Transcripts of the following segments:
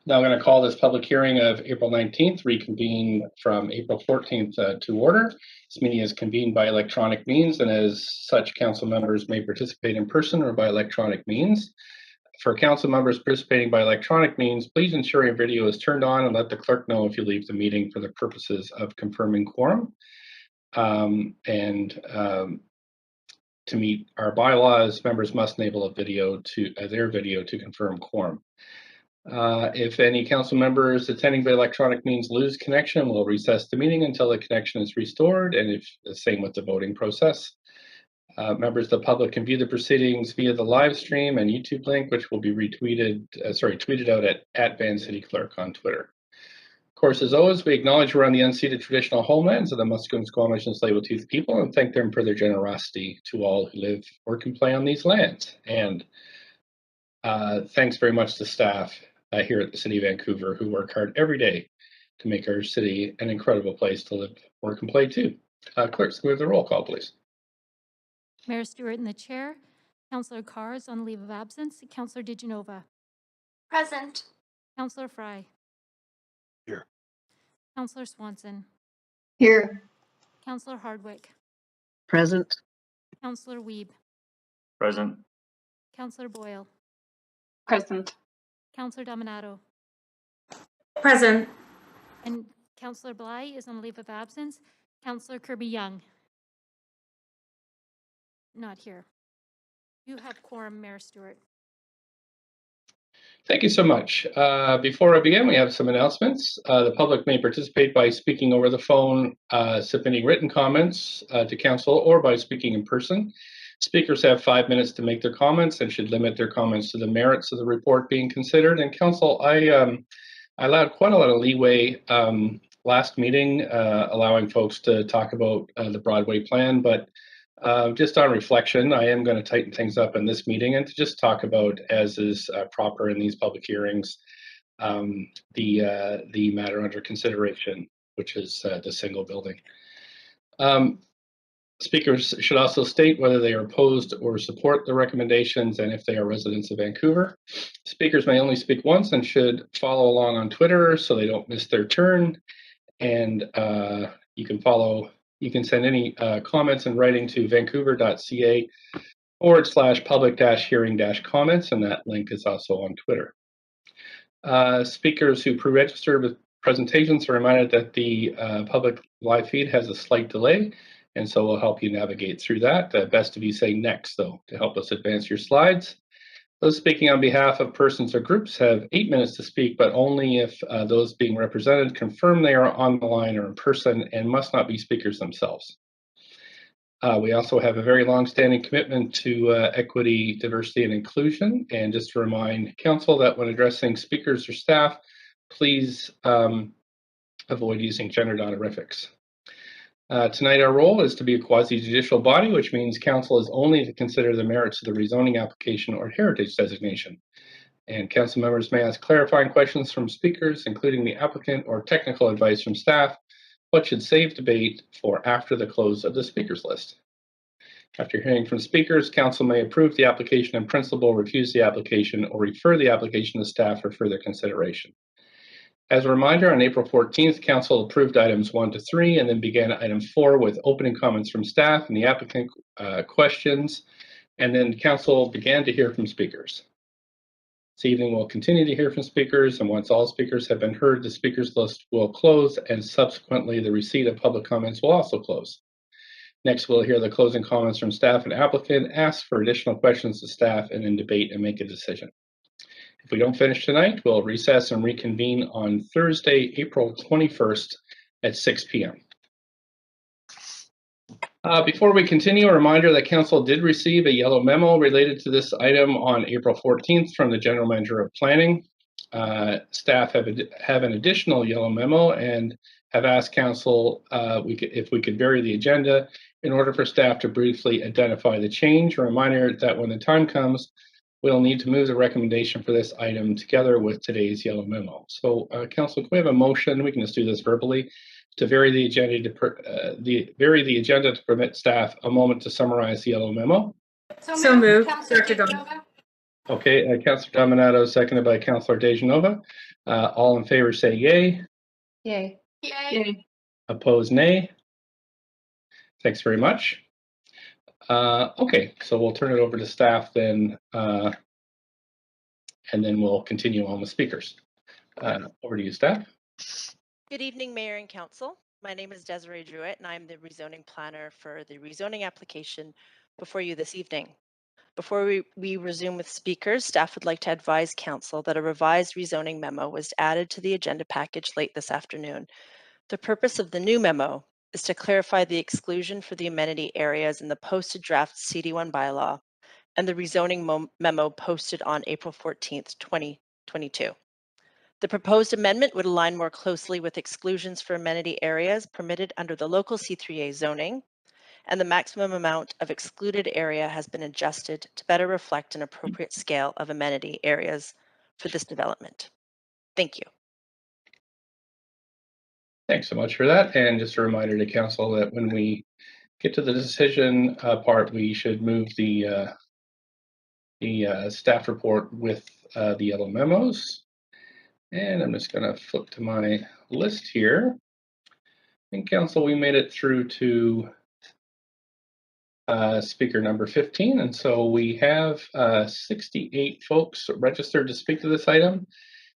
Now I'm going to call this public hearing of April 19th, reconvene from April 14th to order. This meeting is convened by electronic means, and as such, council members may participate in person or by electronic means. For council members participating by electronic means, please ensure your video is turned on and let the clerk know if you leave the meeting for the purposes of confirming quorum. To meet our bylaws, members must enable a video to their video to confirm quorum. If any council members attending by electronic means lose connection, we'll recess the meeting until the connection is restored, and if the same with the voting process. Members of the public can view the proceedings via the live stream and YouTube link, which will be tweeted out at Van City Clerk on Twitter. Of course, as always, we acknowledge we're on the unceded traditional homelands of the Musqueam, Squamish, and Tsleil-Waututh people, and thank them for their generosity to all who live, work, and play on these lands. And thanks very much to staff here at the City of Vancouver who work hard every day to make our city an incredible place to live, work, and play too. Clerk, can we have the roll call, please? Mayor Stewart in the chair. Councillor Carr is on leave of absence. Councillor DiGenova. Present. Councillor Fry. Here. Councillor Swanson. Here. Councillor Hardwick. Present. Councillor Wiebe. Present. Councillor Boyle. Present. Councillor Dominato. Present. And Councillor Bly is on leave of absence. Councillor Kirby-Young. Not here. You have quorum, Mayor Stewart. Thank you so much. Before I begin, we have some announcements. The public may participate by speaking over the phone, submitting written comments to council, or by speaking in person. Speakers have 5 minutes to make their comments and should limit their comments to the merits of the report being considered. And council, I allowed quite a lot of leeway last meeting, allowing folks to talk about the Broadway plan, but just on reflection, I am going to tighten things up in this meeting and to just talk about, as is proper in these public hearings, the matter under consideration, which is the single building. Speakers should also state whether they are opposed or support the recommendations and if they are residents of Vancouver. Speakers may only speak once and should follow along on Twitter so they don't miss their turn. And you can send any comments in writing to vancouver.ca/public-hearing-comments, and that link is also on Twitter. Speakers who pre-registered with presentations are reminded that the public live feed has a slight delay, and so we'll help you navigate through that. Best if you say next, though, to help us advance your slides. Those speaking on behalf of persons or groups have 8 minutes to speak, but only if those being represented confirm they are on the line or in person and must not be speakers themselves. We also have a very long-standing commitment to equity, diversity, and inclusion. And just to remind council that when addressing speakers or staff, please avoid using gendered honorifics. Tonight, our role is to be a quasi-judicial body, which means council is only to consider the merits of the rezoning application or heritage designation. And council members may ask clarifying questions from speakers, including the applicant, or technical advice from staff, but should save debate for after the close of the speakers list. After hearing from speakers, council may approve the application in principle, refuse the application, or refer the application to staff for further consideration. As a reminder, on April 14th, council approved items 1 to 3 and then began item 4 with opening comments from staff and the applicant questions, and then council began to hear from speakers. This evening we'll continue to hear from speakers, and once all speakers have been heard, the speakers list will close, and subsequently the receipt of public comments will also close. Next, we'll hear the closing comments from staff and applicant, ask for additional questions to staff, and then debate and make a decision. If we don't finish tonight, we'll recess and reconvene on Thursday, April 21st at 6 p.m. Before we continue, a reminder that council did receive a yellow memo related to this item on April 14th from the General Manager of Planning. Staff have an additional yellow memo and have asked council if we could vary the agenda in order for staff to briefly identify the change. A reminder that when the time comes, we'll need to move the recommendation for this item together with today's yellow memo. So, council, can we have a motion? We can just do this verbally to vary the agenda to permit staff a moment to summarize the yellow memo. So moved. Director Dominato. Okay, Councillor Dominato, seconded by Councillor DeGenova. All in favor say yay. Yay. Yay. Opposed, nay. Thanks very much. Okay, so we'll turn it over to staff then, and then we'll continue on with speakers. Over to you, staff. Good evening, Mayor and Council. My name is Desiree Druitt, and I'm the rezoning planner for the rezoning application before you this evening. Before we resume with speakers, staff would like to advise Council that a revised rezoning memo was added to the agenda package late this afternoon. The purpose of the new memo is to clarify the exclusion for the amenity areas in the posted draft CD1 bylaw and the rezoning memo posted on April 14th, 2022. The proposed amendment would align more closely with exclusions for amenity areas permitted under the local C3A zoning, and the maximum amount of excluded area has been adjusted to better reflect an appropriate scale of amenity areas for this development. Thank you. Thanks so much for that. And just a reminder to council that when we get to the decision part, we should move the staff report with the yellow memos. And I'm just going to flip to my list here. In council, we made it through to speaker number 15. And so we have 68 folks registered to speak to this item.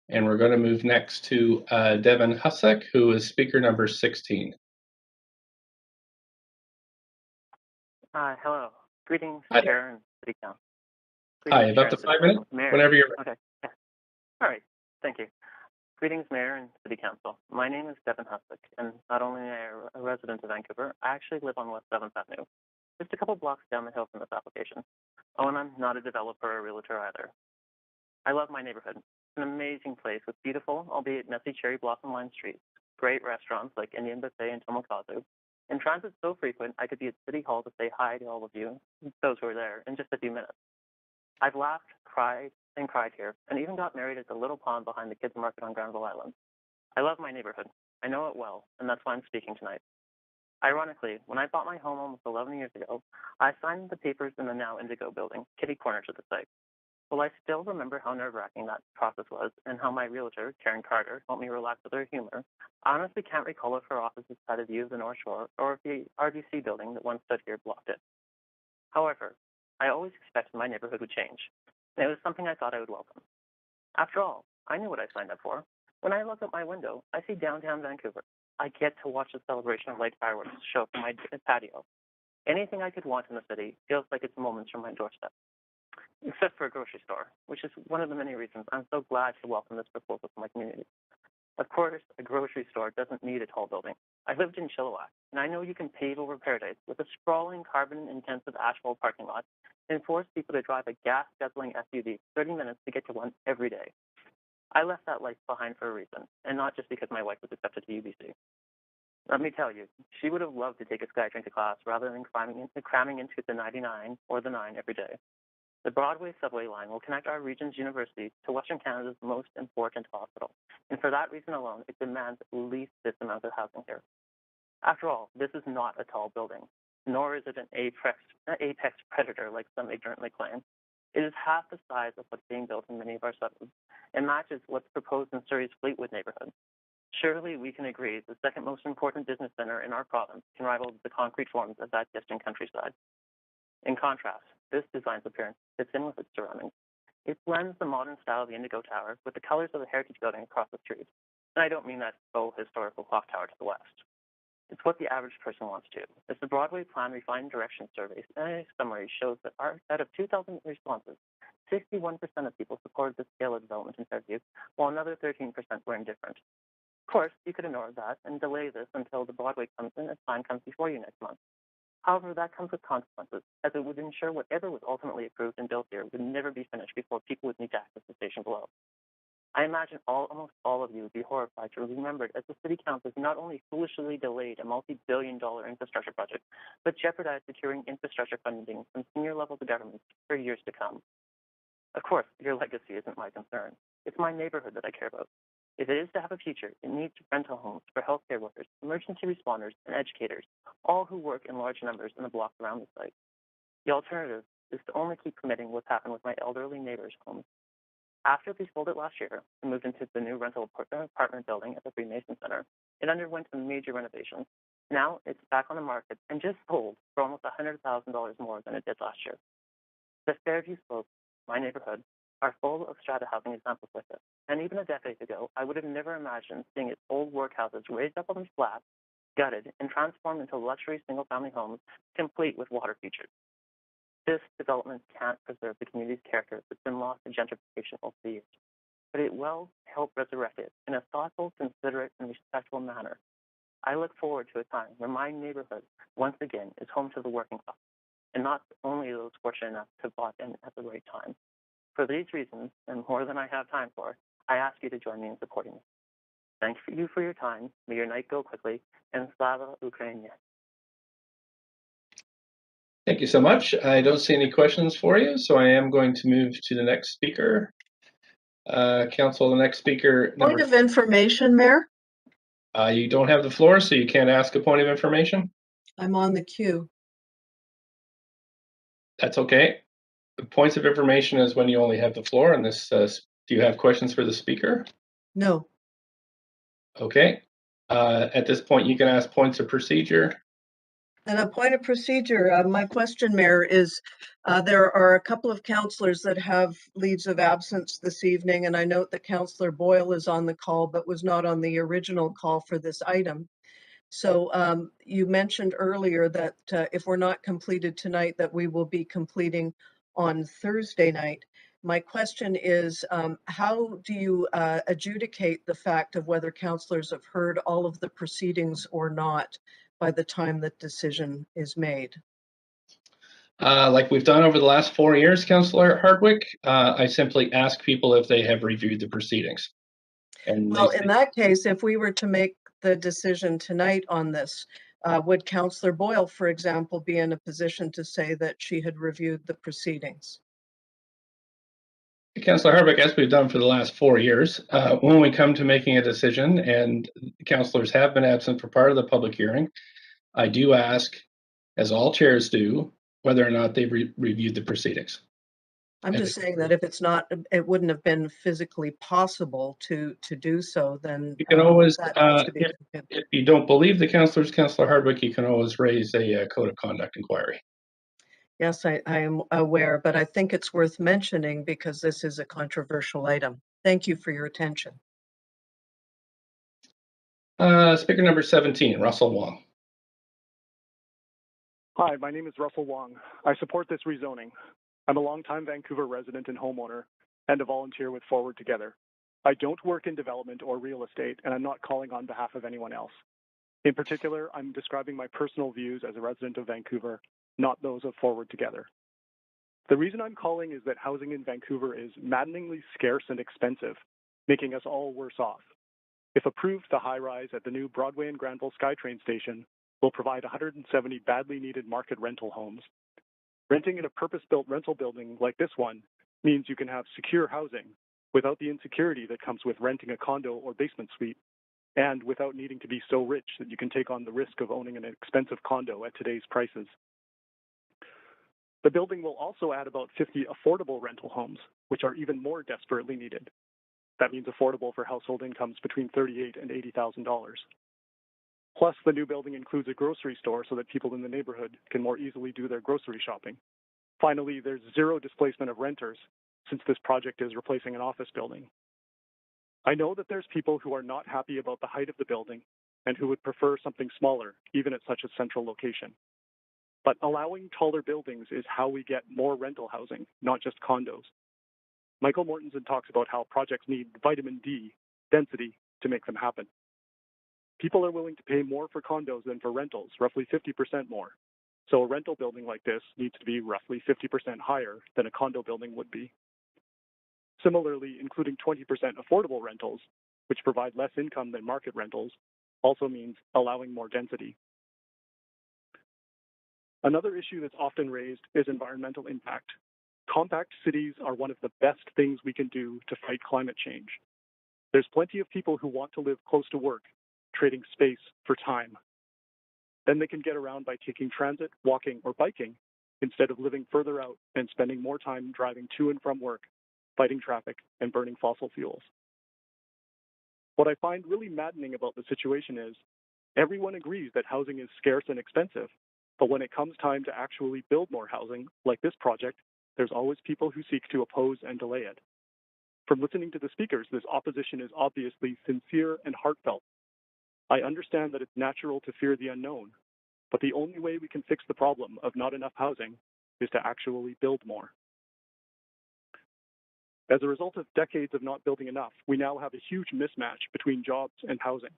And we're going to move next to Devin Hussack, who is speaker number 16. Hello. Greetings, Hi. Chair and City Council. Hi, Greetings, about Chair the and 5 City minutes, Council. Mayor. whenever you're ready. Okay. Yeah. All right. Thank you. Greetings, Mayor and City Council. My name is Devin Hussack, and not only am I a resident of Vancouver, I actually live on West 7th Avenue, just a couple blocks down the hill from this application. Oh, and I'm not a developer or realtor either. I love my neighborhood. It's an amazing place with beautiful, albeit messy cherry blossom-lined streets, great restaurants like Indian Buffet and Tomokazu, and transit so frequent I could be at City Hall to say hi to all of you, those who are there, in just a few minutes. I've laughed, cried, and cried here, and even got married at the little pond behind the kids' market on Granville Island. I love my neighborhood. I know it well, and that's why I'm speaking tonight. Ironically, when I bought my home almost 11 years ago, I signed the papers in the now Indigo building, kitty corner to the site. Well, I still remember how nerve-wracking that process was and how my realtor, Karen Carter, helped me relax with her humor. I honestly can't recall if her office had a view of the North Shore or if the RBC building that once stood here blocked it. However, I always expected my neighborhood would change, and it was something I thought I would welcome. After all, I knew what I signed up for. When I look out my window, I see downtown Vancouver. I get to watch the celebration of light fireworks show from my patio. Anything I could want in the city feels like it's moments from my doorstep. Except for a grocery store, which is one of the many reasons I'm so glad to welcome this proposal to my community. Of course, a grocery store doesn't need a tall building. I lived in Chilliwack, and I know you can pave over paradise with a sprawling carbon-intensive asphalt parking lot and force people to drive a gas-guzzling SUV 30 minutes to get to one every day. I left that life behind for a reason, and not just because my wife was accepted to UBC. Let me tell you, she would have loved to take a SkyTrain to class rather than cramming into the 99 or the 9 every day. The Broadway subway line will connect our region's university to Western Canada's most important hospital, and for that reason alone, it demands at least this amount of housing here. After all, this is not a tall building, nor is it an apex predator like some ignorantly claim. It is half the size of what's being built in many of our suburbs, and matches what's proposed in Surrey's Fleetwood neighborhood. Surely we can agree the second most important business center in our province can rival the concrete forms of that distant countryside. In contrast, this design's appearance fits in with its surroundings. It blends the modern style of the Indigo Tower with the colors of the Heritage Building across the street. And I don't mean that faux historical clock tower to the west. It's what the average person wants to. As the Broadway Plan Refined Direction Survey summary shows that out of 2,000 responses, 61% of people supported this scale of development in Fairview, while another 13% were indifferent. Of course, you could ignore that and delay this until the Broadway plan comes before you next month. However, that comes with consequences, as it would ensure whatever was ultimately approved and built here would never be finished before people would need to access the station below. I imagine almost all of you would be horrified to remember as the City Council has not only foolishly delayed a multi-billion-dollar infrastructure project, but jeopardized securing infrastructure funding from senior levels of government for years to come. Of course, your legacy isn't my concern. It's my neighborhood that I care about. If it is to have a future, it needs rental homes for healthcare workers, emergency responders, and educators, all who work in large numbers in the blocks around the site. The alternative is to only keep permitting what's happened with my elderly neighbors' homes. After we sold it last year and moved into the new rental apartment building at the Freemason Center, it underwent some major renovations. Now it's back on the market and just sold for almost $100,000 more than it did last year. The Fairview Slopes, my neighborhood, are full of strata housing examples like this. And even a decade ago, I would have never imagined seeing its old workhouses raised up on slabs, gutted, and transformed into luxury single-family homes, complete with water features. This development can't preserve the community's character that's been lost to gentrification over the years, but it will help resurrect it in a thoughtful, considerate, and respectful manner. I look forward to a time where my neighborhood, once again, is home to the working class, and not only those fortunate enough to buy in at the right time. For these reasons, and more than I have time for, I ask you to join me in supporting this. Thank you for your time. May your night go quickly, and Slava Ukraine. Thank you so much. I don't see any questions for you, so I am going to move to the next speaker. Council, the next speaker. Point of information, Mayor. You don't have the floor, so you can't ask a point of information. I'm on the queue. That's okay. The points of information is when you only have the floor, and this do you have questions for the speaker? No. Okay. At this point, you can ask points of procedure. And a point of procedure, my question, Mayor, is there are a couple of councillors that have leaves of absence this evening, and I note that Councillor Boyle is on the call but was not on the original call for this item. So you mentioned earlier that if we're not completed tonight, that we will be completing on Thursday night. My question is, how do you adjudicate the fact of whether councillors have heard all of the proceedings or not by the time that decision is made? Like we've done over the last 4 years, Councillor Hardwick, I simply ask people if they have reviewed the proceedings. And well, in that case, if we were to make the decision tonight on this, would Councillor Boyle, for example, be in a position to say that she had reviewed the proceedings? Councillor Hardwick, as we've done for the last 4 years, when we come to making a decision and councillors have been absent for part of the public hearing, I do ask, as all chairs do, whether or not they've reviewed the proceedings. I'm just saying that if it's not, it wouldn't have been physically possible to do so, then You can always, that has to be if you don't believe the councillors, Councillor Hardwick, you can always raise a code of conduct inquiry. Yes, I am aware, but I think it's worth mentioning because this is a controversial item. Thank you for your attention. Speaker number 17, Russell Wong. Hi, my name is Russell Wong. I support this rezoning. I'm a longtime Vancouver resident and homeowner and a volunteer with Forward Together. I don't work in development or real estate, and I'm not calling on behalf of anyone else. In particular, I'm describing my personal views as a resident of Vancouver, not those of Forward Together. The reason I'm calling is that housing in Vancouver is maddeningly scarce and expensive, making us all worse off. If approved, the high-rise at the new Broadway and Granville SkyTrain station will provide 170 badly needed market rental homes. Renting in a purpose-built rental building like this one means you can have secure housing without the insecurity that comes with renting a condo or basement suite, and without needing to be so rich that you can take on the risk of owning an expensive condo at today's prices. The building will also add about 50 affordable rental homes, which are even more desperately needed. That means affordable for household incomes between $38,000 and $80,000. Plus, the new building includes a grocery store so that people in the neighborhood can more easily do their grocery shopping. Finally, there's zero displacement of renters since this project is replacing an office building. I know that there's people who are not happy about the height of the building and who would prefer something smaller, even at such a central location. But allowing taller buildings is how we get more rental housing, not just condos. Michael Mortensen talks about how projects need vitamin D, density, to make them happen. People are willing to pay more for condos than for rentals, roughly 50% more. So a rental building like this needs to be roughly 50% higher than a condo building would be. Similarly, including 20% affordable rentals, which provide less income than market rentals, also means allowing more density. Another issue that's often raised is environmental impact. Compact cities are one of the best things we can do to fight climate change. There's plenty of people who want to live close to work, trading space for time. Then they can get around by taking transit, walking, or biking instead of living further out and spending more time driving to and from work, fighting traffic, and burning fossil fuels. What I find really maddening about the situation is everyone agrees that housing is scarce and expensive, but when it comes time to actually build more housing, like this project, there's always people who seek to oppose and delay it. From listening to the speakers, this opposition is obviously sincere and heartfelt. I understand that it's natural to fear the unknown, but the only way we can fix the problem of not enough housing is to actually build more. As a result of decades of not building enough, we now have a huge mismatch between jobs and housing.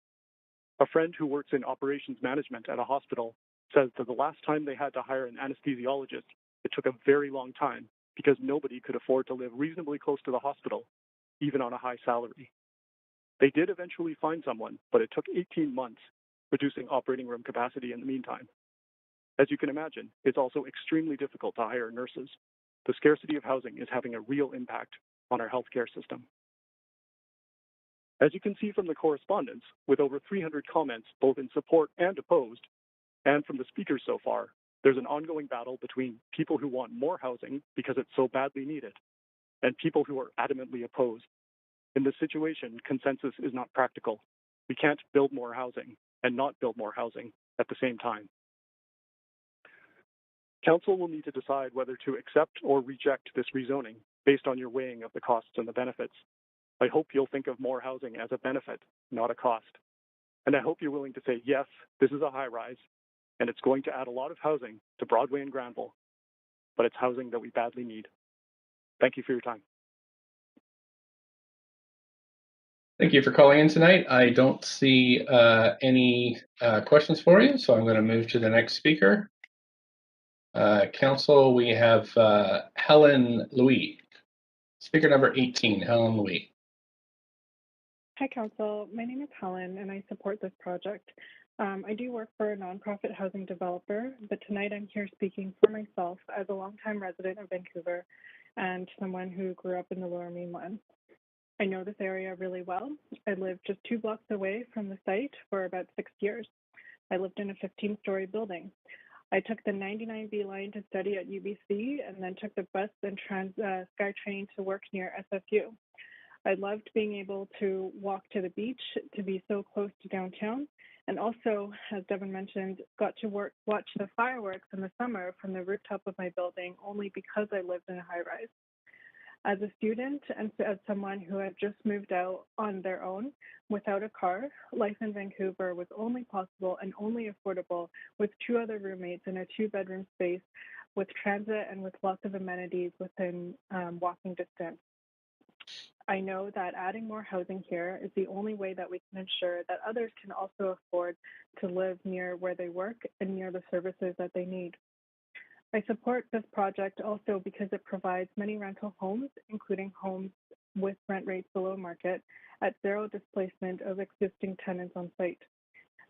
A friend who works in operations management at a hospital says that the last time they had to hire an anesthesiologist, it took a very long time because nobody could afford to live reasonably close to the hospital, even on a high salary. They did eventually find someone, but it took 18 months, reducing operating room capacity in the meantime. As you can imagine, it's also extremely difficult to hire nurses. The scarcity of housing is having a real impact on our healthcare system. As you can see from the correspondence, with over 300 comments both in support and opposed, and from the speakers so far, there's an ongoing battle between people who want more housing because it's so badly needed, and people who are adamantly opposed. In this situation, consensus is not practical. We can't build more housing and not build more housing at the same time. Council will need to decide whether to accept or reject this rezoning based on your weighing of the costs and the benefits. I hope you'll think of more housing as a benefit, not a cost. And I hope you're willing to say, yes, this is a high-rise, and it's going to add a lot of housing to Broadway and Granville, but it's housing that we badly need. Thank you for your time. Thank you for calling in tonight. I don't see any questions for you, so I'm going to move to the next speaker. Council, we have Helen Louis. Speaker number 18, Helen Louis. Hi, Council. My name is Helen, and I support this project. I do work for a nonprofit housing developer, but tonight I'm here speaking for myself as a longtime resident of Vancouver and someone who grew up in the Lower Mainland. I know this area really well. I lived just 2 blocks away from the site for about 6 years. I lived in a 15-story building. I took the 99B line to study at UBC and then took the bus and SkyTrain to work near SFU. I loved being able to walk to the beach, to be so close to downtown, and also, as Devin mentioned, got to watch the fireworks in the summer from the rooftop of my building only because I lived in a high-rise. As a student and as someone who had just moved out on their own without a car, life in Vancouver was only possible and only affordable with 2 other roommates in a 2-bedroom space with transit and with lots of amenities within walking distance. I know that adding more housing here is the only way that we can ensure that others can also afford to live near where they work and near the services that they need. I support this project also because it provides many rental homes, including homes with rent rates below market, at 0 displacement of existing tenants on site.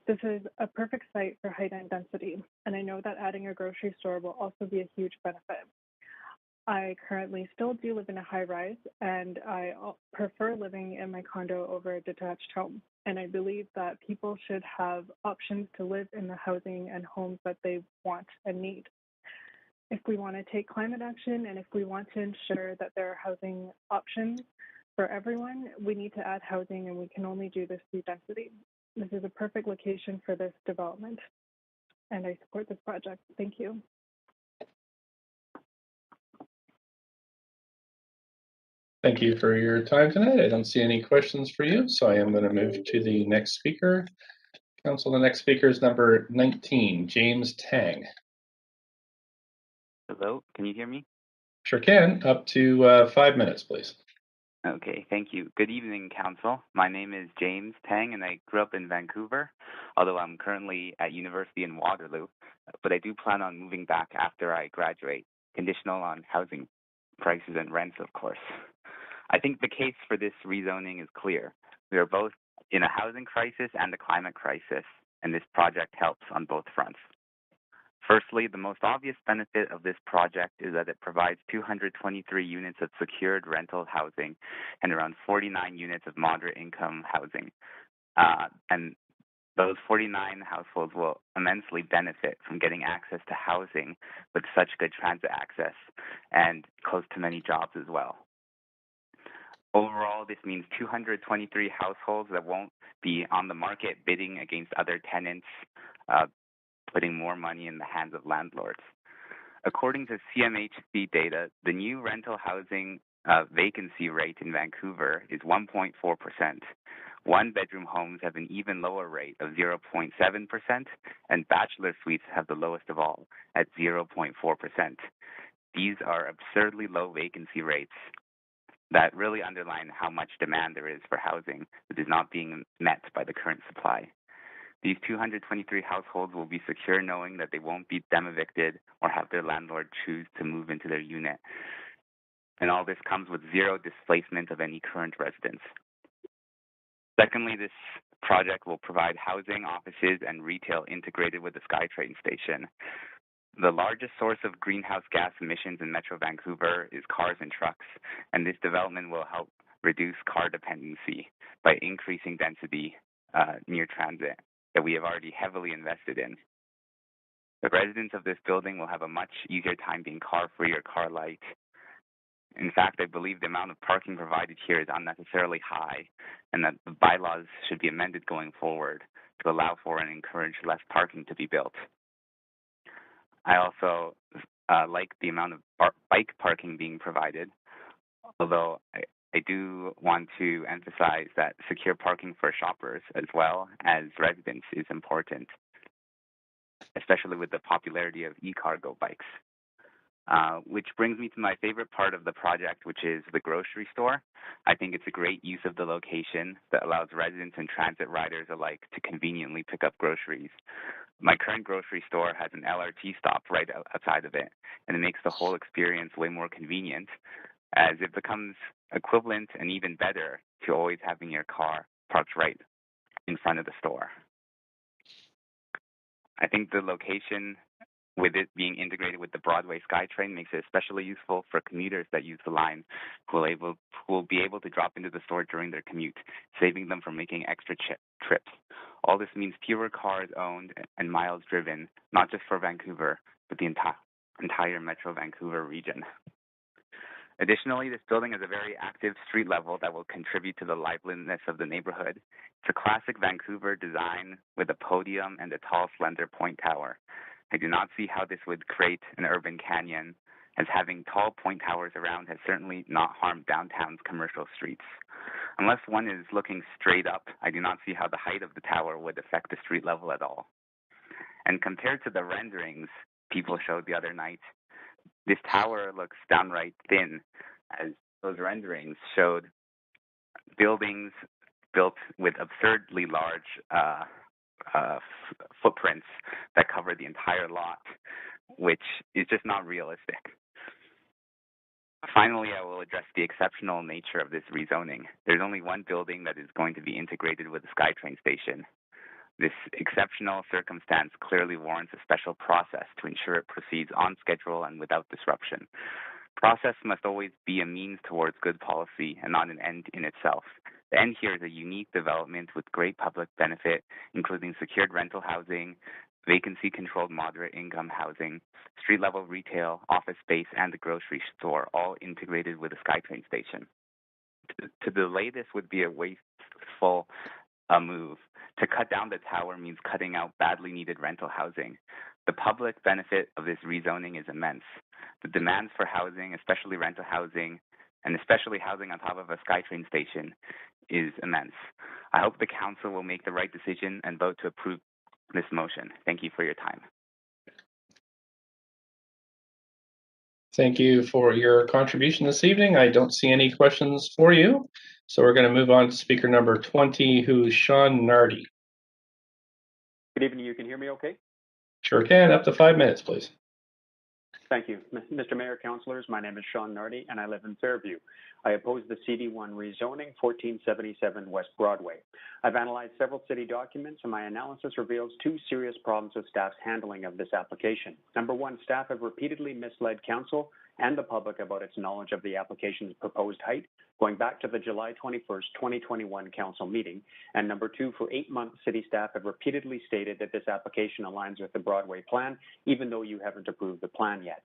This is a perfect site for high-end density, and I know that adding a grocery store will also be a huge benefit. I currently still do live in a high-rise, and I prefer living in my condo over a detached home. And I believe that people should have options to live in the housing and homes that they want and need. If we want to take climate action and if we want to ensure that there are housing options for everyone, we need to add housing, and we can only do this through density. This is a perfect location for this development, and I support this project. Thank you. Thank you for your time tonight. I don't see any questions for you, so I am going to move to the next speaker. Council, the next speaker is number 19, James Tang. Hello, can you hear me? Sure can. Up to 5 minutes, please. Okay, thank you. Good evening, Council. My name is James Tang, and I grew up in Vancouver, although I'm currently at university in Waterloo. But I do plan on moving back after I graduate, conditional on housing prices and rents, of course. I think the case for this rezoning is clear. We are both in a housing crisis and a climate crisis, and this project helps on both fronts. Firstly, the most obvious benefit of this project is that it provides 223 units of secured rental housing and around 49 units of moderate income housing. And those 49 households will immensely benefit from getting access to housing with such good transit access and close to many jobs as well. Overall, this means 223 households that won't be on the market bidding against other tenants, putting more money in the hands of landlords. According to CMHC data, the new rental housing vacancy rate in Vancouver is 1.4%. One-bedroom homes have an even lower rate of 0.7%, and bachelor suites have the lowest of all at 0.4%. These are absurdly low vacancy rates that really underline how much demand there is for housing that is not being met by the current supply. These 223 households will be secure knowing that they won't be dem-evicted or have their landlord choose to move into their unit. And all this comes with zero displacement of any current residents. Secondly, this project will provide housing, offices, and retail integrated with the SkyTrain station. The largest source of greenhouse gas emissions in Metro Vancouver is cars and trucks, and this development will help reduce car dependency by increasing density near transit that we have already heavily invested in. The residents of this building will have a much easier time being car-free or car-light. In fact, I believe the amount of parking provided here is unnecessarily high, and that the bylaws should be amended going forward to allow for and encourage less parking to be built. I also like the amount of bike parking being provided, although I do want to emphasize that secure parking for shoppers as well as residents is important, especially with the popularity of e-cargo bikes. Which brings me to my favorite part of the project, which is the grocery store. I think it's a great use of the location that allows residents and transit riders alike to conveniently pick up groceries. My current grocery store has an LRT stop right outside of it, and it makes the whole experience way more convenient, as it becomes equivalent and even better to always having your car parked right in front of the store. I think the location, with it being integrated with the Broadway SkyTrain, makes it especially useful for commuters that use the line who will be able to drop into the store during their commute, saving them from making extra trips. All this means fewer cars owned and miles driven, not just for Vancouver, but the entire Metro Vancouver region. Additionally, this building has a very active street level that will contribute to the liveliness of the neighborhood. It's a classic Vancouver design with a podium and a tall, slender point tower. I do not see how this would create an urban canyon, as having tall point towers around has certainly not harmed downtown's commercial streets. Unless one is looking straight up, I do not see how the height of the tower would affect the street level at all. And compared to the renderings people showed the other night, this tower looks downright thin, as those renderings showed buildings built with absurdly large footprints that cover the entire lot, which is just not realistic. Finally, I will address the exceptional nature of this rezoning. There's only one building that is going to be integrated with the SkyTrain station. This exceptional circumstance clearly warrants a special process to ensure it proceeds on schedule and without disruption. Process must always be a means towards good policy and not an end in itself. The end here is a unique development with great public benefit, including secured rental housing, vacancy-controlled moderate-income housing, street-level retail, office space, and the grocery store, all integrated with a SkyTrain station. To delay this would be a wasteful move. To cut down the tower means cutting out badly needed rental housing. The public benefit of this rezoning is immense. The demands for housing, especially rental housing, and especially housing on top of a SkyTrain station, is immense. I hope the council will make the right decision and vote to approve this motion. Thank you for your time. Thank you for your contribution this evening. I don't see any questions for you. So we're going to move on to speaker number 20, who's Sean Nardi. Good evening. You can hear me okay? Sure can. Up to 5 minutes, please. Thank you. Mr. Mayor, councillors, my name is Sean Nardi and I live in Fairview. I oppose the CD1 rezoning, 1477 West Broadway. I've analyzed several city documents and my analysis reveals two serious problems with staff's handling of this application. Number one, staff have repeatedly misled council and the public about its knowledge of the application's proposed height, going back to the July 21st, 2021 council meeting. And number two, for 8 months, city staff have repeatedly stated that this application aligns with the Broadway plan, even though you haven't approved the plan yet.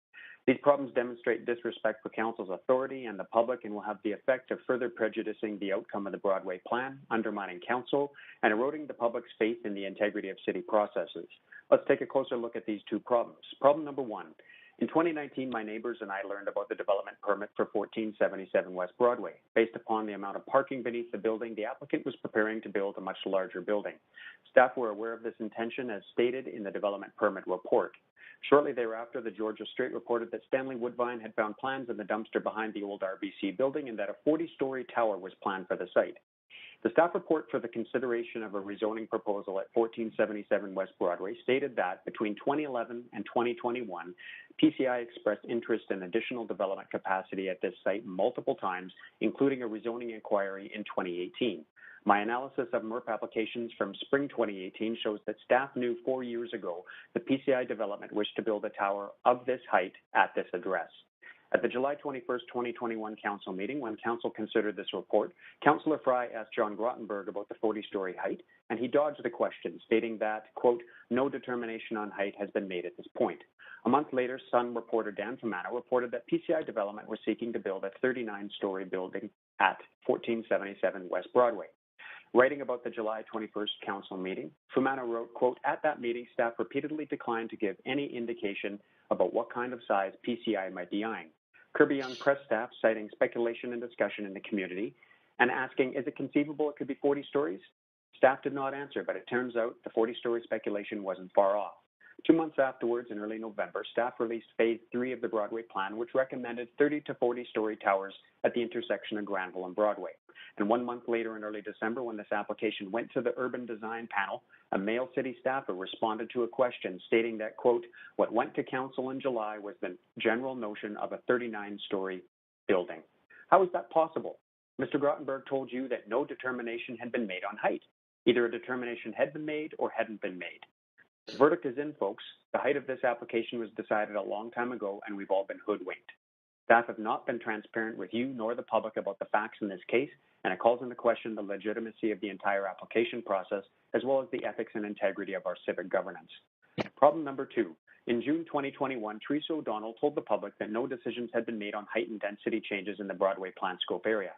These problems demonstrate disrespect for council's authority and the public and will have the effect of further prejudicing the outcome of the Broadway plan, undermining council, and eroding the public's faith in the integrity of city processes. Let's take a closer look at these two problems. Problem number one. In 2019, my neighbors and I learned about the development permit for 1477 West Broadway. Based upon the amount of parking beneath the building, the applicant was preparing to build a much larger building. Staff were aware of this intention as stated in the development permit report. Shortly thereafter, the Georgia Straight reported that Stanley Woodvine had found plans in the dumpster behind the old RBC building and that a 40-story tower was planned for the site. The staff report for the consideration of a rezoning proposal at 1477 West Broadway stated that between 2011 and 2021, PCI expressed interest in additional development capacity at this site multiple times, including a rezoning inquiry in 2018. My analysis of MERP applications from spring 2018 shows that staff knew 4 years ago the PCI development wished to build a tower of this height at this address. At the July 21st, 2021 council meeting, when council considered this report, Councillor Fry asked John Grottenberg about the 40-story height, and he dodged the question, stating that, quote, no determination on height has been made at this point. A month later, Sun reporter Dan Fumano reported that PCI Development was seeking to build a 39-story building at 1477 West Broadway. Writing about the July 21st council meeting, Fumano wrote, quote, at that meeting, staff repeatedly declined to give any indication about what kind of size PCI might be eyeing. Kirby Young pressed staff, citing speculation and discussion in the community, and asking, is it conceivable it could be 40 stories? Staff did not answer, but it turns out the 40-story speculation wasn't far off. 2 months afterwards, in early November, staff released Phase 3 of the Broadway plan, which recommended 30 to 40-story towers at the intersection of Granville and Broadway. And 1 month later, in early December, when this application went to the Urban Design Panel, a male city staffer responded to a question stating that, quote, what went to council in July was the general notion of a 39-story building. How is that possible? Mr. Grottenberg told you that no determination had been made on height. Either a determination had been made or hadn't been made. The verdict is in, folks. The height of this application was decided a long time ago, and we've all been hoodwinked. Staff have not been transparent with you nor the public about the facts in this case, and it calls into question the legitimacy of the entire application process, as well as the ethics and integrity of our civic governance. Problem number two. In June 2021, Teresa O'Donnell told the public that no decisions had been made on height and density changes in the Broadway plan scope area.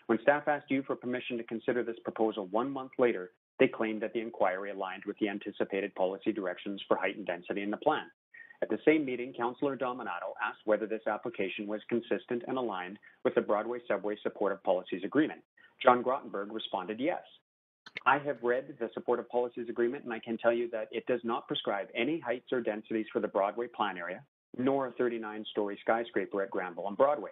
When staff asked you for permission to consider this proposal 1 month later, they claimed that the inquiry aligned with the anticipated policy directions for height and density in the plan. At the same meeting, Councillor Dominato asked whether this application was consistent and aligned with the Broadway Subway Supportive Policies Agreement. John Grottenberg responded yes. I have read the Supportive Policies Agreement, and I can tell you that it does not prescribe any heights or densities for the Broadway plan area, nor a 39-story skyscraper at Granville and Broadway.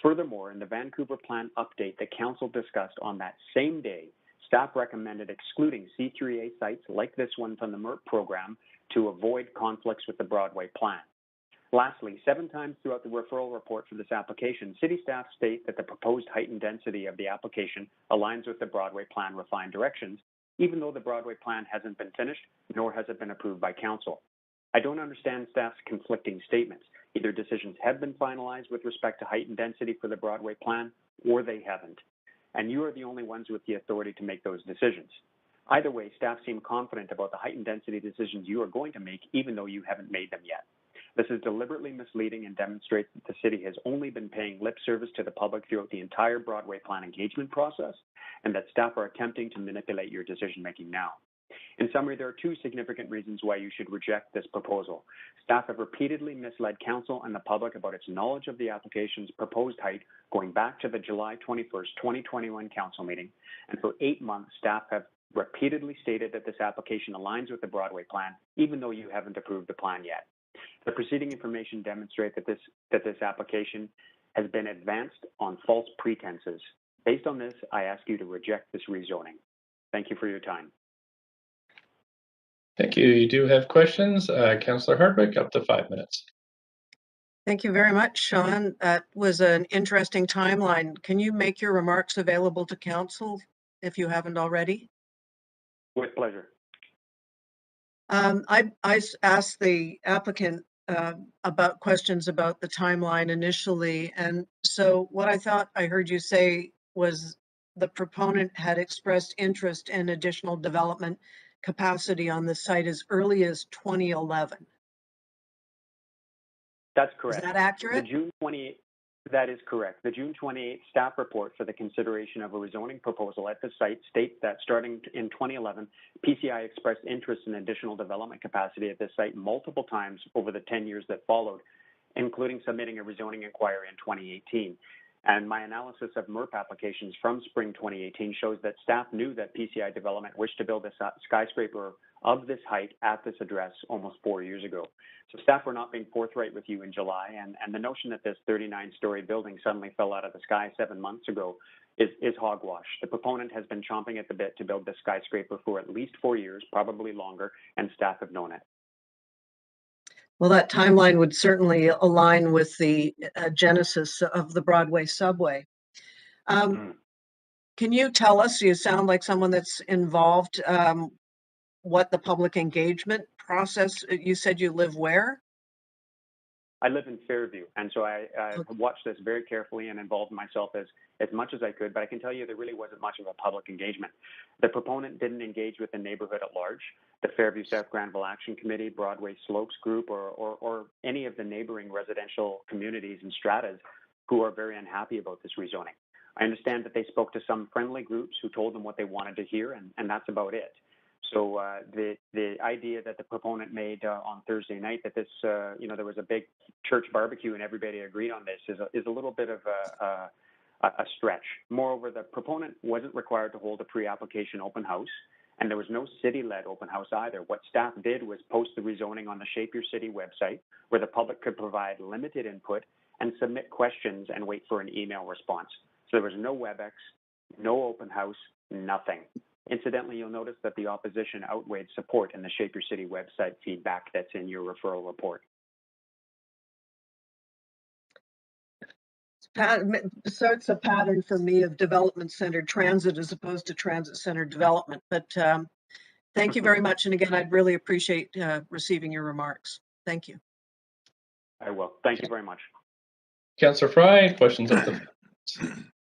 Furthermore, in the Vancouver plan update that Council discussed on that same day, staff recommended excluding C3A sites like this one from the MERP program to avoid conflicts with the Broadway plan. Lastly, 7 times throughout the referral report for this application, city staff state that the proposed height and density of the application aligns with the Broadway plan refined directions, even though the Broadway plan hasn't been finished, nor has it been approved by council. I don't understand staff's conflicting statements. Either decisions have been finalized with respect to height and density for the Broadway plan, or they haven't. And you are the only ones with the authority to make those decisions. Either way, staff seem confident about the height and density decisions you are going to make, even though you haven't made them yet. This is deliberately misleading and demonstrates that the city has only been paying lip service to the public throughout the entire Broadway plan engagement process, and that staff are attempting to manipulate your decision-making now. In summary, there are 2 significant reasons why you should reject this proposal. Staff have repeatedly misled council and the public about its knowledge of the application's proposed height going back to the July 21st, 2021 council meeting, and for 8 months, staff have repeatedly stated that this application aligns with the Broadway plan, even though you haven't approved the plan yet. The preceding information demonstrates that this application has been advanced on false pretenses. Based on this, I ask you to reject this rezoning. Thank you for your time. Thank you. You do have questions. Councillor Hardwick, up to 5 minutes. Thank you very much, Sean. That was an interesting timeline. Can you make your remarks available to council if you haven't already? With pleasure. I asked the applicant about questions about the timeline initially. And so what I thought I heard you say was the proponent had expressed interest in additional development capacity on the site as early as 2011. That's Is correct. that The accurate? June 28th, that is correct. The June 28th staff report for the consideration of a rezoning proposal at the site states that starting in 2011, PCI expressed interest in additional development capacity at this site multiple times over the 10 years that followed, including submitting a rezoning inquiry in 2018. And my analysis of MERP applications from spring 2018 shows that staff knew that PCI development wished to build a skyscraper of this height at this address almost 4 years ago. So staff were not being forthright with you in July, and the notion that this 39-story building suddenly fell out of the sky 7 months ago is hogwash. The proponent has been chomping at the bit to build this skyscraper for at least 4 years, probably longer, and staff have known it. Well, that timeline would certainly align with the genesis of the Broadway subway. Can you tell us, you sound like someone that's involved, what the public engagement process, you said you live where? I live in Fairview, and so I watched this very carefully and involved myself as much as I could, but I can tell you there really wasn't much of a public engagement. The proponent didn't engage with the neighborhood at large, the Fairview South Granville Action Committee, Broadway Slopes Group, or any of the neighboring residential communities and stratas who are very unhappy about this rezoning. I understand that they spoke to some friendly groups who told them what they wanted to hear, and that's about it. So the idea that the proponent made on Thursday night that this, there was a big church barbecue and everybody agreed on this is a little bit of a stretch. Moreover, the proponent wasn't required to hold a pre-application open house, and there was no city-led open house either. What staff did was post the rezoning on the Shape Your City website, where the public could provide limited input and submit questions and wait for an email response. So there was no WebEx, no open house, nothing. Incidentally, you'll notice that the opposition outweighed support in the Shape Your City website feedback that's in your referral report. So it's a pattern for me of development-centered transit as opposed to transit-centered development. But thank you very much. And again, I'd really appreciate receiving your remarks. Thank you. I will. Thank you very much. Councillor Fry, questions of the.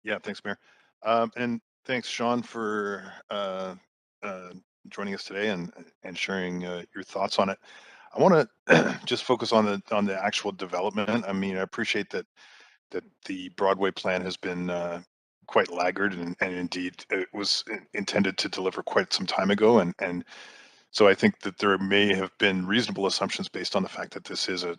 Yeah, thanks, Mayor. And thanks, Sean, for joining us today and sharing your thoughts on it. I want to just focus on the actual development. I mean, I appreciate that the Broadway plan has been quite laggard, and indeed it was intended to deliver quite some time ago, and so I think that there may have been reasonable assumptions based on the fact that this is a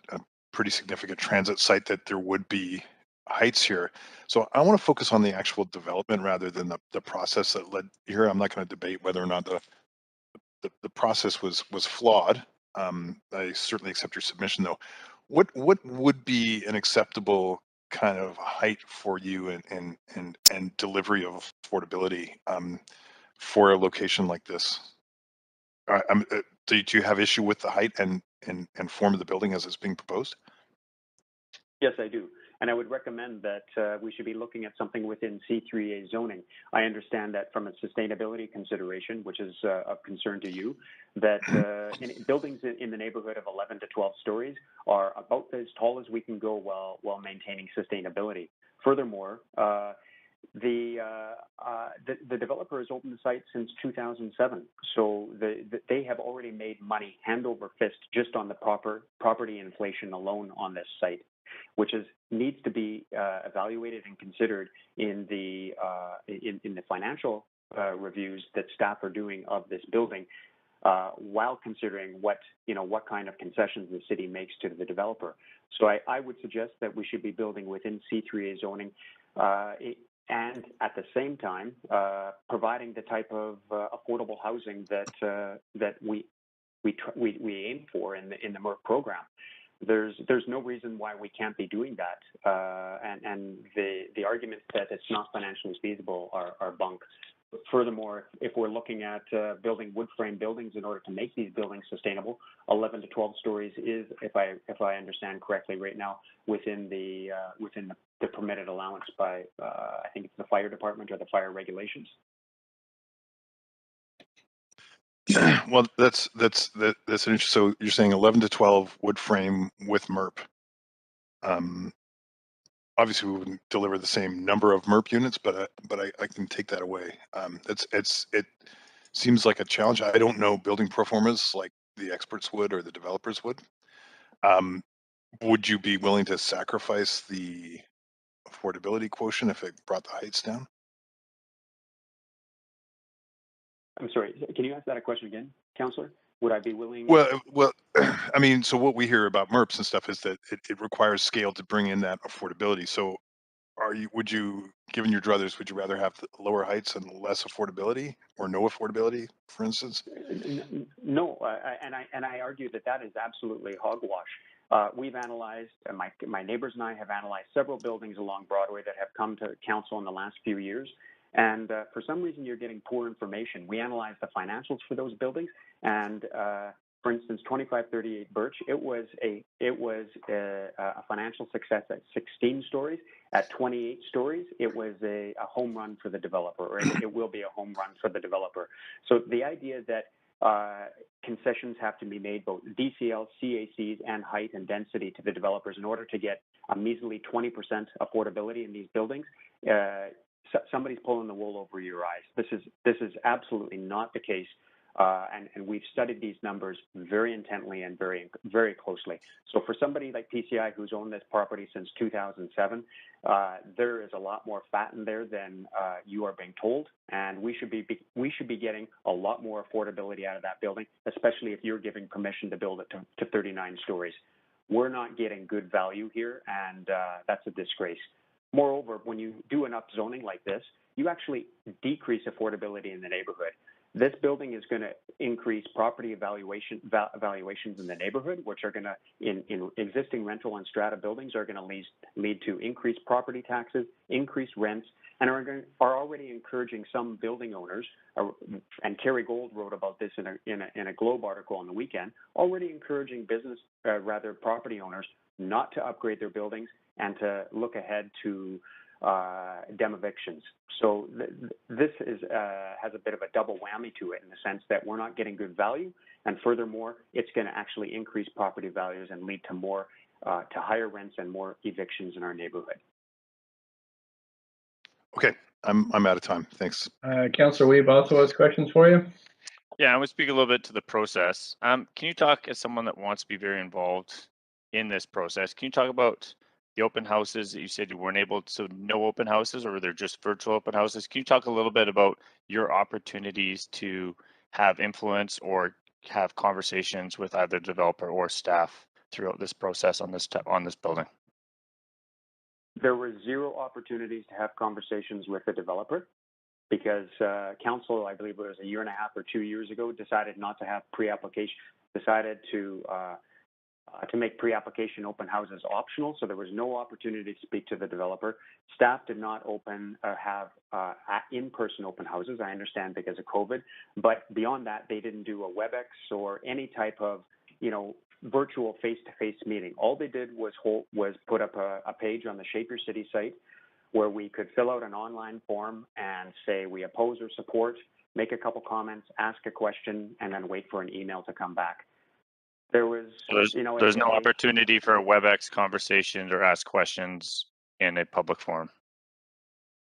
pretty significant transit site that there would be heights here. So I want to focus on the actual development rather than the process that led here. I'm not going to debate whether or not the process was flawed. I certainly accept your submission, though. What would be an acceptable kind of height for you and delivery of affordability for a location like this? Do you have issue with the height and form of the building as it's being proposed? Yes, I do. And I would recommend that we should be looking at something within C3A zoning. I understand that from a sustainability consideration, which is of concern to you, that buildings in the neighborhood of 11 to 12 stories are about as tall as we can go while maintaining sustainability. Furthermore, the developer has opened the site since 2007, so they have already made money hand over fist just on the property inflation alone on this site, which needs to be evaluated and considered in the financial reviews that staff are doing of this building, while considering what kind of concessions the city makes to the developer. So I would suggest that we should be building within C3A zoning, and at the same time providing the type of affordable housing that we aim for in the MERP program. There's no reason why we can't be doing that, and the arguments that it's not financially feasible are bunk. Furthermore, if we're looking at building wood frame buildings in order to make these buildings sustainable, 11 to 12 stories is, if I understand correctly right now, within the permitted allowance by I think it's the fire department or the fire regulations. Well, that's an interesting. So you're saying 11 to 12 wood frame with MERP. Obviously, we wouldn't deliver the same number of MERP units, but I can take that away. It seems like a challenge. I don't know building proformas like the experts would or the developers would. would you be willing to sacrifice the affordability quotient if it brought the heights down? I'm sorry, can you ask that a question again, Councillor? Would I be willing? Well, I mean, so what we hear about MERPs and stuff is that it requires scale to bring in that affordability. So would you, given your druthers, would you rather have the lower heights and less affordability or no affordability, for instance? No, and I argue that that is absolutely hogwash. We've analyzed, my neighbors and I have analyzed several buildings along Broadway that have come to council in the last few years. And for some reason, you're getting poor information. We analyzed the financials for those buildings, and for instance, 2538 Birch, it was a financial success at 16 stories. At 28 stories, it was a home run for the developer, or it will be a home run for the developer. So the idea that concessions have to be made, both DCL, CACs, and height and density to the developers in order to get a measly 20% affordability in these buildings, somebody's pulling the wool over your eyes. This is absolutely not the case. And we've studied these numbers very intently and very, very closely. So for somebody like PCI who's owned this property since 2007, there is a lot more fat in there than you are being told, and we should be getting a lot more affordability out of that building, especially if you're giving permission to build it to 39 stories. We're not getting good value here, and that's a disgrace. Moreover, when you do an upzoning like this, you actually decrease affordability in the neighborhood. This building is going to increase property valuations in the neighborhood, which are going to, in existing rental and strata buildings, are going to lead to increased property taxes, increased rents, and are already encouraging some building owners, and Kerry Gold wrote about this in a Globe article on the weekend, already encouraging property owners not to upgrade their buildings and to look ahead to evictions. So this has a bit of a double whammy to it, in the sense that we're not getting good value, and furthermore, it's going to actually increase property values and lead to more to higher rents and more evictions in our neighborhood. Okay, I'm out of time. Thanks. Councillor Weeb also has questions for you. Yeah, I would speak a little bit to the process. Can you talk, as someone that wants to be very involved in this process, can you talk about the open houses that you said you weren't able to, no open houses, or they're just virtual open houses? Can you talk a little bit about your opportunities to have influence or have conversations with either developer or staff throughout this process on this building? There were zero opportunities to have conversations with the developer, because council, I believe it was a year and a half or 2 years ago, decided not to have pre-application, decided to make pre-application open houses optional. So there was no opportunity to speak to the developer. Staff did not have in-person open houses, I understand, because of COVID. But beyond that, they didn't do a WebEx or any type of, virtual face-to-face meeting. All they did was put up a page on the Shape Your City site where we could fill out an online form and say we oppose or support, make a couple comments, ask a question, and then wait for an email to come back. There's no opportunity for a WebEx conversation or ask questions in a public forum.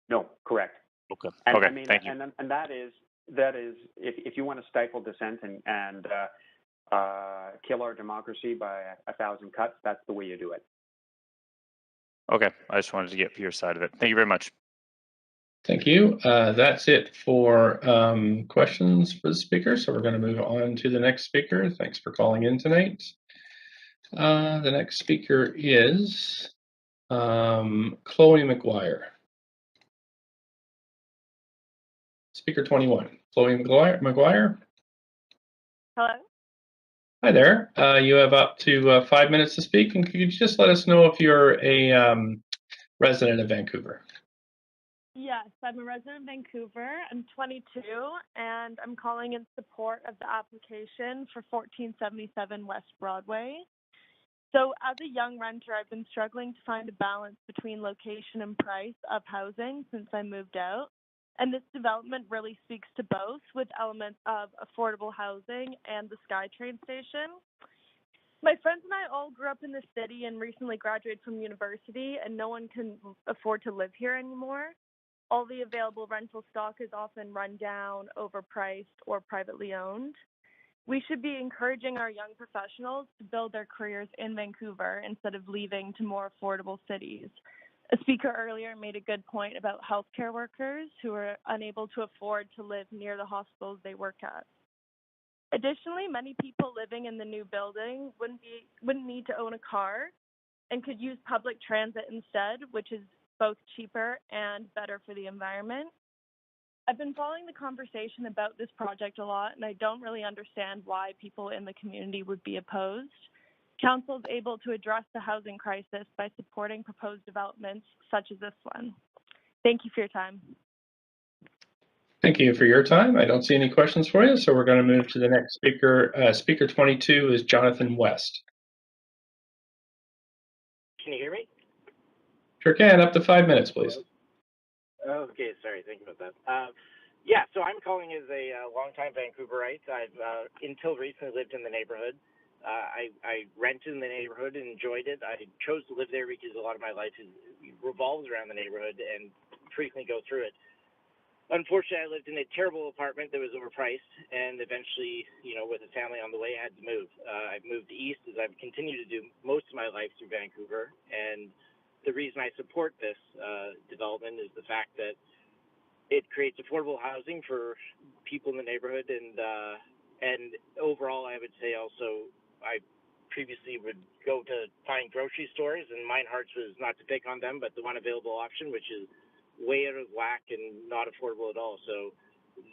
No, correct. Okay. And, okay. Thank you. And that is if you want to stifle dissent and kill our democracy by 1,000 cuts, that's the way you do it. Okay. I just wanted to get your side of it. Thank you very much. Thank you. That's it for questions for the speaker. So we're going to move on to the next speaker. Thanks for calling in tonight. The next speaker is Chloe McGuire. Speaker 21, Chloe McGuire. Hello. Hi there. You have up to 5 minutes to speak, and could you just let us know if you're a resident of Vancouver? Yes, I'm a resident of Vancouver. I'm 22, and I'm calling in support of the application for 1477 West Broadway. So as a young renter, I've been struggling to find a balance between location and price of housing since I moved out. And this development really speaks to both, with elements of affordable housing and the SkyTrain station. My friends and I all grew up in the city and recently graduated from university, and no one can afford to live here anymore. All the available rental stock is often run down, overpriced, or privately owned. We should be encouraging our young professionals to build their careers in Vancouver instead of leaving to more affordable cities. A speaker earlier made a good point about healthcare workers who are unable to afford to live near the hospitals they work at. Additionally, many people living in the new building wouldn't need to own a car and could use public transit instead, which is both cheaper and better for the environment. I've been following the conversation about this project a lot, and I don't really understand why people in the community would be opposed. Council is able to address the housing crisis by supporting proposed developments such as this one. Thank you for your time. Thank you for your time. I don't see any questions for you, so we're going to move to the next speaker. Speaker 22 is Jonathan West. Can you hear me? Sure can. Up to 5 minutes, please. Okay, sorry. Thank you about that. Yeah, so I'm calling as a longtime Vancouverite. I've until recently lived in the neighborhood. I rented in the neighborhood and enjoyed it. I chose to live there because a lot of my life revolves around the neighborhood and frequently go through it. Unfortunately, I lived in a terrible apartment that was overpriced, and eventually, with a family on the way, I had to move. I've moved east, as I've continued to do most of my life through Vancouver, and the reason I support this development is the fact that it creates affordable housing for people in the neighborhood, and overall, I would say also, I previously would go to find grocery stores, and mine hearts was not to pick on them, but the one available option, which is way out of whack and not affordable at all. So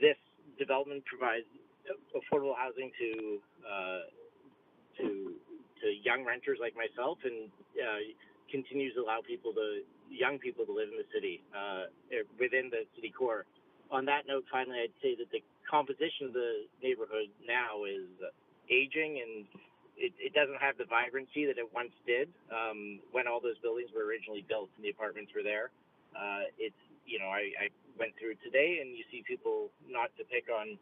this development provides affordable housing to young renters like myself, and continues to allow young people to live in the city, within the city core. On that note, finally, I'd say that the composition of the neighborhood now is aging, and it doesn't have the vibrancy that it once did when all those buildings were originally built and the apartments were there. I went through it today, and you see people, not to pick on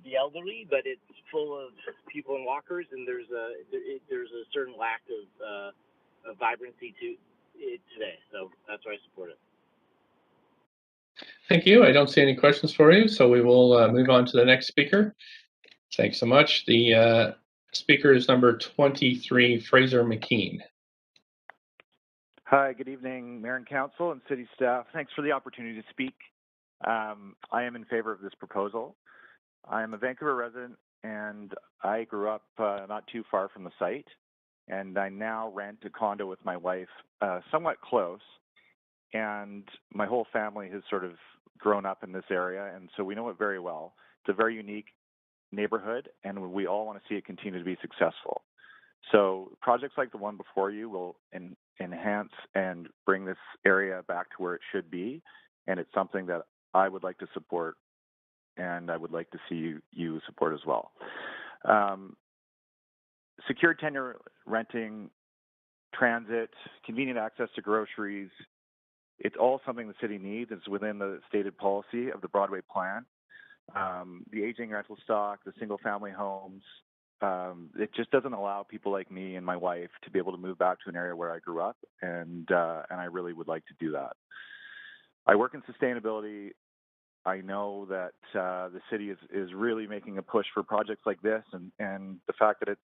the elderly, but it's full of people in walkers, and there's a certain lack of vibrancy to it today. So that's why I support it. Thank you. I don't see any questions for you, so we will move on to the next speaker. Thanks so much. The speaker is number 23, Fraser McKean. Hi, good evening, Mayor and Council and City staff. Thanks for the opportunity to speak. I am in favor of this proposal. I am a Vancouver resident, and I grew up not too far from the site, and I now rent a condo with my wife somewhat close, and my whole family has sort of grown up in this area, and so we know it very well. It's a very unique neighborhood, and we all want to see it continue to be successful. So projects like the one before you will enhance and bring this area back to where it should be, and it's something that I would like to support, and I would like to see you support as well. Secure tenure renting, transit, convenient access to groceries, it's all something the city needs. It's within the stated policy of the Broadway plan. The aging rental stock, the single-family homes, it just doesn't allow people like me and my wife to be able to move back to an area where I grew up, and I really would like to do that. I work in sustainability. I know that the city is really making a push for projects like this, and the fact that it's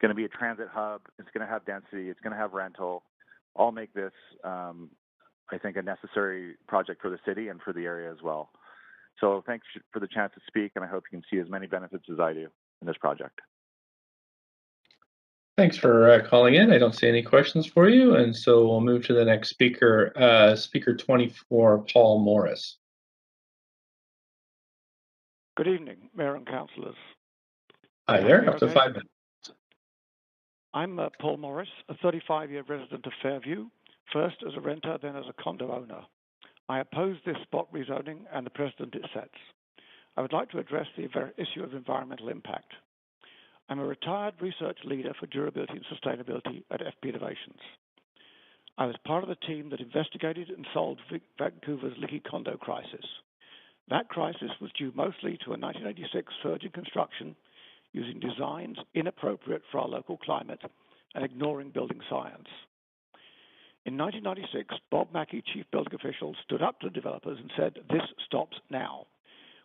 going to be a transit hub, it's going to have density, it's going to have rental, all make this, I think, a necessary project for the city and for the area as well. So thanks for the chance to speak, and I hope you can see as many benefits as I do in this project. Thanks for calling in. I don't see any questions for you, and so we'll move to the next speaker, speaker 24, Paul Morris. Good evening, Mayor and Councillors. Hi there, up to 5 minutes. I'm Paul Morris, a 35-year resident of Fairview, first as a renter, then as a condo owner. I oppose this spot rezoning and the precedent it sets. I would like to address the issue of environmental impact. I'm a retired research leader for durability and sustainability at FP Innovations. I was part of the team that investigated and solved Vancouver's leaky condo crisis. That crisis was due mostly to a 1986 surge in construction using designs inappropriate for our local climate and ignoring building science. In 1996, Bob Mackey, chief building official, stood up to the developers and said, "This stops now.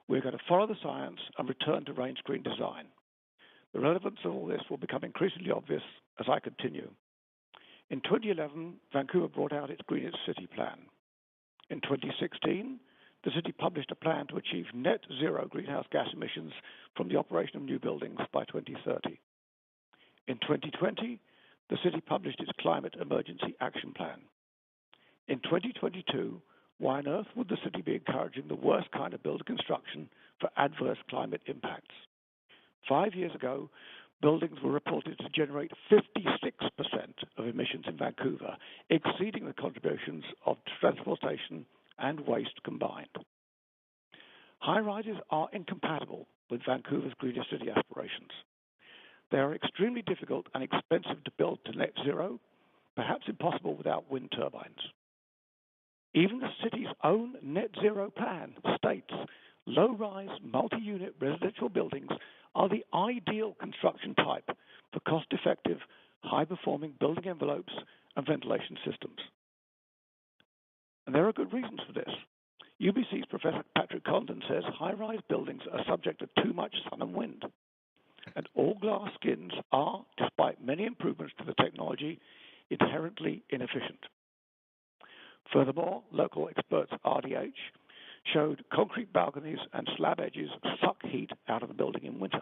We're going to follow the science and return to range screen design." The relevance of all this will become increasingly obvious as I continue. In 2011, Vancouver brought out its Greenest City Plan. In 2016, the city published a plan to achieve net zero greenhouse gas emissions from the operation of new buildings by 2030. In 2020, the city published its Climate Emergency Action Plan. In 2022, why on earth would the city be encouraging the worst kind of building construction for adverse climate impacts? 5 years ago, buildings were reported to generate 56% of emissions in Vancouver, exceeding the contributions of transportation and waste combined. High-rises are incompatible with Vancouver's greenest city aspirations. They are extremely difficult and expensive to build to net zero, perhaps impossible without wind turbines. Even the city's own net zero plan states low-rise, multi-unit residential buildings are the ideal construction type for cost-effective, high-performing building envelopes and ventilation systems. And there are good reasons for this. UBC's Professor Patrick Condon says high-rise buildings are subject to too much sun and wind, and all glass skins are, despite many improvements to the technology, inherently inefficient. Furthermore, local experts RDH showed concrete balconies and slab edges suck heat out of the building in winter.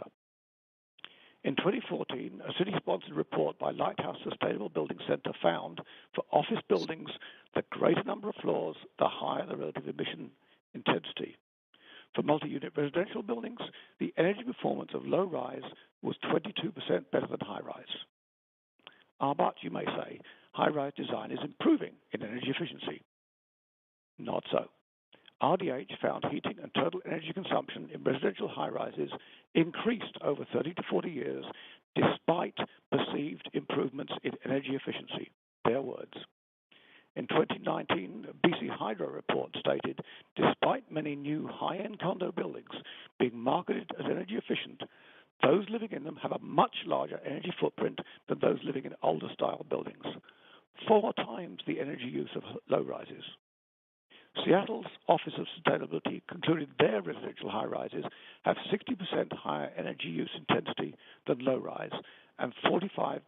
In 2014, a city-sponsored report by Lighthouse Sustainable Building Centre found for office buildings, the greater number of floors, the higher the relative emission intensity. For multi-unit residential buildings, the energy performance of low-rise was 22% better than high-rise. But, you may say, high-rise design is improving in energy efficiency. Not so. RDH found heating and total energy consumption in residential high-rises increased over 30 to 40 years despite perceived improvements in energy efficiency. Their words. In 2019, a BC Hydro report stated, despite many new high-end condo buildings being marketed as energy efficient, those living in them have a much larger energy footprint than those living in older style buildings, 4 times the energy use of low-rises. Seattle's Office of Sustainability concluded their residential high-rises have 60% higher energy use intensity than low-rise and 45%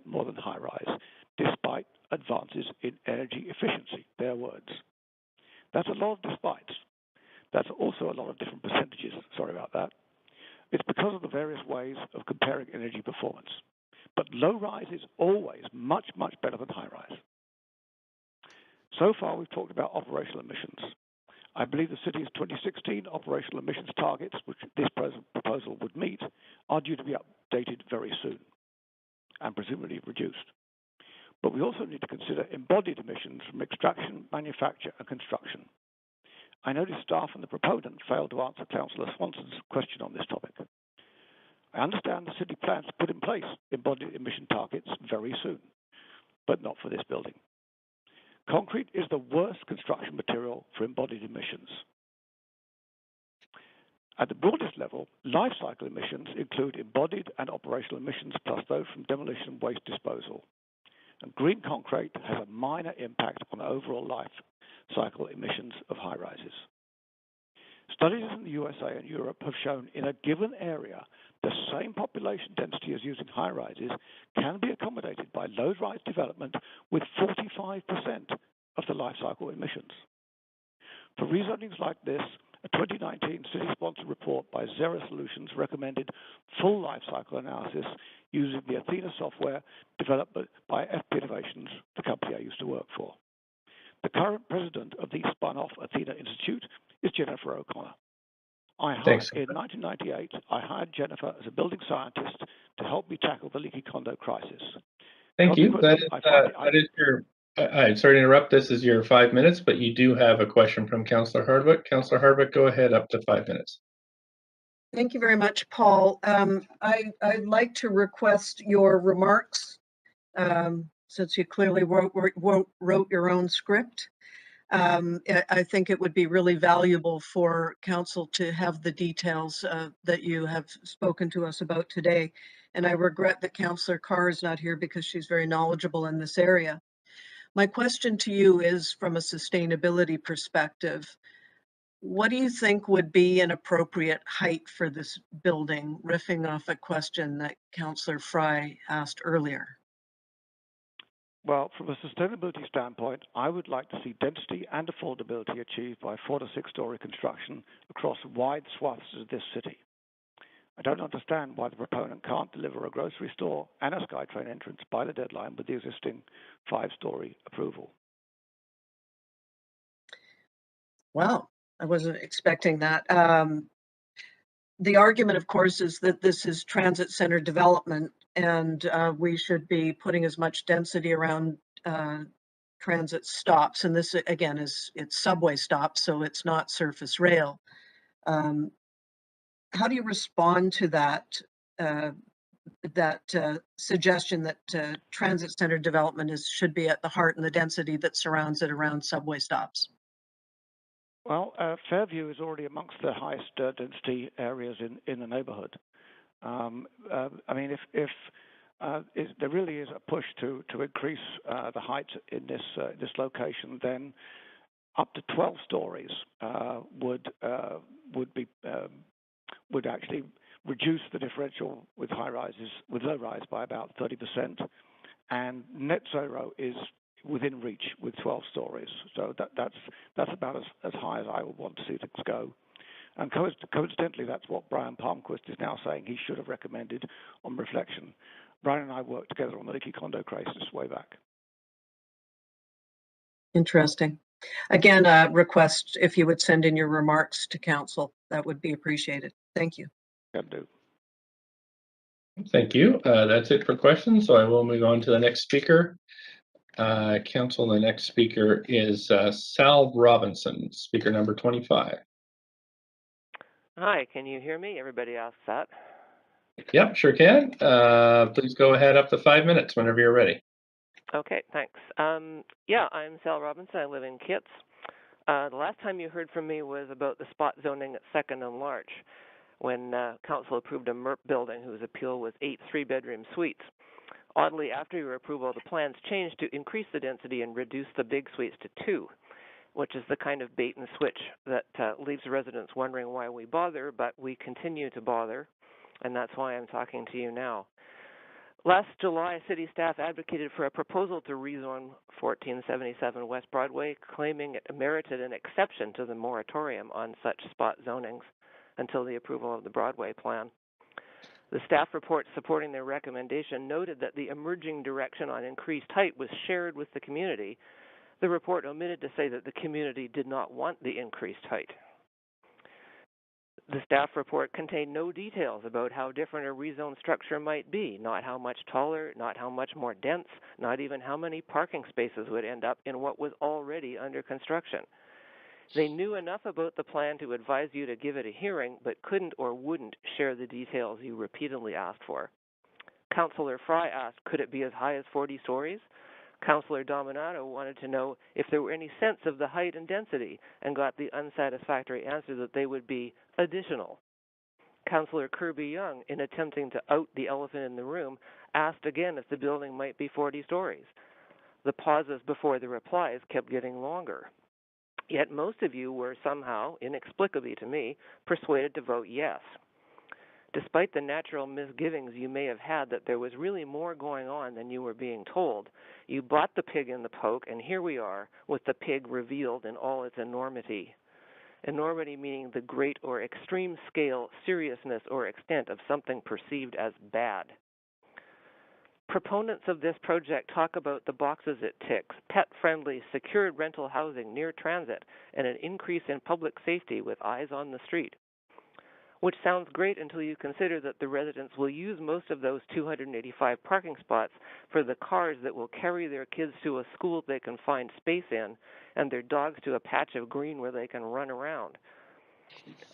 more than high-rise, despite advances in energy efficiency, their words. That's a lot of despites. That's also a lot of different percentages. Sorry about that. It's because of the various ways of comparing energy performance. But low-rise is always much, much better than high-rise. So far, we've talked about operational emissions. I believe the city's 2016 operational emissions targets, which this proposal would meet, are due to be updated very soon and presumably reduced. But we also need to consider embodied emissions from extraction, manufacture, and construction. I noticed staff and the proponent failed to answer Councillor Swanson's question on this topic. I understand the city plans to put in place embodied emission targets very soon, but not for this building. Concrete is the worst construction material for embodied emissions. At the broadest level, life cycle emissions include embodied and operational emissions plus those from demolition and waste disposal. And green concrete has a minor impact on overall life cycle emissions of high-rises. Studies in the USA and Europe have shown in a given area the same population density as using high-rises can be accommodated by low-rise development with 45% of the life cycle emissions. For rezonings like this, a 2019 city-sponsored report by Zera Solutions recommended full life cycle analysis using the Athena software developed by FP Innovations, the company I used to work for. The current president of the spun-off Athena Institute is Jennifer O'Connor. In 1998, I hired Jennifer as a building scientist to help me tackle the leaky condo crisis. Thank you. That is your. I'm sorry to interrupt. This is your 5 minutes, but you do have a question from Councillor Hardwick. Councillor Hardwick, go ahead, up to 5 minutes. Thank you very much, Paul. I'd like to request your remarks, since you clearly wrote your own script. I think it would be really valuable for council to have the details that you have spoken to us about today. And I regret that Councillor Carr is not here because she's very knowledgeable in this area. My question to you is from a sustainability perspective. what do you think would be an appropriate height for this building, riffing off a question that Councillor Fry asked earlier? Well, from a sustainability standpoint, I would like to see density and affordability achieved by 4 to 6 story construction across wide swaths of this city. I don't understand why the proponent can't deliver a grocery store and a SkyTrain entrance by the deadline with the existing 5-story approval. Wow, I wasn't expecting that. The argument, of course, is that this is transit center development, and we should be putting as much density around transit stops. And this, again, it's subway stops, so it's not surface rail. How do you respond to that suggestion that transit center development should be at the heart and the density that surrounds it around subway stops? Well, Fairview is already amongst the highest density areas in the neighborhood. I mean, if there really is a push to increase the height in this location, then up to 12 stories would actually reduce the differential with low rise by about 30%, and net zero is within reach with 12 stories. So that's about as high as I would want to see things go. And coincidentally, that's what Brian Palmquist is now saying he should have recommended on reflection. Brian and I worked together on the Leaky Condo crisis way back. Interesting. Again, request if you would send in your remarks to council. That would be appreciated. Thank you. Can do. Thank you. That's it for questions. So I will move on to the next speaker. Council, the next speaker is Sal Robinson, speaker number 25. Hi, can you hear me? Everybody asks that. Yep, sure can. Please go ahead up to 5 minutes whenever you're ready. Okay, thanks. Yeah, I'm Sal Robinson. I live in Kits. The last time you heard from me was about the spot zoning at 2nd and Larch, when council approved a MERP building whose appeal was 8 3-bedroom suites. Oddly, after your approval, the plans changed to increase the density and reduce the big suites to 2, which is the kind of bait and switch that leaves residents wondering why we bother, but we continue to bother, and that's why I'm talking to you now. Last July, city staff advocated for a proposal to rezone 1477 West Broadway, claiming it merited an exception to the moratorium on such spot zonings until the approval of the Broadway plan. The staff report supporting their recommendation noted that the emerging direction on increased height was shared with the community. The report omitted to say that the community did not want the increased height. The staff report contained no details about how different a rezone structure might be, not how much taller, not how much more dense, not even how many parking spaces would end up in what was already under construction. They knew enough about the plan to advise you to give it a hearing, but couldn't or wouldn't share the details you repeatedly asked for. Councillor Fry asked, could it be as high as 40 stories? Councillor Dominato wanted to know if there were any sense of the height and density, and got the unsatisfactory answer that they would be additional. Councillor Kirby Young, in attempting to out the elephant in the room, asked again if the building might be 40 stories. The pauses before the replies kept getting longer. Yet most of you were somehow, inexplicably to me, persuaded to vote yes. Despite the natural misgivings you may have had that there was really more going on than you were being told, you bought the pig in the poke, and here we are, with the pig revealed in all its enormity. Enormity meaning the great or extreme scale, seriousness, or extent of something perceived as bad. Proponents of this project talk about the boxes it ticks: pet-friendly, secured rental housing near transit, and an increase in public safety with eyes on the street. Which sounds great until you consider that the residents will use most of those 285 parking spots for the cars that will carry their kids to a school they can find space in, and their dogs to a patch of green where they can run around.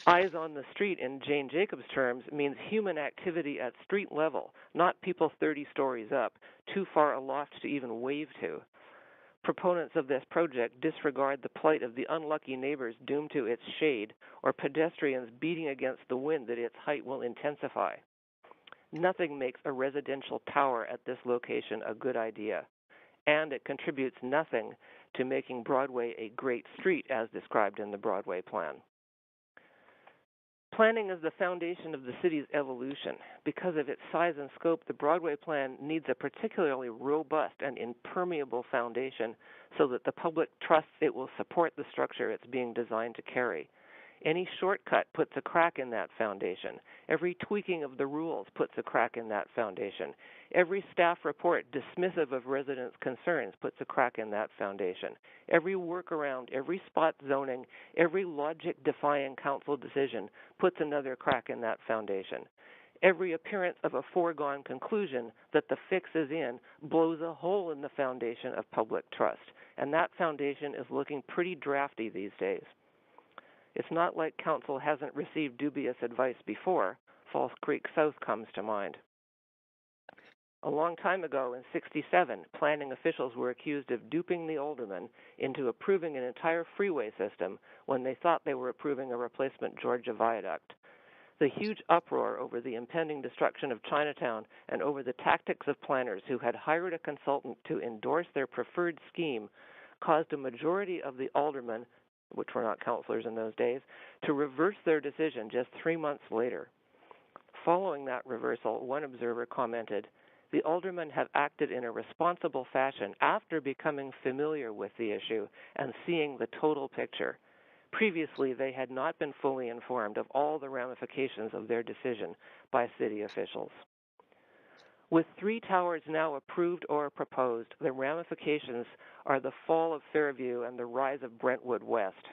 Eyes on the street, in Jane Jacobs' terms, means human activity at street level, not people 30 stories up, too far aloft to even wave to. Proponents of this project disregard the plight of the unlucky neighbors doomed to its shade, or pedestrians beating against the wind that its height will intensify. Nothing makes a residential tower at this location a good idea, and it contributes nothing to making Broadway a great street as described in the Broadway plan. Planning is the foundation of the city's evolution. Because of its size and scope, the Broadway plan needs a particularly robust and impermeable foundation so that the public trusts it will support the structure it's being designed to carry. Any shortcut puts a crack in that foundation. Every tweaking of the rules puts a crack in that foundation. Every staff report dismissive of residents' concerns puts a crack in that foundation. Every workaround, every spot zoning, every logic-defying council decision puts another crack in that foundation. Every appearance of a foregone conclusion that the fix is in blows a hole in the foundation of public trust, and that foundation is looking pretty drafty these days. It's not like council hasn't received dubious advice before. False Creek South comes to mind. A long time ago, in '67, planning officials were accused of duping the aldermen into approving an entire freeway system when they thought they were approving a replacement Georgia viaduct. The huge uproar over the impending destruction of Chinatown and over the tactics of planners who had hired a consultant to endorse their preferred scheme caused a majority of the aldermen, which were not councillors in those days, to reverse their decision just 3 months later. Following that reversal, one observer commented, "The aldermen have acted in a responsible fashion after becoming familiar with the issue and seeing the total picture. Previously, they had not been fully informed of all the ramifications of their decision by city officials." With 3 towers now approved or proposed, the ramifications are the fall of Fairview and the rise of Brentwood West.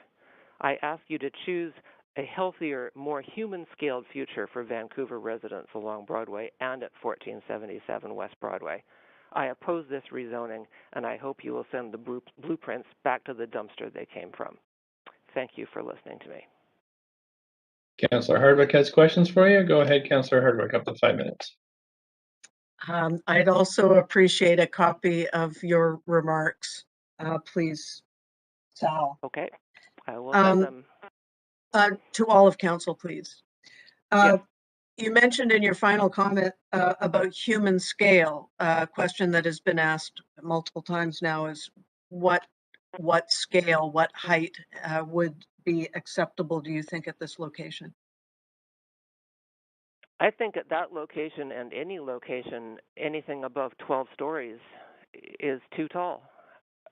I ask you to choose a healthier, more human-scaled future for Vancouver residents along Broadway and at 1477 West Broadway. I oppose this rezoning, and I hope you will send the blueprints back to the dumpster they came from. Thank you for listening to me. Councillor Hardwick has questions for you. Go ahead, Councillor Hardwick, up to 5 minutes. I'd also appreciate a copy of your remarks, please, Sal. Okay, I will send them. To all of council, please. Yes. You mentioned in your final comment about human scale. A question that has been asked multiple times now is what scale, what height would be acceptable, do you think, at this location? I think at that location and any location, anything above 12 stories is too tall.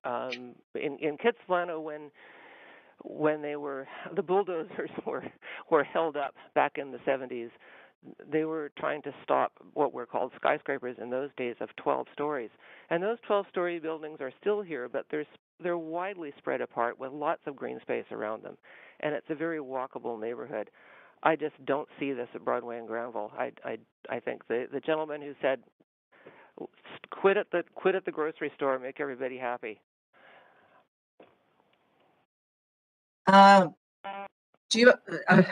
In Kitsilano, when the bulldozers were held up back in the 70s, they were trying to stop what were called skyscrapers in those days of 12 stories. And those 12-story buildings are still here, but they're widely spread apart with lots of green space around them. And it's a very walkable neighborhood. I just don't see this at Broadway and Granville. I think the gentleman who said, quit at the grocery store, make everybody happy. Do you? I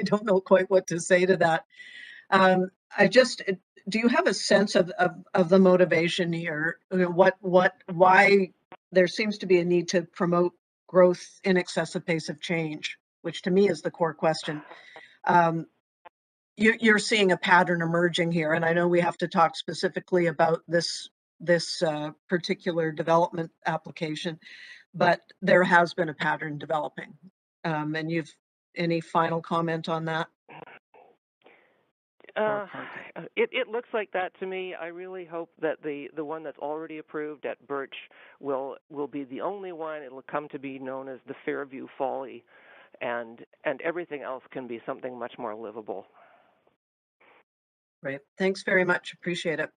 don't know quite what to say to that. Do you have a sense of the motivation here? Why there seems to be a need to promote growth in excess of pace of change, which to me is the core question. You're seeing a pattern emerging here, and I know we have to talk specifically about this particular development application, but there has been a pattern developing. And any final comment on that? It looks like that to me. I really hope that the one that's already approved at Birch will be the only one. It'll come to be known as the Fairview Folly, and everything else can be something much more livable. Great. Thanks very much. Appreciate it.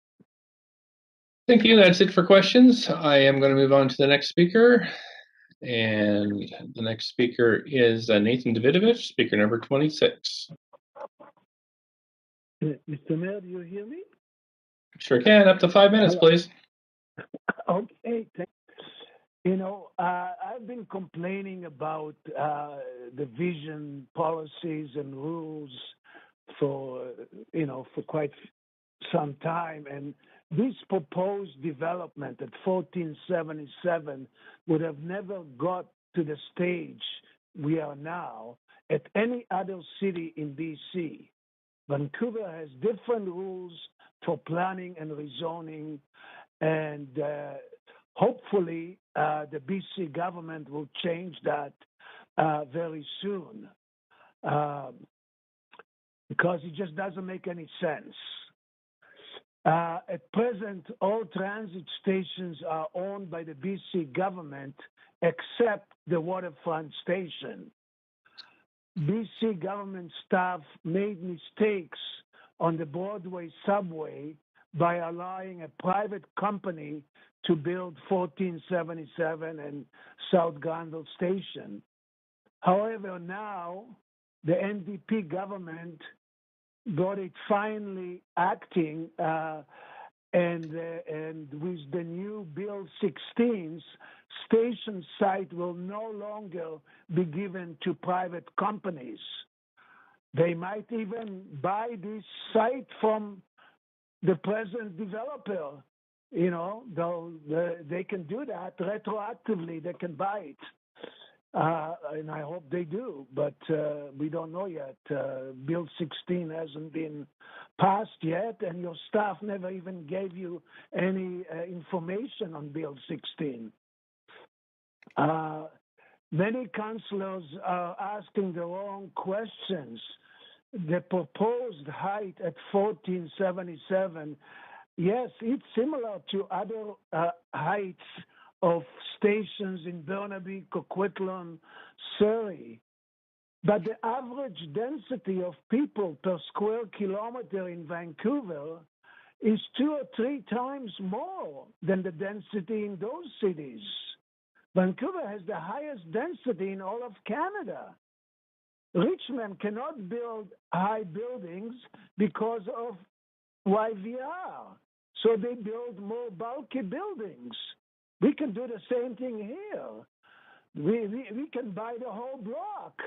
Thank you. That's it for questions. I am going to move on to the next speaker. And the next speaker is Nathan Davidovich, speaker number 26. Mr. Mayor, do you hear me? Sure can. Up to 5 minutes, please. Okay, thanks. I've been complaining about the vision, policies, and rules for quite some time, and this proposed development at 1477 would have never got to the stage we are now at any other city in BC. Vancouver has different rules for planning and rezoning, and hopefully the BC government will change that very soon. because it just doesn't make any sense. At present, all transit stations are owned by the BC government except the waterfront station. BC government staff made mistakes on the Broadway subway by allowing a private company to build 1477 and South Granville Station. However, now the NDP government got it finally acting, and with the new Bill 16s, station site will no longer be given to private companies. They might even buy this site from the present developer. You know, they can do that retroactively. They can buy it. And I hope they do, but we don't know yet. Bill 16 hasn't been passed yet, and your staff never even gave you any information on Bill 16. Many councillors are asking the wrong questions. The proposed height at 1477, yes, it's similar to other heights of stations in Burnaby, Coquitlam, Surrey. But the average density of people per square kilometer in Vancouver is 2 or 3 times more than the density in those cities. Vancouver has the highest density in all of Canada. Richmond cannot build high buildings because of YVR, so they build more bulky buildings. We can do the same thing here. We can buy the whole block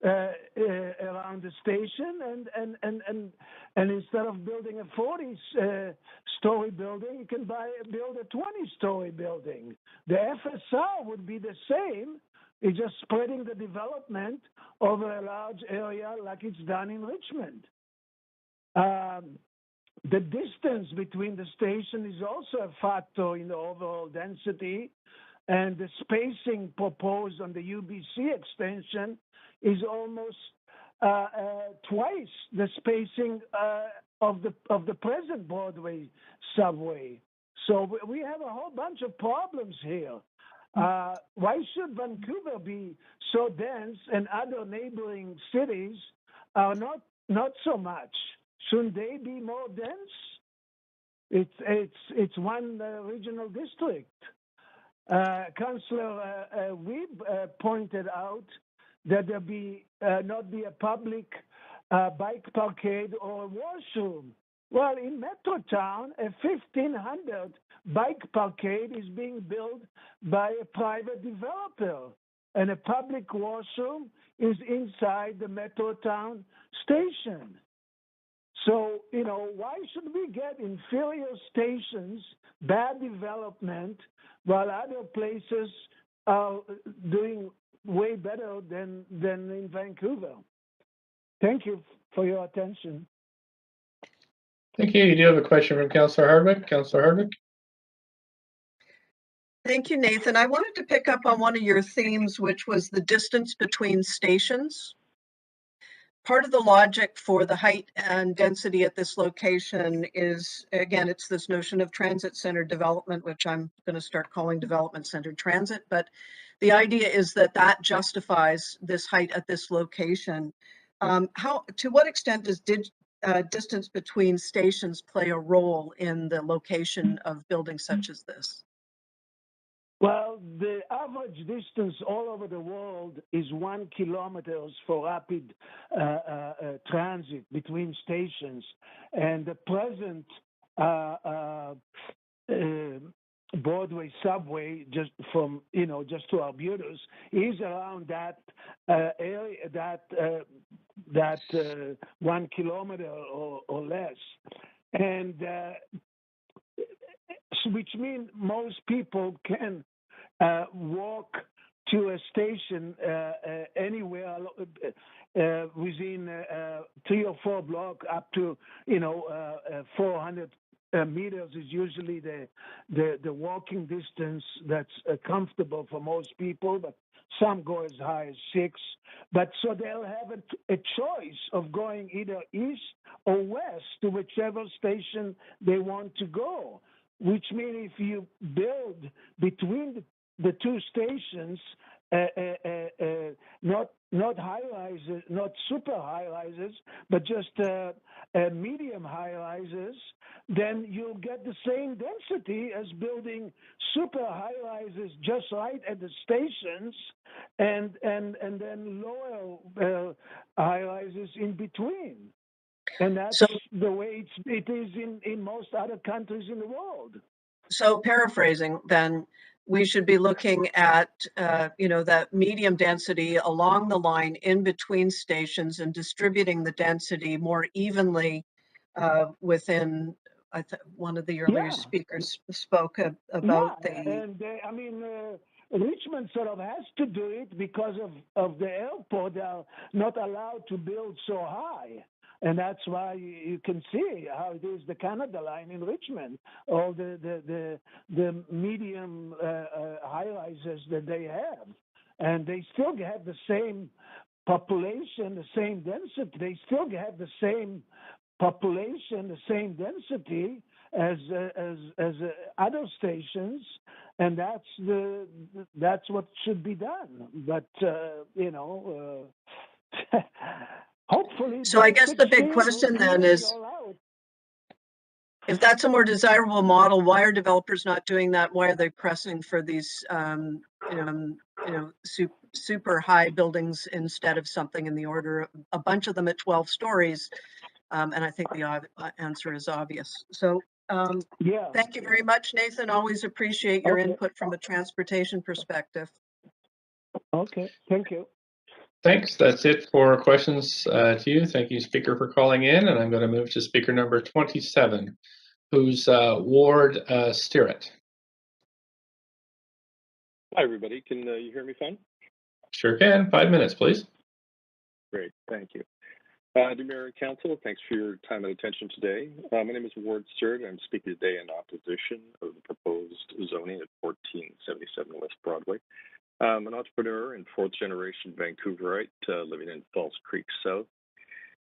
around the station, and instead of building a 40-story building, you can build a 20-story building. The FSR would be the same. It's just spreading the development over a large area like it's done in Richmond. The distance between the station is also a factor in the overall density, and the spacing proposed on the UBC extension is almost twice the spacing of the present Broadway subway. So we have a whole bunch of problems here. Why should Vancouver be so dense and other neighboring cities are not so much? Shouldn't they be more dense? It's one regional district. Councillor Weeb pointed out that there not be a public bike parkade or a washroom. Well, in Metrotown, a 1,500 bike parkade is being built by a private developer, and a public washroom is inside the Metrotown station. So, you know, why should we get inferior stations, bad development, while other places are doing way better than in Vancouver? Thank you for your attention. Thank you. You do have a question from Councillor Hardwick. Councillor Hardwick. Thank you, Nathan. I wanted to pick up on one of your themes, which was the distance between stations. Part of the logic for the height and density at this location is, again, it's this notion of transit-centered development, which I'm going to start calling development-centered transit. But the idea is that justifies this height at this location. To what extent does distance between stations play a role in the location of buildings such as this? Well, the average distance all over the world is 1 kilometer for rapid transit between stations, and the present Broadway subway, just to Arbutus, is around that area, that 1 kilometer or less, and which means most people can walk to a station anywhere within 3 or 4 blocks up to 400 meters is usually the walking distance that's comfortable for most people, but some go as high as 6. But so they'll have a choice of going either east or west to whichever station they want to go, which means if you build between the two stations, not high rises, not super high rises, but just medium high rises, then you'll get the same density as building super high rises just right at the stations, and then lower high rises in between. And that's the way it is in most other countries in the world. So paraphrasing, then, we should be looking at, that medium density along the line in between stations and distributing the density more evenly within, one of the earlier speakers spoke about Richmond sort of has to do it because of the airport. They are not allowed to build so high. And that's why you can see how it is the Canada line in Richmond, all the medium high rises that they have, and they still have the same population, the same density. They still have the same population, the same density as other stations, and that's what should be done. But hopefully. So I guess the big question then is, if that's a more desirable model, why are developers not doing that? Why are they pressing for these, super high buildings instead of something in the order of a bunch of them at 12 stories? And I think the answer is obvious. So thank you very much, Nathan. Always appreciate your input from a transportation perspective. Okay, thank you. Thanks. That's it for questions to you. Thank you, Speaker, for calling in. And I'm going to move to Speaker number 27, who's Ward Stirrett. Hi, everybody. Can you hear me fine? Sure can. 5 minutes, please. Great. Thank you. Dear Mayor and Council, thanks for your time and attention today. My name is Ward Stirrett. I'm speaking today in opposition of the proposed zoning at 1477 West Broadway. I'm an entrepreneur and fourth-generation Vancouverite living in False Creek South.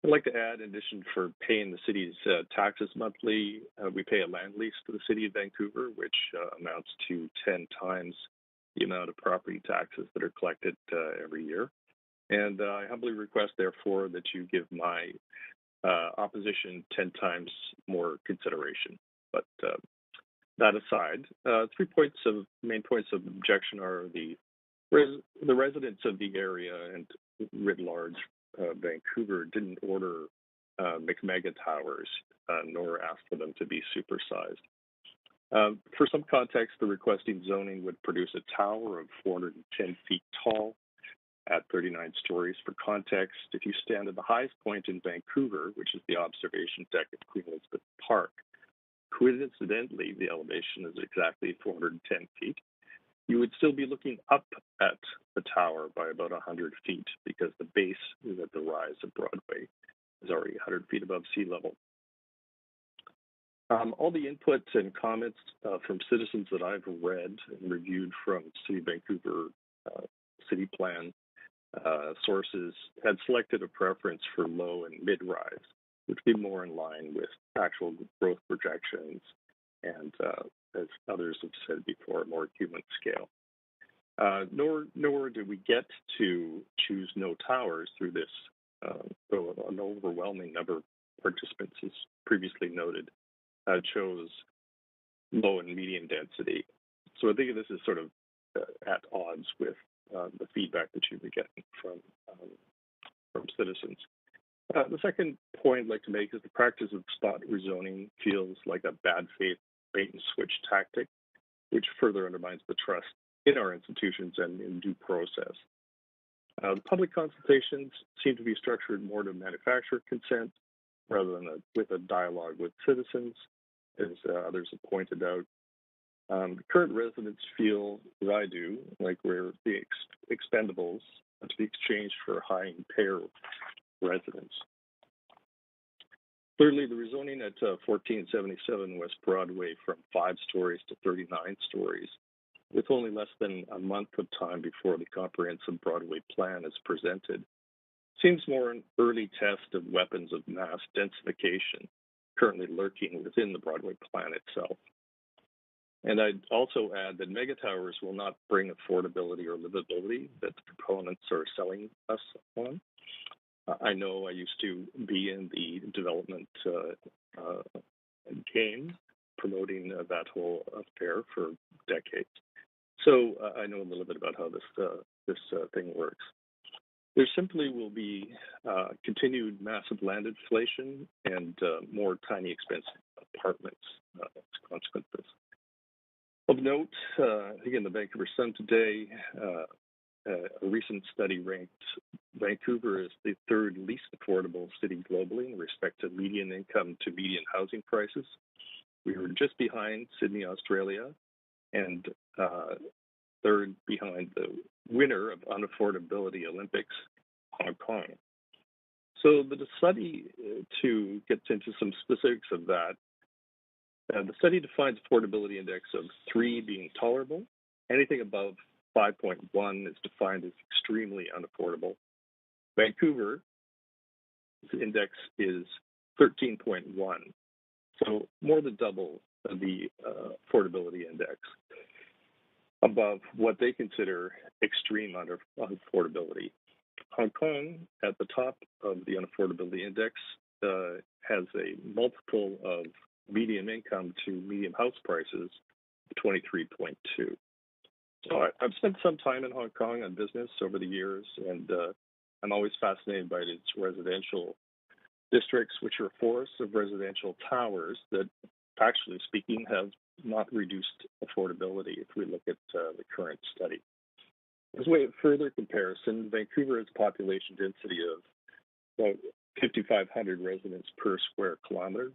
I'd like to add, in addition for paying the city's taxes monthly, we pay a land lease to the city of Vancouver, which amounts to 10 times the amount of property taxes that are collected every year. And I humbly request, therefore, that you give my opposition 10 times more consideration. But that aside, 3 main points of objection are the residents of the area and writ large Vancouver didn't order McMega towers, nor ask for them to be supersized. For some context, the requesting zoning would produce a tower of 410 feet tall at 39 stories. For context, if you stand at the highest point in Vancouver, which is the observation deck of Queen Elizabeth Park, coincidentally, the elevation is exactly 410 feet. You would still be looking up at the tower by about 100 feet because the base is at the rise of Broadway is already 100 feet above sea level. All the inputs and comments from citizens that I've read and reviewed from City of Vancouver city plan sources had selected a preference for low and mid-rise, which would be more in line with actual growth projections and, as others have said before, more human scale. Nor did we get to choose no towers through this, though an overwhelming number of participants, as previously noted, chose low and medium density. So I think this is sort of at odds with the feedback that you've been getting from citizens. The second point I'd like to make is the practice of spot rezoning feels like a bad faith bait and switch tactic, which further undermines the trust in our institutions and in due process. The public consultations seem to be structured more to manufacture consent rather than with a dialogue with citizens, as others have pointed out. The current residents feel, as I do, like we're the expendables to be exchanged for high payer residents. Thirdly, the rezoning at 1477 West Broadway from 5 stories to 39 stories, with only less than a month of time before the comprehensive Broadway plan is presented, seems more an early test of weapons of mass densification currently lurking within the Broadway plan itself. And I'd also add that mega towers will not bring affordability or livability that the proponents are selling us on. I know I used to be in the development game, promoting that whole affair for decades. So I know a little bit about how this thing works. There simply will be continued massive land inflation and more tiny, expensive apartments as a consequence of this. Of note, again, the Vancouver Sun today, a recent study ranked Vancouver as the 3rd least affordable city globally in respect to median income to median housing prices. We were just behind Sydney, Australia, and 3rd behind the winner of unaffordability Olympics, Hong Kong. So the study, to get into some specifics of that, the study defines affordability index of 3 being tolerable. Anything above 5.1 is defined as extremely unaffordable. Vancouver's index is 13.1, so more than double the affordability index above what they consider extreme unaffordability. Hong Kong, at the top of the unaffordability index, has a multiple of median income to median house prices of 23.2. So I've spent some time in Hong Kong on business over the years, and I'm always fascinated by its residential districts, which are forests of residential towers that, factually speaking, have not reduced affordability if we look at the current study. As a way of further comparison, Vancouver has a population density of about 5,500 residents per square kilometer,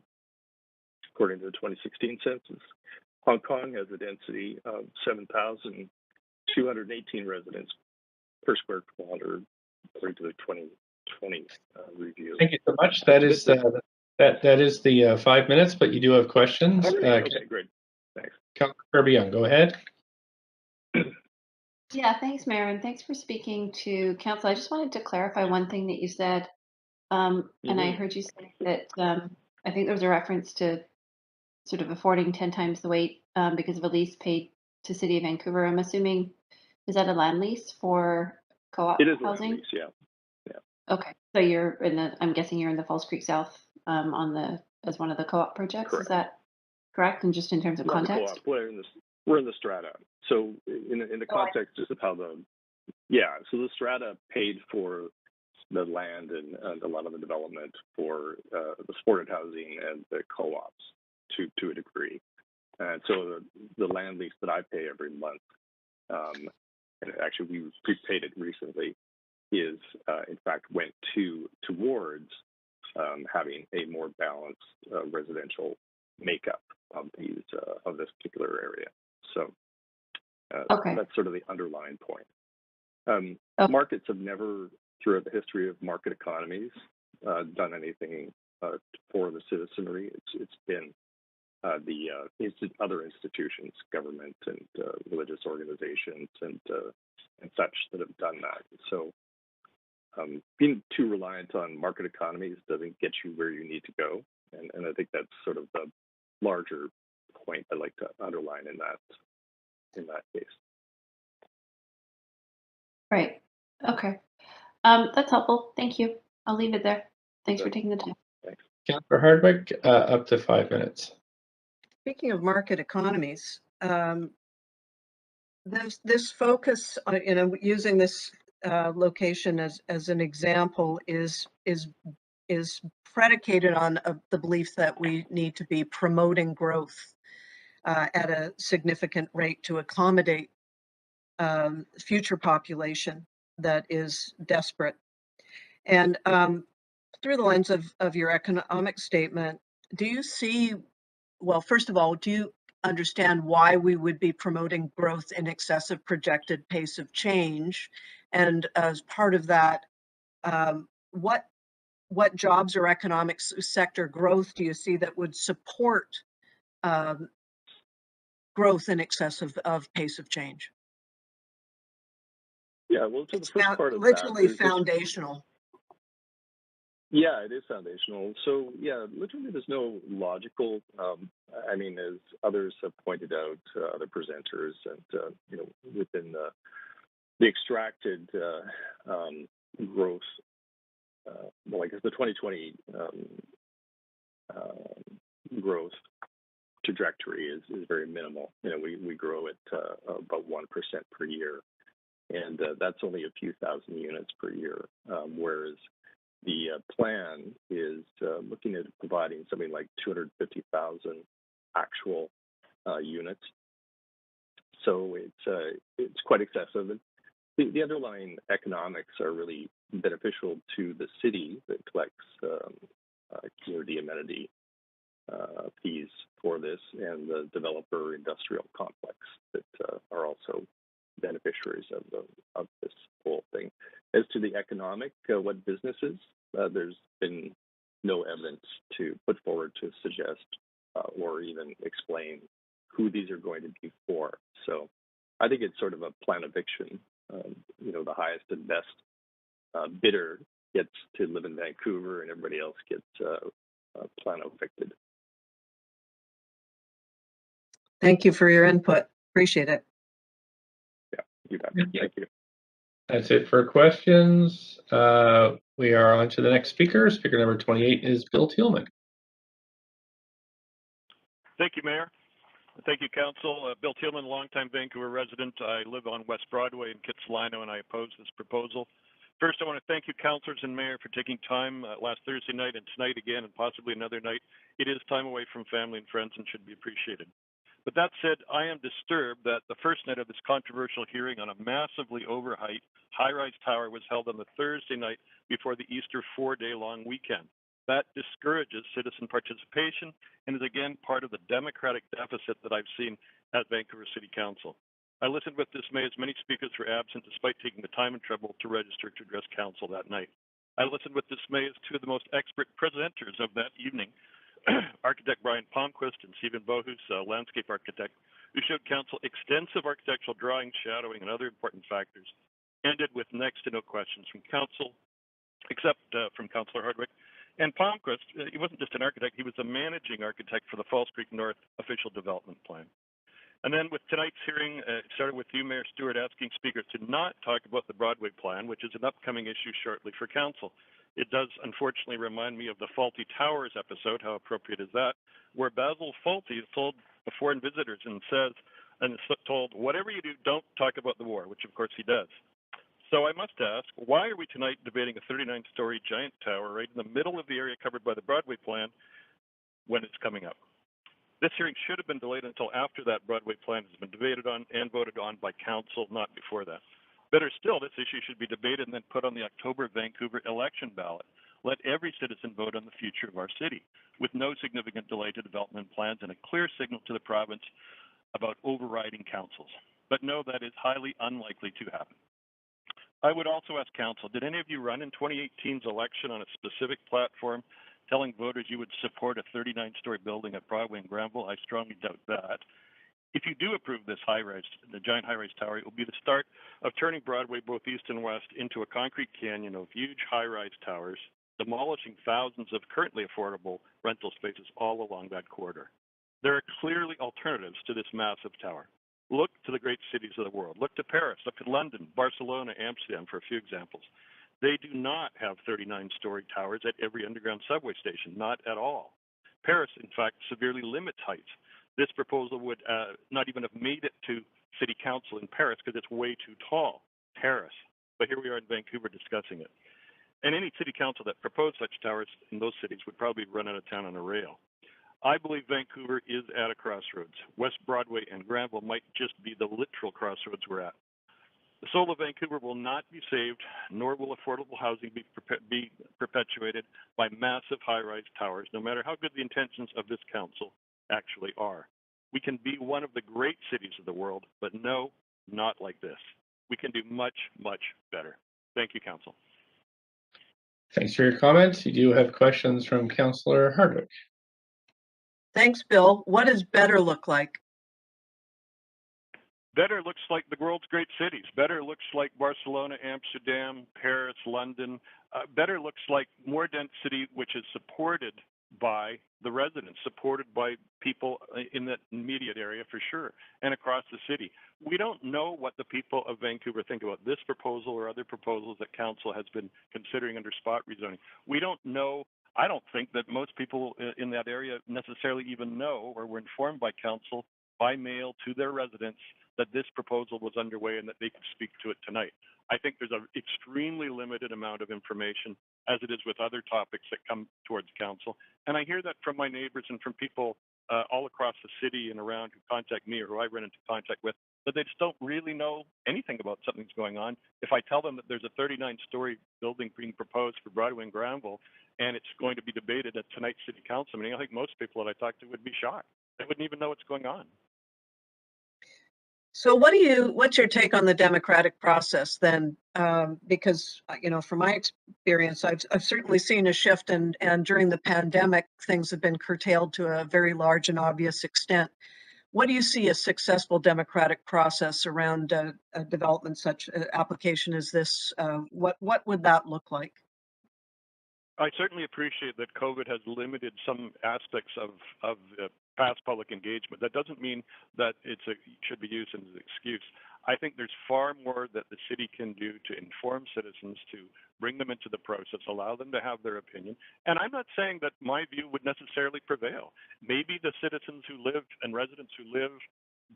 according to the 2016 census. Hong Kong has a density of 7,218 residents per square kilometer, according to the 2020 review. Thank you so much. That is the 5 minutes, but you do have questions. Okay, great. Thanks. Councilor Kirby-Young, go ahead. Yeah, thanks, Mayor, and thanks for speaking to council. I just wanted to clarify one thing that you said, and I heard you say that I think there was a reference to sort of affording 10 times the weight because of a lease paid to City of Vancouver. I'm assuming, is that a land lease for co-op It is housing? a land lease, yeah. Okay, so you're in the, I'm guessing you're in the Falls Creek South as one of the co-op projects, Correct. Is that correct? And just in terms of Not the context? co-op, we're in the strata. So in the context just of how so the strata paid for the land and a lot of the development for the supported housing and the co-ops to a degree. And so the land lease that I pay every month, and actually we prepaid it recently, is in fact went towards having a more balanced residential makeup of this particular area. So that's sort of the underlying point. Markets have never, throughout the history of market economies, done anything for the citizenry. It's been the other institutions, government and religious organizations and such that have done that. So being too reliant on market economies doesn't get you where you need to go. And I think that's sort of the larger point I'd like to underline in that case. Right. Okay. That's helpful. Thank you. I'll leave it there. Thanks for taking the time. Thanks. Councilor Hardwick, up to 5 minutes. Speaking of market economies, this focus, using this location as an example is predicated on the belief that we need to be promoting growth at a significant rate to accommodate future population that is desperate. And through the lens of your economic statement, do you see, well, first of all, do you understand why we would be promoting growth in excess of projected pace of change? And as part of that, what what jobs or economic sector growth do you see that would support growth in excess of pace of change? Yeah, well, to the It's first part of that, literally there's foundational. yeah, it is foundational. So yeah, literally, there's no logical. I mean, as others have pointed out, other presenters, and you know, within the extracted growth, well, I guess the 2020 growth trajectory is very minimal. You know, we grow at about 1% per year, and that's only a few thousand units per year, whereas the plan is looking at providing something like 250,000 actual units. So it's quite excessive. And the underlying economics are really beneficial to the city that collects community amenity fees for this, and the developer industrial complex that are also beneficiaries of this whole thing. As to the economic, what businesses, there's been no evidence to put forward to suggest or even explain who these are going to be for. So I think it's sort of a plan eviction. You know, the highest and best bidder gets to live in Vancouver, and everybody else gets plan evicted. Thank you for your input. Appreciate it. Yeah, you bet. Yeah. Thank you. That's it for questions. We are on to the next speaker. Speaker number 28 is Bill Teelman. Thank you, Mayor. Thank you, Council. Bill Teelman, longtime Vancouver resident. I live on West Broadway in Kitsilano, and I oppose this proposal. First, I want to thank you, councillors and mayor, for taking time last Thursday night and tonight again, and possibly another night. It is time away from family and friends and should be appreciated. But that said, I am disturbed that the first night of this controversial hearing on a massively overhyped high-rise tower was held on the Thursday night before the Easter 4-day-long weekend. That discourages citizen participation and is again part of the democratic deficit that I've seen at Vancouver City Council. I listened with dismay as many speakers were absent despite taking the time and trouble to register to address council that night. I listened with dismay as two of the most expert presenters of that evening, architect Brian Palmquist and Stephen Bohus, landscape architect, who showed council extensive architectural drawings, shadowing, and other important factors, ended with next to no questions from council, except from Councillor Hardwick. And Palmquist, he wasn't just an architect, he was the managing architect for the Falls Creek North official development plan. And then with tonight's hearing, it started with you, Mayor Stewart, asking speakers to not talk about the Broadway plan, which is an upcoming issue shortly for council. It does unfortunately remind me of the Faulty Towers episode, how appropriate is that, where Basil Fawlty is told to foreign visitors and says, and is told, whatever you do, don't talk about the war, which of course he does. So I must ask, why are we tonight debating a 39-story giant tower right in the middle of the area covered by the Broadway plan when it's coming up? This hearing should have been delayed until after that Broadway plan has been debated on and voted on by council, not before that. Better still, this issue should be debated and then put on the October Vancouver election ballot. Let every citizen vote on the future of our city, with no significant delay to development plans and a clear signal to the province about overriding councils. But no, that is highly unlikely to happen. I would also ask council, did any of you run in 2018's election on a specific platform telling voters you would support a 39-story building at Broadway and Granville? I strongly doubt that. If you do approve this high-rise, the giant high-rise tower, it will be the start of turning Broadway both east and west into a concrete canyon of huge high-rise towers, demolishing thousands of currently affordable rental spaces all along that corridor. There are clearly alternatives to this massive tower. Look to the great cities of the world. Look to Paris, look to London, Barcelona, Amsterdam, for a few examples. They do not have 39-story towers at every underground subway station, not at all. Paris, in fact, severely limits heights. This proposal would not even have made it to City Council in Paris because it's way too tall. Paris. But here we are in Vancouver discussing it. And any city council that proposed such towers in those cities would probably run out of town on a rail. I believe Vancouver is at a crossroads. West Broadway and Granville might just be the literal crossroads we're at. The soul of Vancouver will not be saved, nor will affordable housing be perpetuated by massive high-rise towers, no matter how good the intentions of this council actually are. We can be one of the great cities of the world, but no, not like this. We can do much, much better. Thank you, Council. Thanks for your comments. You do have questions from Councillor Hardwick. Thanks, Bill. What does better look like? Better looks like the world's great cities. Better looks like Barcelona, Amsterdam, Paris, London. Better looks like more density, which is supported by the residents, supported by people in that immediate area for sure, and across the city. We don't know what the people of Vancouver think about this proposal or other proposals that council has been considering under spot rezoning. We don't know. I don't think that most people in that area necessarily even know or were informed by council by mail to their residents that this proposal was underway and that they could speak to it tonight. I think there's an extremely limited amount of information, as it is with other topics that come towards council. And I hear that from my neighbors and from people all across the city and around who contact me or who I run into contact with, that they just don't really know anything about something's going on. If I tell them that there's a 39-story building being proposed for Broadway and Granville, and it's going to be debated at tonight's city council meeting, I think most people that I talk to would be shocked. They wouldn't even know what's going on. So what's your take on the democratic process then? Because, from my experience, I've certainly seen a shift, and during the pandemic, things have been curtailed to a very large and obvious extent. What do you see a successful democratic process around a development such application as this? What would that look like? I certainly appreciate that COVID has limited some aspects of past public engagement. That doesn't mean that it should be used as an excuse. I think there's far more that the city can do to inform citizens, to bring them into the process, allow them to have their opinion. And I'm not saying that my view would necessarily prevail. Maybe the citizens who live and residents who live,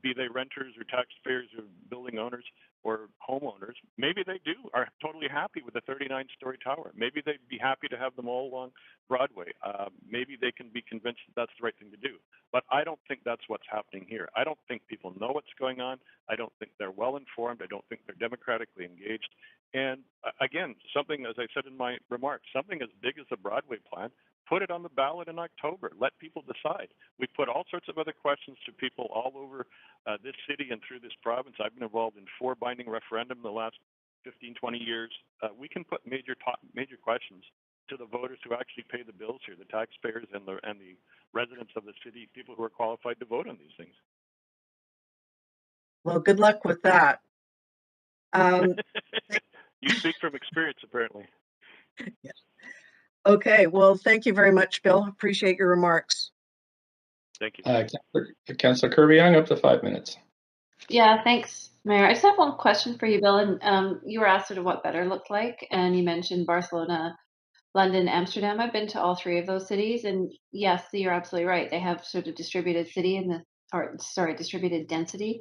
be they renters or taxpayers or building owners or homeowners, maybe they are totally happy with a 39-story tower. Maybe they'd be happy to have them all along Broadway. Maybe they can be convinced that that's the right thing to do. But I don't think that's what's happening here. I don't think people know what's going on. I don't think they're well informed. I don't think they're democratically engaged. And again, something, as I said in my remarks, something as big as the Broadway plan, put it on the ballot in October. Let people decide. We put all sorts of other questions to people all over this city and through this province. I've been involved in 4 binding referendums the last 15, 20 years. We can put major questions to the voters who actually pay the bills here, the taxpayers and the residents of the city, people who are qualified to vote on these things. Well, good luck with that. You speak from experience, apparently. Yeah. Okay, well, thank you very much, Bill. Appreciate your remarks. Thank you. Councillor Kirby-Young, up to 5 minutes. Yeah, thanks, Mayor. I just have one question for you, Bill. And you were asked sort of what better looked like, and you mentioned Barcelona, London, Amsterdam. I've been to all 3 of those cities, and yes, you're absolutely right. They have sort of distributed distributed density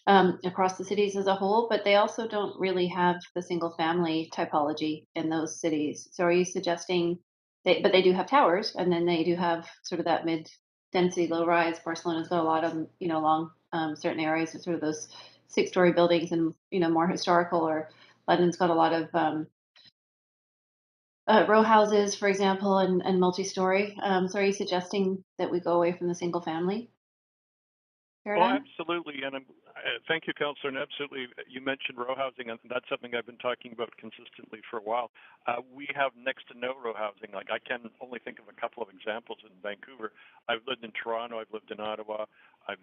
across the cities as a whole, but they also don't really have the single-family typology in those cities. So, are you suggesting but they do have towers, and then they do have sort of that mid-density, low-rise. Barcelona's got a lot of them, along certain areas of sort of those 6-story buildings, and more historical. Or London's got a lot of row houses, for example, and multi-story. So are you suggesting that we go away from the single family paradigm? Oh, absolutely. And thank you, Councillor. And absolutely, you mentioned row housing, and that's something I've been talking about consistently for a while. We have next to no row housing. Like, I can only think of a couple of examples in Vancouver. I've lived in Toronto. I've lived in Ottawa. I've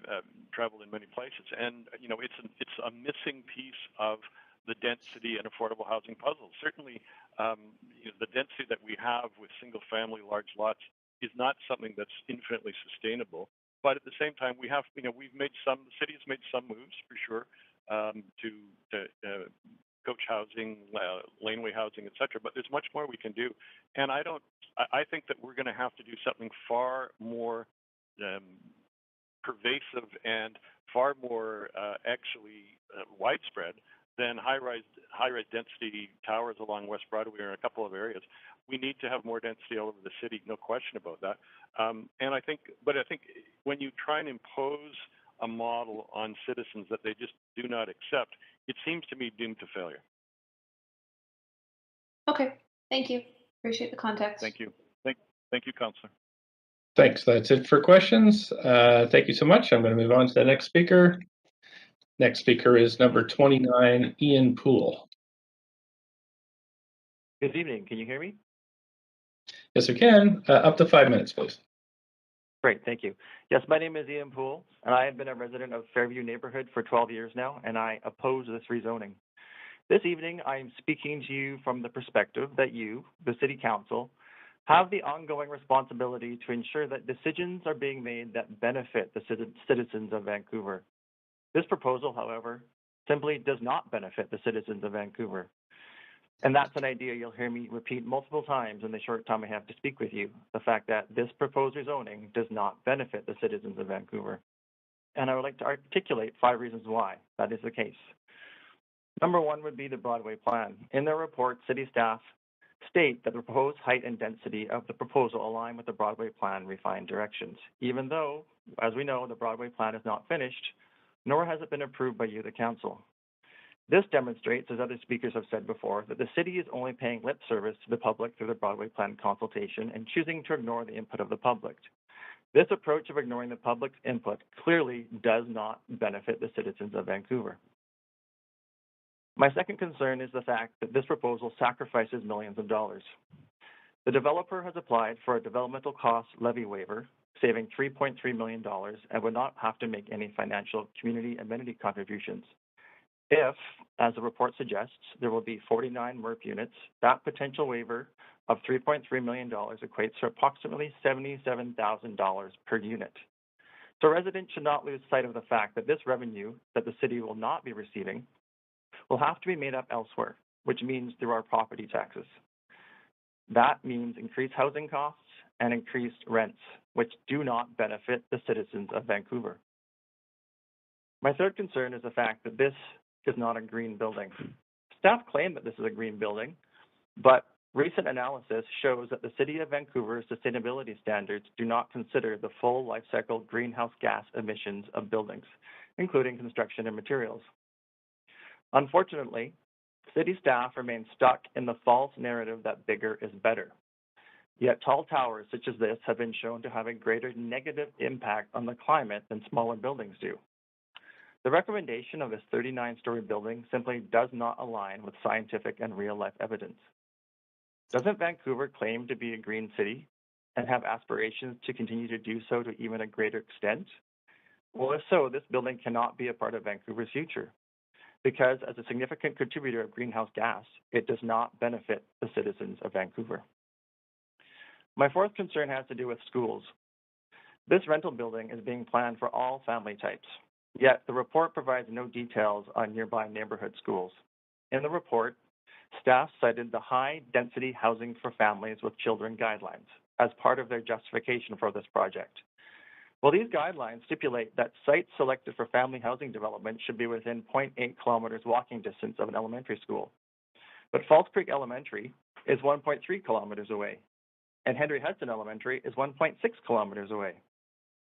traveled in many places. And, it's a missing piece of the density and affordable housing puzzle. Certainly, the density that we have with single-family large lots is not something that's infinitely sustainable. But at the same time, the city has made some moves for sure to coach housing, laneway housing, et cetera. But there's much more we can do. And I think that we're going to have to do something far more pervasive and far more widespread than high-rise density towers along West Broadway or in a couple of areas. We need to have more density all over the city, no question about that. And I think when you try and impose a model on citizens that they just do not accept, it seems to me doomed to failure. Okay, thank you. Appreciate the context. Thank you. Thank you, Councillor. Thanks. That's it for questions. Thank you so much. I'm going to move on to the next speaker. Next speaker is number 29, Ian Poole. Good evening. Can you hear me? Yes, we can. Up to 5 minutes, please. Great, thank you. Yes, my name is Ian Poole, and I have been a resident of Fairview neighborhood for 12 years now, and I oppose this rezoning. This evening, I am speaking to you from the perspective that you, the City Council, have the ongoing responsibility to ensure that decisions are being made that benefit the citizens of Vancouver. This proposal, however, simply does not benefit the citizens of Vancouver. And that's an idea you'll hear me repeat multiple times in the short time I have to speak with you, the fact that this proposed rezoning does not benefit the citizens of Vancouver. And I would like to articulate 5 reasons why that is the case. Number 1 would be the Broadway plan. In their report, city staff state that the proposed height and density of the proposal align with the Broadway plan refined directions, even though, as we know, the Broadway plan is not finished, nor has it been approved by you, the council. This demonstrates, as other speakers have said before, that the city is only paying lip service to the public through the Broadway plan consultation and choosing to ignore the input of the public. This approach of ignoring the public's input clearly does not benefit the citizens of Vancouver. My second concern is the fact that this proposal sacrifices millions of dollars. The developer has applied for a developmental cost levy waiver, saving $3.3 million, and would not have to make any financial community amenity contributions. If, as the report suggests, there will be 49 MERP units, that potential waiver of $3.3 million equates to approximately $77,000 per unit. So residents should not lose sight of the fact that this revenue that the city will not be receiving will have to be made up elsewhere, which means through our property taxes. That means increased housing costs and increased rents, which do not benefit the citizens of Vancouver. My third concern is the fact that this is not a green building. Staff claim that this is a green building, but recent analysis shows that the City of Vancouver's sustainability standards do not consider the full life cycle greenhouse gas emissions of buildings, including construction and materials. Unfortunately, city staff remain stuck in the false narrative that bigger is better. Yet tall towers such as this have been shown to have a greater negative impact on the climate than smaller buildings do. The recommendation of this 39-story building simply does not align with scientific and real-life evidence. Doesn't Vancouver claim to be a green city and have aspirations to continue to do so to even a greater extent? Well, if so, this building cannot be a part of Vancouver's future, because as a significant contributor of greenhouse gas, it does not benefit the citizens of Vancouver. My fourth concern has to do with schools. This rental building is being planned for all family types, yet the report provides no details on nearby neighborhood schools. In the report, staff cited the high density housing for families with children guidelines as part of their justification for this project. Well, these guidelines stipulate that sites selected for family housing development should be within 0.8 kilometers walking distance of an elementary school. But Falls Creek Elementary is 1.3 kilometers away, and Henry Hudson Elementary is 1.6 kilometers away.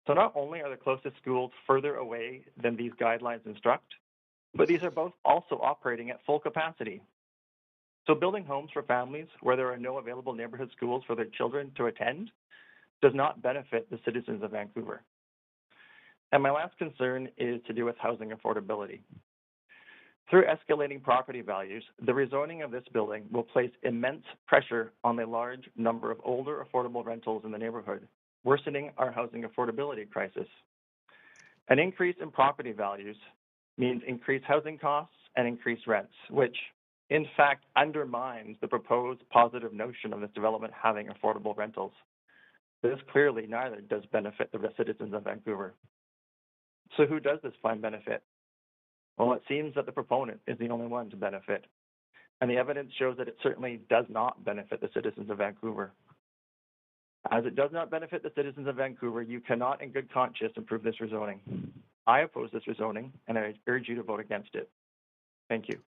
So not only are the closest schools further away than these guidelines instruct, but these are both also operating at full capacity. So building homes for families where there are no available neighborhood schools for their children to attend does not benefit the citizens of Vancouver. And my last concern is to do with housing affordability. Through escalating property values, the rezoning of this building will place immense pressure on the large number of older affordable rentals in the neighborhood, worsening our housing affordability crisis. An increase in property values means increased housing costs and increased rents, which in fact undermines the proposed positive notion of this development having affordable rentals. This clearly neither does benefit the citizens of Vancouver. So who does this plan benefit? Well, it seems that the proponent is the only one to benefit. And the evidence shows that it certainly does not benefit the citizens of Vancouver. As it does not benefit the citizens of Vancouver, you cannot in good conscience approve this rezoning. I oppose this rezoning, and I urge you to vote against it. Thank you.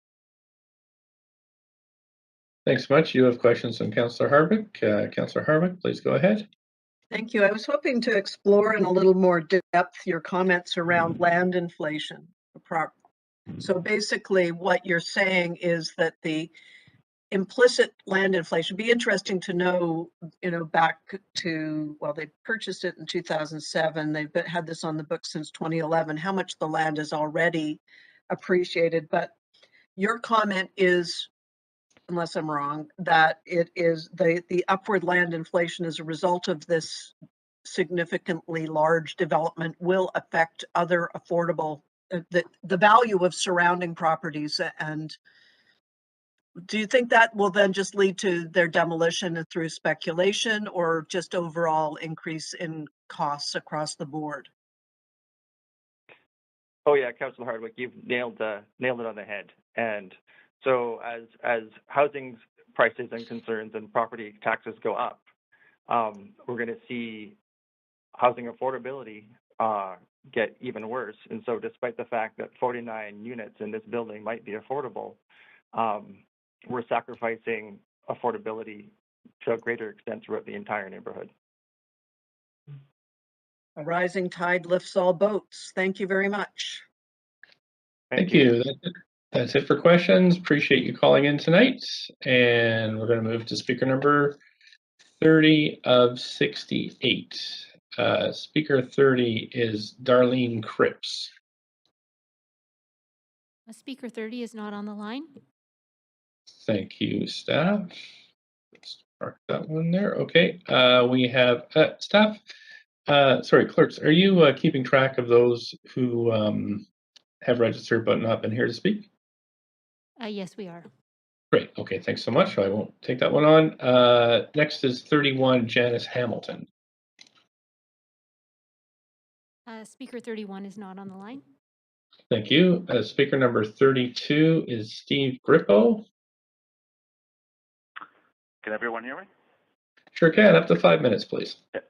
Thanks much. You have questions from Councillor Harvick. Councillor Harvick, please go ahead. Thank you. I was hoping to explore in a little more depth your comments around land inflation. So basically what you're saying is that the implicit land inflation, be interesting to know, back to, well, they purchased it in 2007. They've had this on the books since 2011, how much the land is already appreciated. But your comment is unless I'm wrong, that it is the upward land inflation as a result of this significantly large development will affect other affordable, the value of surrounding properties. And do you think that will then just lead to their demolition through speculation, or just overall increase in costs across the board? Oh yeah, Councillor Hardwick, you've nailed it on the head. And so as housing prices and concerns and property taxes go up, we're going to see housing affordability get even worse. And so despite the fact that 49 units in this building might be affordable, we're sacrificing affordability to a greater extent throughout the entire neighborhood. A rising tide lifts all boats. Thank you very much. Thank you. That's it for questions. Appreciate you calling in tonight. And we're going to move to speaker number 30 of 68. Speaker 30 is Darlene Cripps. Speaker 30 is not on the line. Thank you, staff. Let's mark that one there. Okay. We have staff. Sorry, clerks, are you keeping track of those who have registered but not been here to speak? Yes, we are. Great. Okay, thanks so much. I won't take that one on. Next is 31, Janice Hamilton. Speaker 31 is not on the line. Thank you. Speaker number 32 is Steve Grippo. Can everyone hear me? Sure can. Up to 5 minutes, please. Yeah.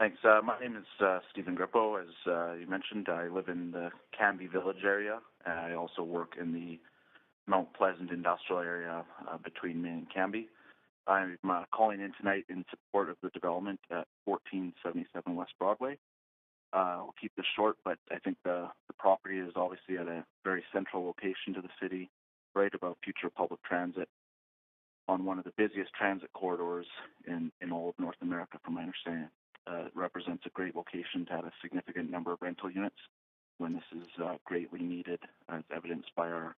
Thanks. My name is Stephen Grippo. As you mentioned, I live in the Canby Village area. I also work in the Mount Pleasant industrial area between Maine and Canby. I'm calling in tonight in support of the development at 1477 West Broadway. I'll keep this short, but I think the property is obviously at a very central location to the city, right above future public transit, on one of the busiest transit corridors in all of North America, from my understanding. It represents a great location to have a significant number of rental units when this is greatly needed, as evidenced by our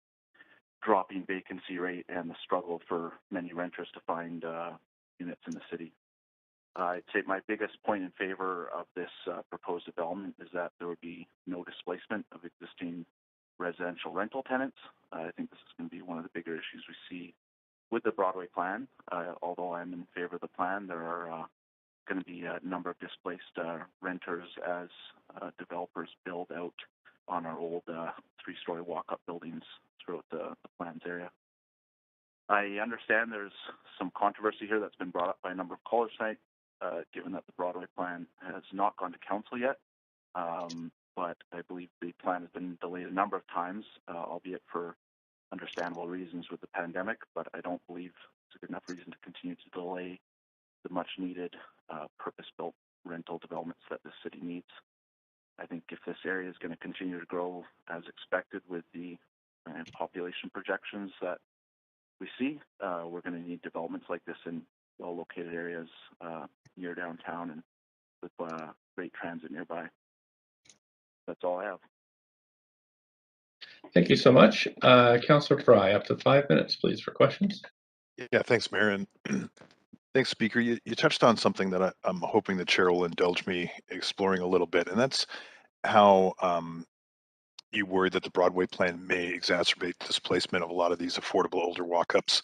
dropping vacancy rate and the struggle for many renters to find units in the city. I'd say my biggest point in favor of this proposed development is that there would be no displacement of existing residential rental tenants. I think this is going to be one of the bigger issues we see with the Broadway plan. Although I'm in favor of the plan, there are going to be a number of displaced renters as developers build out on our old three-story walk-up buildings throughout the plans area. I understand there's some controversy here that's been brought up by a number of callers tonight, given that the Broadway plan has not gone to council yet. But I believe the plan has been delayed a number of times, albeit for understandable reasons with the pandemic, but I don't believe it's a good enough reason to continue to delay the much-needed purpose-built rental developments that the city needs. I think if this area is going to continue to grow as expected with the population projections that we see, we're going to need developments like this in well-located areas near downtown and with great transit nearby. That's all I have. Thank you so much. Councillor Fry, up to 5 minutes, please, for questions. Yeah, thanks, Mayor. And thanks, Speaker. You touched on something that I'm hoping the chair will indulge me exploring a little bit, and that's how you worry that the Broadway plan may exacerbate displacement of a lot of these affordable older walk-ups.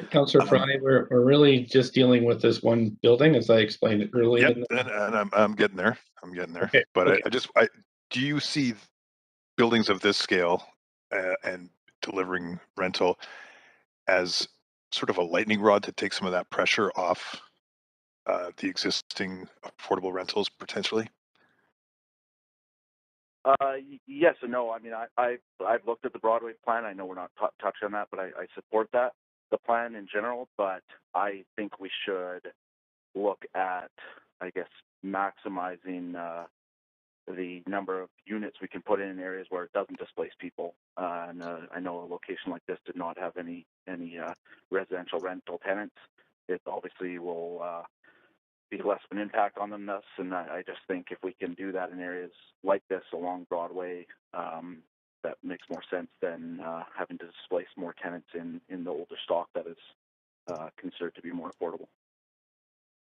Councillor Fry, we're really just dealing with this one building, as I explained it earlier. Yep, and I'm getting there. I'm getting there. Okay, But okay. Do you see buildings of this scale and delivering rental as sort of a lightning rod to take some of that pressure off the existing affordable rentals potentially? Yes and no. I mean, I've looked at the Broadway plan. I know we're not touching on that, but I support that, the plan in general. But I think we should look at, I guess, maximizing the number of units we can put in areas where it doesn't displace people. And I know a location like this did not have any residential rental tenants. It obviously will be less of an impact on them thus, and I just think if we can do that in areas like this along Broadway, that makes more sense than having to displace more tenants in the older stock that is considered to be more affordable.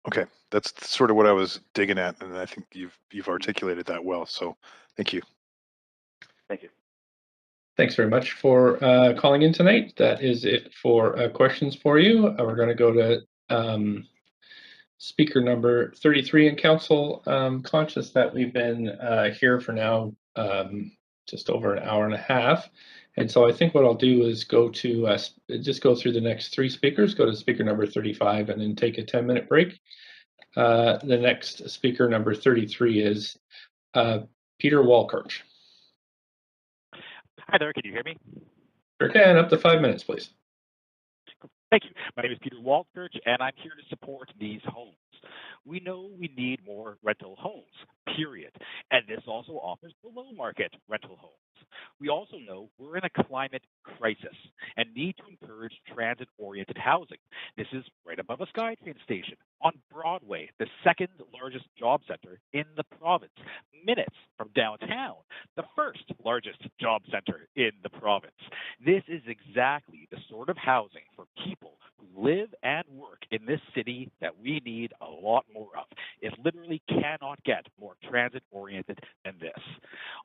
Okay, that's sort of what I was digging at, and I think you've articulated that well. So, thank you. Thank you. Thanks very much for calling in tonight. That is it for questions for you. We're going to go to speaker number 33 in council. Conscious that we've been here for now just over an hour and a half. And so I think what I'll do is go to just go through the next three speakers, go to speaker number 35 and then take a 10-minute break. The next speaker number 33 is Peter Walkirch. Hi there, can you hear me? Sure can, up to 5 minutes, please. Thank you. My name is Peter Walkirch, and I'm here to support these homes. We know we need more rental homes, period. And this also offers below market rental homes. We also know we're in a climate crisis and need to encourage transit-oriented housing. This is right above a SkyTrain station on Broadway, the second largest job center in the province, minutes from downtown, the first largest job center in the province. This is exactly the sort of housing for people who live and work in this city that we need a lot more of. It literally cannot get more transit-oriented than this.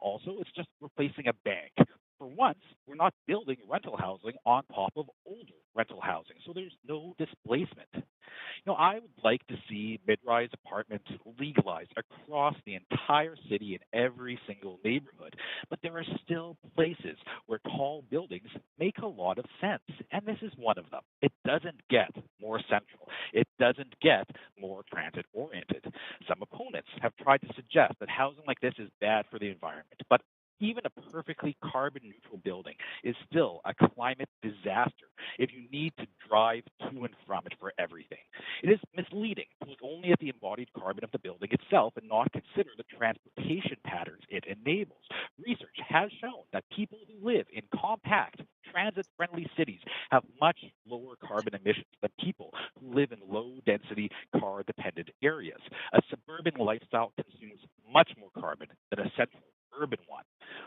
Also, it's just replacing a bank. For once, we're not building rental housing on top of older rental housing, so there's no displacement. You know, I would like to see mid-rise apartments legalized across the entire city in every single neighborhood, but there are still places where tall buildings make a lot of sense, and this is one of them. It doesn't get more central. It doesn't get more transit-oriented. Some opponents have tried to suggest that housing like this is bad for the environment, but even a perfectly carbon neutral building is still a climate disaster if you need to drive to and from it for everything. It is misleading to look only at the embodied carbon of the building itself and not consider the transportation patterns it enables. Research has shown that people who live in compact, transit-friendly cities have much lower carbon emissions than people who live in low-density, car-dependent areas. A suburban lifestyle consumes much more carbon than a central urban one.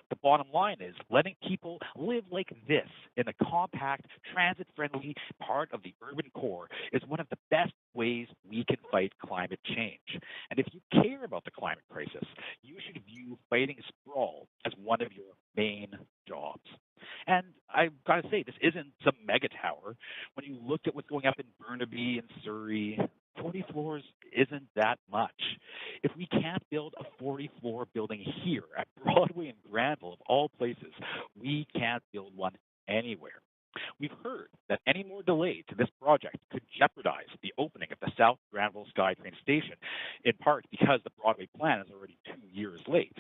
The bottom line is letting people live like this in a compact, transit-friendly part of the urban core is one of the best ways we can fight climate change. And if you care about the climate crisis, you should view fighting sprawl as one of your main jobs. And I've got to say, this isn't some mega tower. When you look at what's going up in Burnaby and Surrey, 40 floors isn't that much. If we can't build a 40-floor building here at Broadway and Granville, of all places, we can't build one anywhere. We've heard that any more delay to this project could jeopardize the opening of the South Granville SkyTrain station, in part because the Broadway plan is already 2 years late.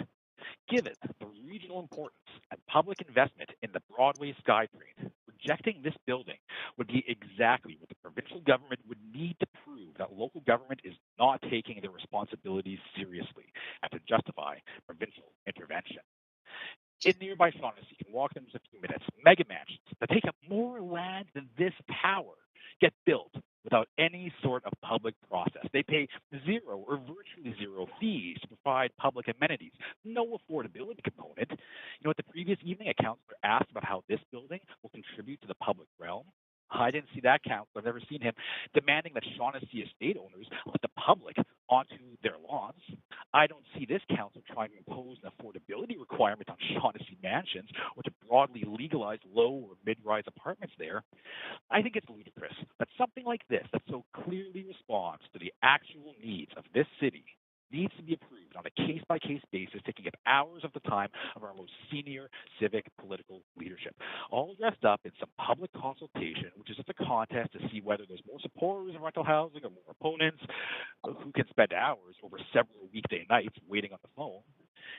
Given the regional importance and public investment in the Broadway SkyTrain, rejecting this building would be exactly what the provincial government would need to prove that local government is not taking their responsibilities seriously and to justify provincial intervention. In nearby Shaughnessy, you can walk them in just a few minutes, mega mansions that take up more land than this tower get built without any sort of public process. They pay zero or virtually zero fees to provide public amenities, no affordability component. You know, at the previous evening, a councillor asked about how this building will contribute to the public realm. I didn't see that councillor. I've never seen him demanding that Shaughnessy estate owners let the public onto their lawns. I don't see this council trying to impose an affordability requirement on Shaughnessy mansions or to broadly legalize low or mid-rise apartments there. I think it's ludicrous that something like this that so clearly responds to the actual needs of this city needs to be approved on a case-by-case basis, taking up hours of the time of our most senior civic political leadership, all dressed up in some public consultation, which is just a contest to see whether there's more supporters of rental housing or more opponents who can spend hours over several weekday nights waiting on the phone.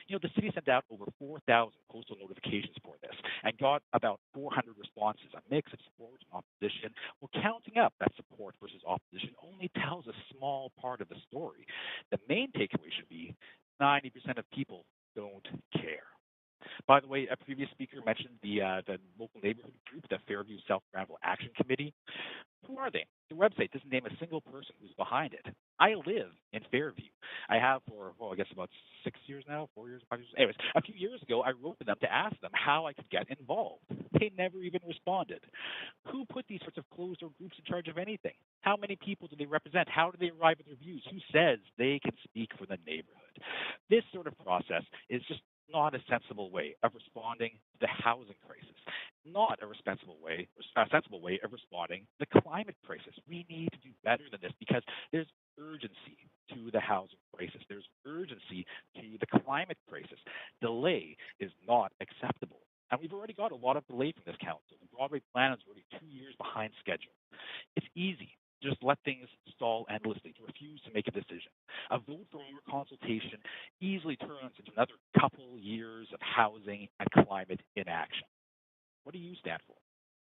You know, the city sent out over 4,000 postal notifications for this and got about 400 responses, a mix of support and opposition. Well, counting up that support versus opposition only tells a small part of the story. The main takeaway should be 90% of people don't care. By the way, a previous speaker mentioned the local neighborhood group, the Fairview South Granville Action Committee. Who are they? The website doesn't name a single person who's behind it. I live in Fairview. I have for, well, I guess about 6 years now, 4 years, 5 years. Anyways, a few years ago, I wrote to them to ask them how I could get involved. They never even responded. Who put these sorts of closed-door groups in charge of anything? How many people do they represent? How do they arrive at their views? Who says they can speak for the neighborhood? This sort of process is just not a sensible way of responding to the housing crisis, not a sensible way of responding to the climate crisis. We need to do better than this because there's urgency to the housing crisis. There's urgency to the climate crisis. Delay is not acceptable. And we've already got a lot of delay from this council. The Broadway plan is already 2 years behind schedule. It's easy to just let things stall endlessly, to refuse to make a decision. A vote for more consultation easily turns into another couple years of housing and climate inaction. What do you stand for?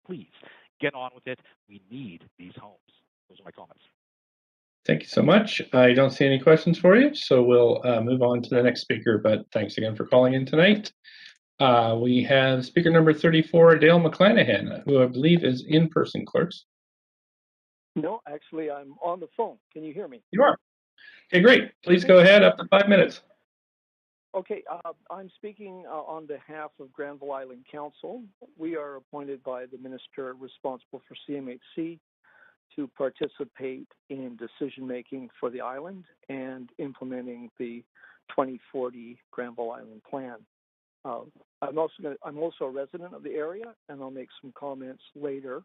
Please, get on with it. We need these homes. Those are my comments. Thank you so much. I don't see any questions for you, so we'll move on to the next speaker, but thanks again for calling in tonight. We have speaker number 34, Dale McClanahan, who I believe is in person, clerks. No, actually, I'm on the phone. Can you hear me? You are. Okay, great. Please go ahead, up to 5 minutes. Okay, I'm speaking on behalf of Granville Island Council. We are appointed by the minister responsible for CMHC to participate in decision-making for the island and implementing the 2040 Granville Island Plan. I'm also a resident of the area, and I'll make some comments later,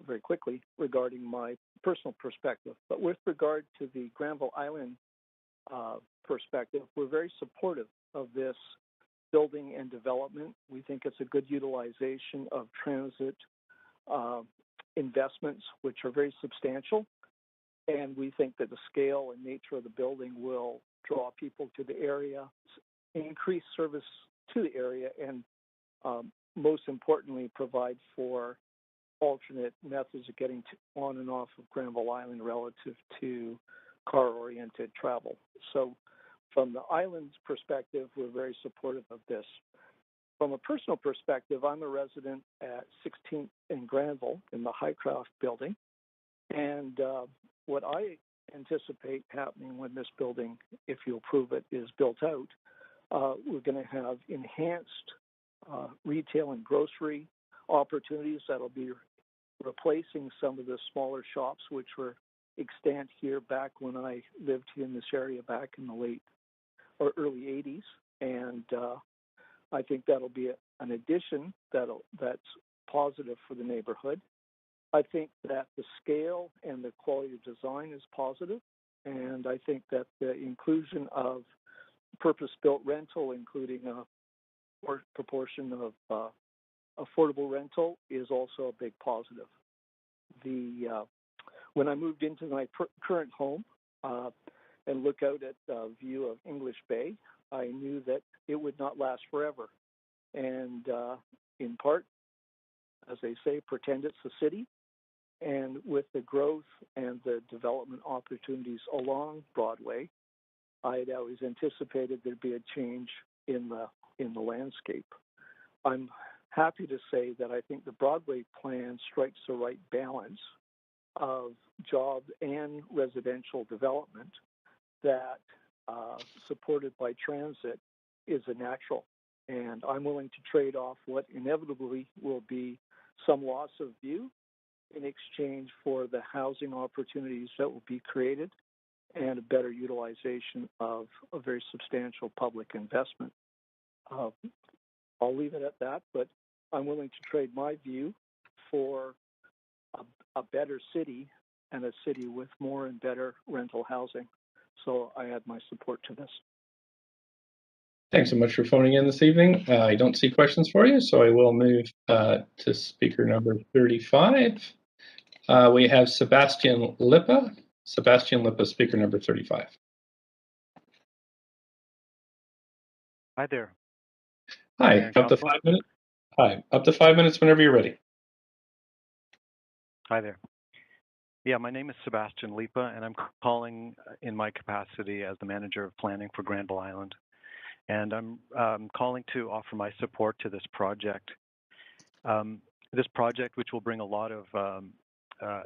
very quickly, regarding my personal perspective. But with regard to the Granville Island perspective, we're very supportive of this building and development. We think it's a good utilization of transit investments, which are very substantial. And we think that the scale and nature of the building will draw people to the area, increase service to the area, and most importantly, provide for alternate methods of getting on and off of Granville Island relative to car-oriented travel. So from the island's perspective, we're very supportive of this. From a personal perspective, I'm a resident at 16th and Granville in the Highcroft building. And what I anticipate happening when this building, if you approve it, is built out, we're going to have enhanced retail and grocery opportunities that'll be replacing some of the smaller shops which were extant here back when I lived in this area back in the late or early 80s. And I think that'll be an addition that's positive for the neighborhood. I think that the scale and the quality of design is positive, and I think that the inclusion of purpose-built rental, including a proportion of affordable rental, is also a big positive. When I moved into my current home and look out at the view of English Bay, I knew that it would not last forever. And in part, as they say, pretend it's a city. And with the growth and the development opportunities along Broadway, I had always anticipated there'd be a change in the landscape. I'm happy to say that I think the Broadway plan strikes the right balance of job and residential development that, supported by transit, is a natural. And I'm willing to trade off what inevitably will be some loss of view in exchange for the housing opportunities that will be created and a better utilization of a very substantial public investment. I'll leave it at that, but I'm willing to trade my view for a better city and a city with more and better rental housing. So I add my support to this. Thanks so much for phoning in this evening. I don't see questions for you, so I will move to speaker number 35. We have Sebastian Lipa. Sebastian Lipa, speaker number 35. Hi there. Hi, Mayor and up to Council. 5 minutes. Hi, up to 5 minutes whenever you're ready. Hi there. Yeah, my name is Sebastian Lipa, and I'm calling in my capacity as the manager of planning for Granville Island. And I'm calling to offer my support to this project. This project, which will bring a lot of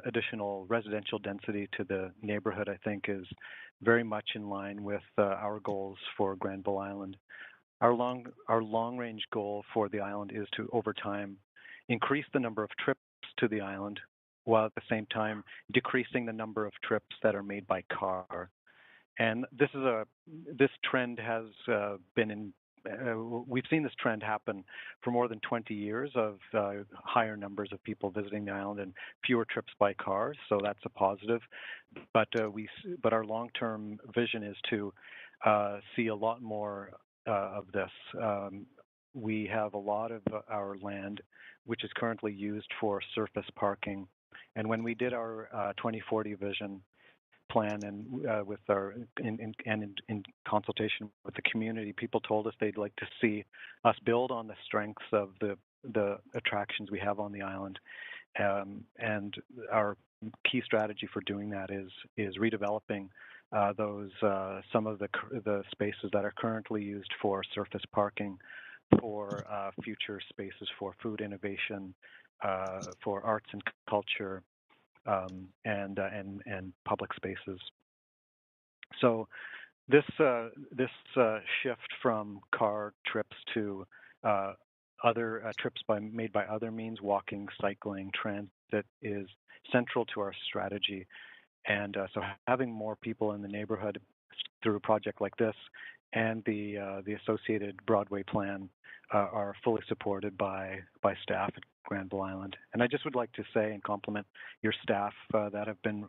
additional residential density to the neighborhood, I think, is very much in line with our goals for Granville Island. Our long-range goal for the island is to, over time, increase the number of trips to the island, while at the same time decreasing the number of trips that are made by car. And this trend has been we've seen this trend happen for more than 20 years of higher numbers of people visiting the island and fewer trips by car. So that's a positive. But our long-term vision is to see a lot more of this. We have a lot of our land which is currently used for surface parking. And when we did our 2040 vision plan and with our in consultation with the community, people told us they'd like to see us build on the strengths of the attractions we have on the island. And our key strategy for doing that is redeveloping those some of the spaces that are currently used for surface parking for future spaces for food innovation, for arts and culture, and public spaces. So this shift from car trips to other trips made by other means, walking, cycling, transit, is central to our strategy. And so having more people in the neighborhood through a project like this and the associated Broadway plan are fully supported by staff at Granville Island. And I just would like to say and compliment your staff that have been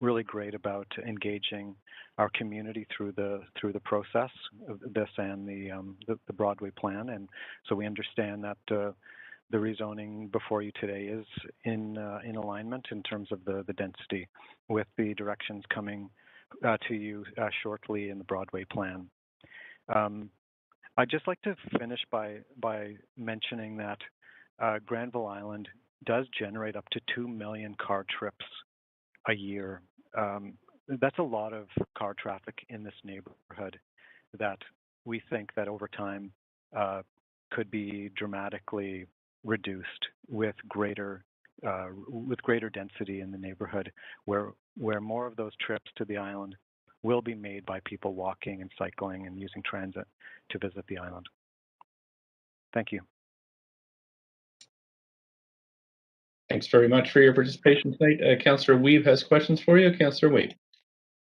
really great about engaging our community through the process of this and the Broadway plan. And so we understand that the rezoning before you today is in alignment in terms of the density with the directions coming to you shortly in the Broadway plan. I'd just like to finish by mentioning that Granville Island does generate up to 2 million car trips a year. That's a lot of car traffic in this neighborhood that we think that over time could be dramatically reduced with greater density in the neighborhood, where more of those trips to the island will be made by people walking and cycling and using transit to visit the island. Thank you. Thanks very much for your participation tonight. Councillor Weave has questions for you. Councillor Weave.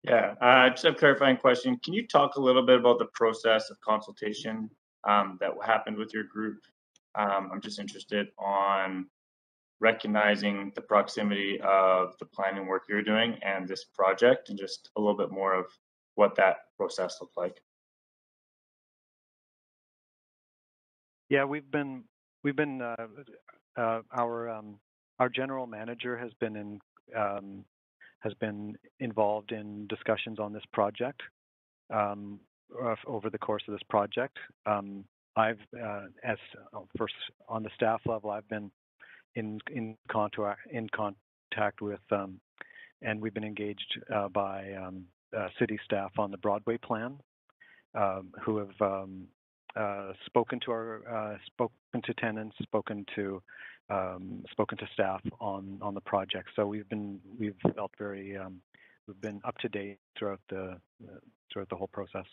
Yeah, just a clarifying question. Can you talk a little bit about the process of consultation that happened with your group? I'm just interested on recognizing the proximity of the planning work you're doing and this project, and just a little bit more of what that process looked like. Yeah, our general manager has been involved in discussions on this project over the course of this project. I've first on the staff level, I've been in contact with and we've been engaged by city staff on the Broadway plan, who have spoken to tenants, spoken to staff on the project. So we've been up to date throughout the whole process.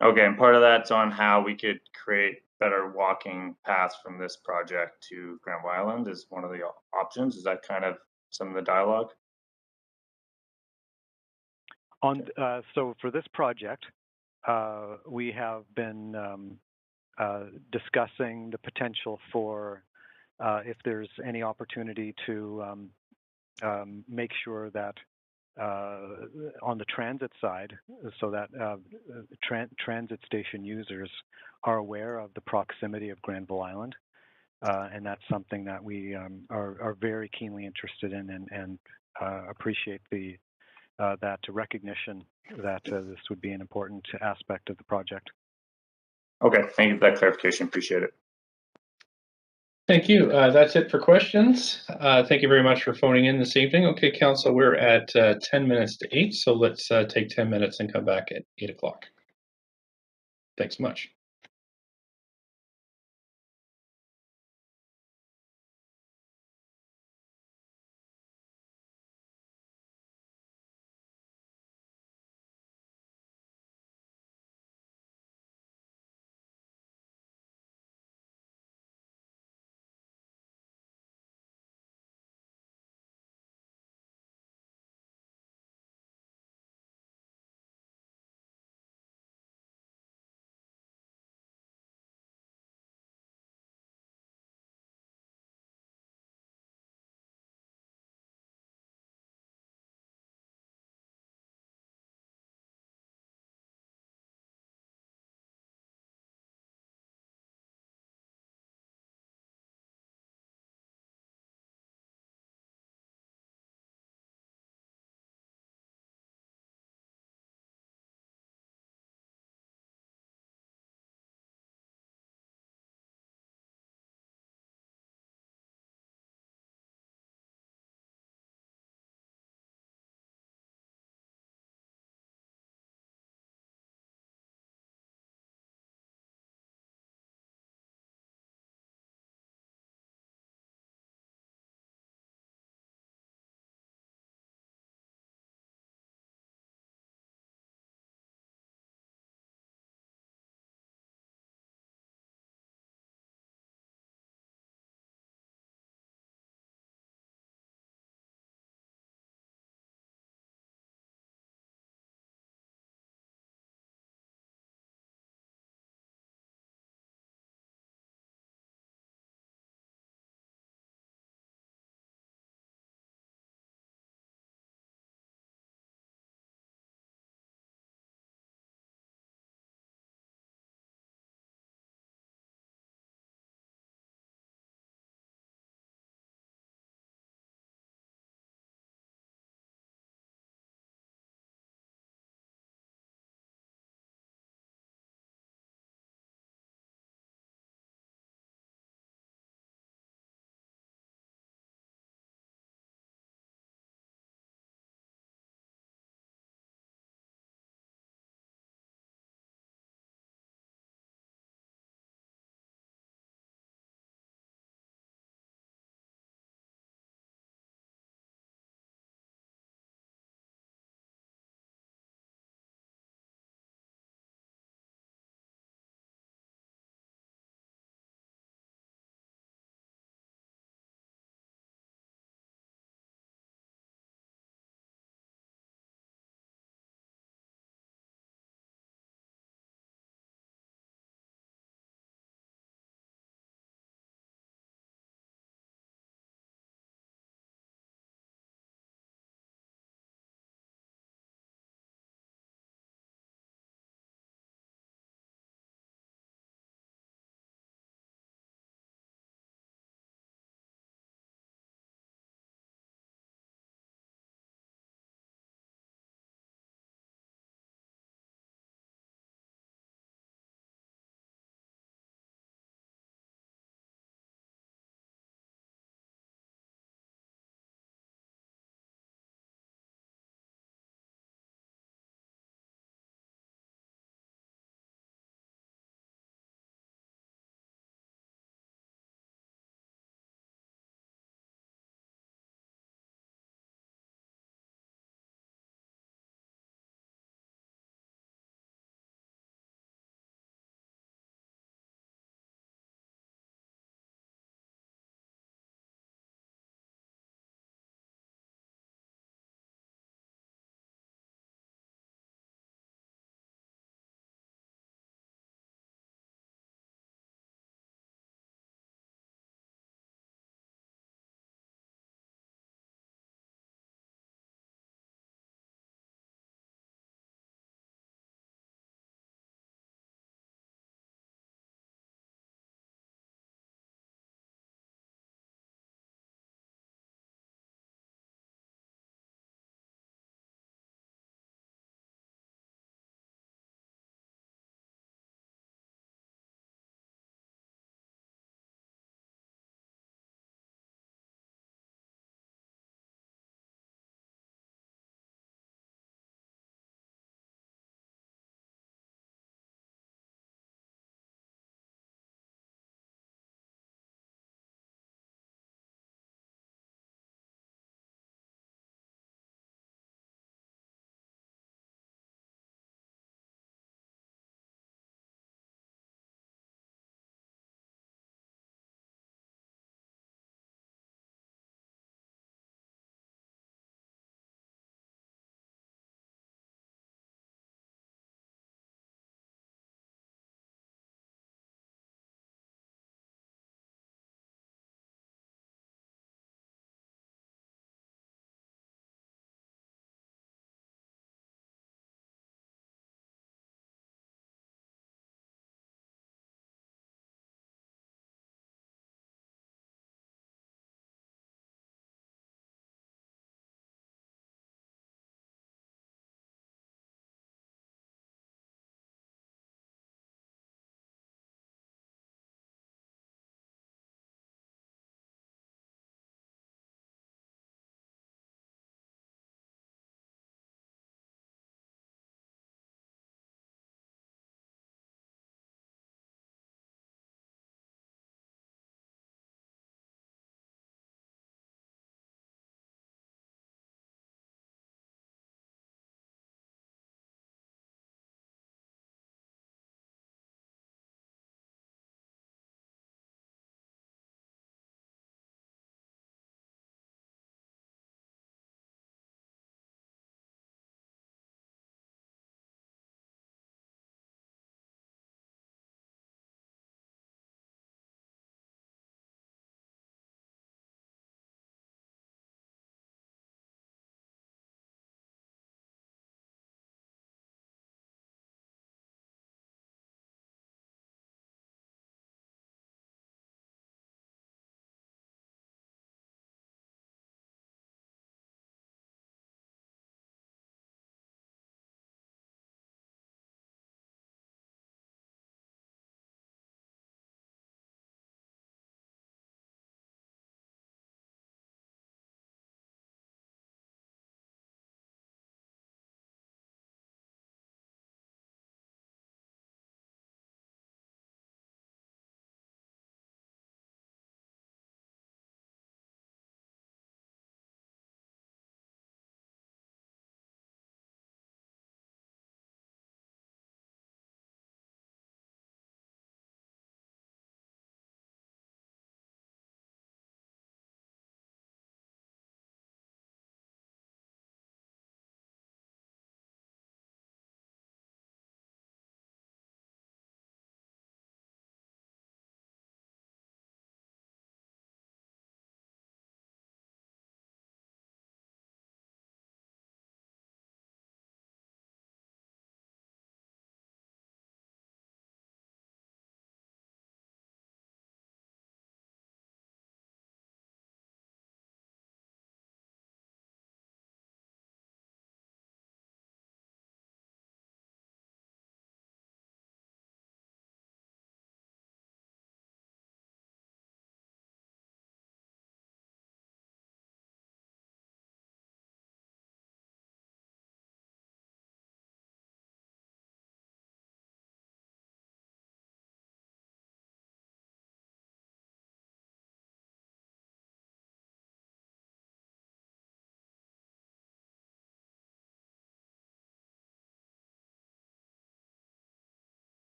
Okay, and part of that's on how we could create better walking paths from this project to Granville Island is one of the options. Is that kind of some of the dialogue? So for this project, we have been discussing the potential for if there's any opportunity to make sure that on the transit side, so that transit station users are aware of the proximity of Granville Island. And that's something that we are very keenly interested in and appreciate that recognition that this would be an important aspect of the project. Okay, thank you for that clarification. Appreciate it. Thank you. That's it for questions. Thank you very much for phoning in this evening. Okay, Council, we're at 10 minutes to 8, so let's take 10 minutes and come back at 8 o'clock. Thanks so much.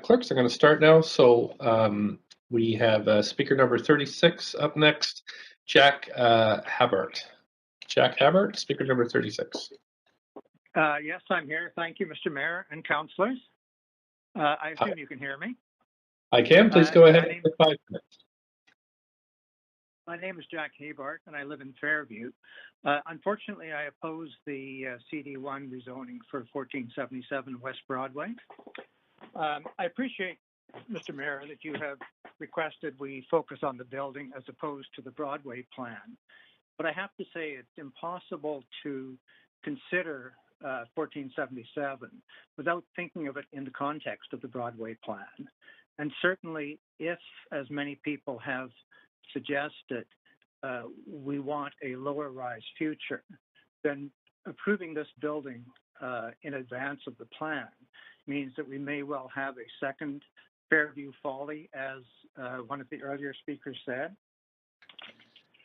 Clerks are going to start now. So we have speaker number 36 up next, Jack Habert. Jack Habert, speaker number 36. Yes, I'm here. Thank you, Mr. Mayor and councillors. I assume you can hear me. I can. Please go ahead for 5 minutes. My name is Jack Habart, and I live in Fairview. Unfortunately, I oppose the CD1 rezoning for 1477 West Broadway. I appreciate, Mr. Mayor, that you have requested we focus on the building as opposed to the Broadway plan. But I have to say it's impossible to consider 1477 without thinking of it in the context of the Broadway plan. And certainly, if, as many people have suggested, we want a lower rise future, then approving this building in advance of the plan means that we may well have a second Fairview Folly, as one of the earlier speakers said.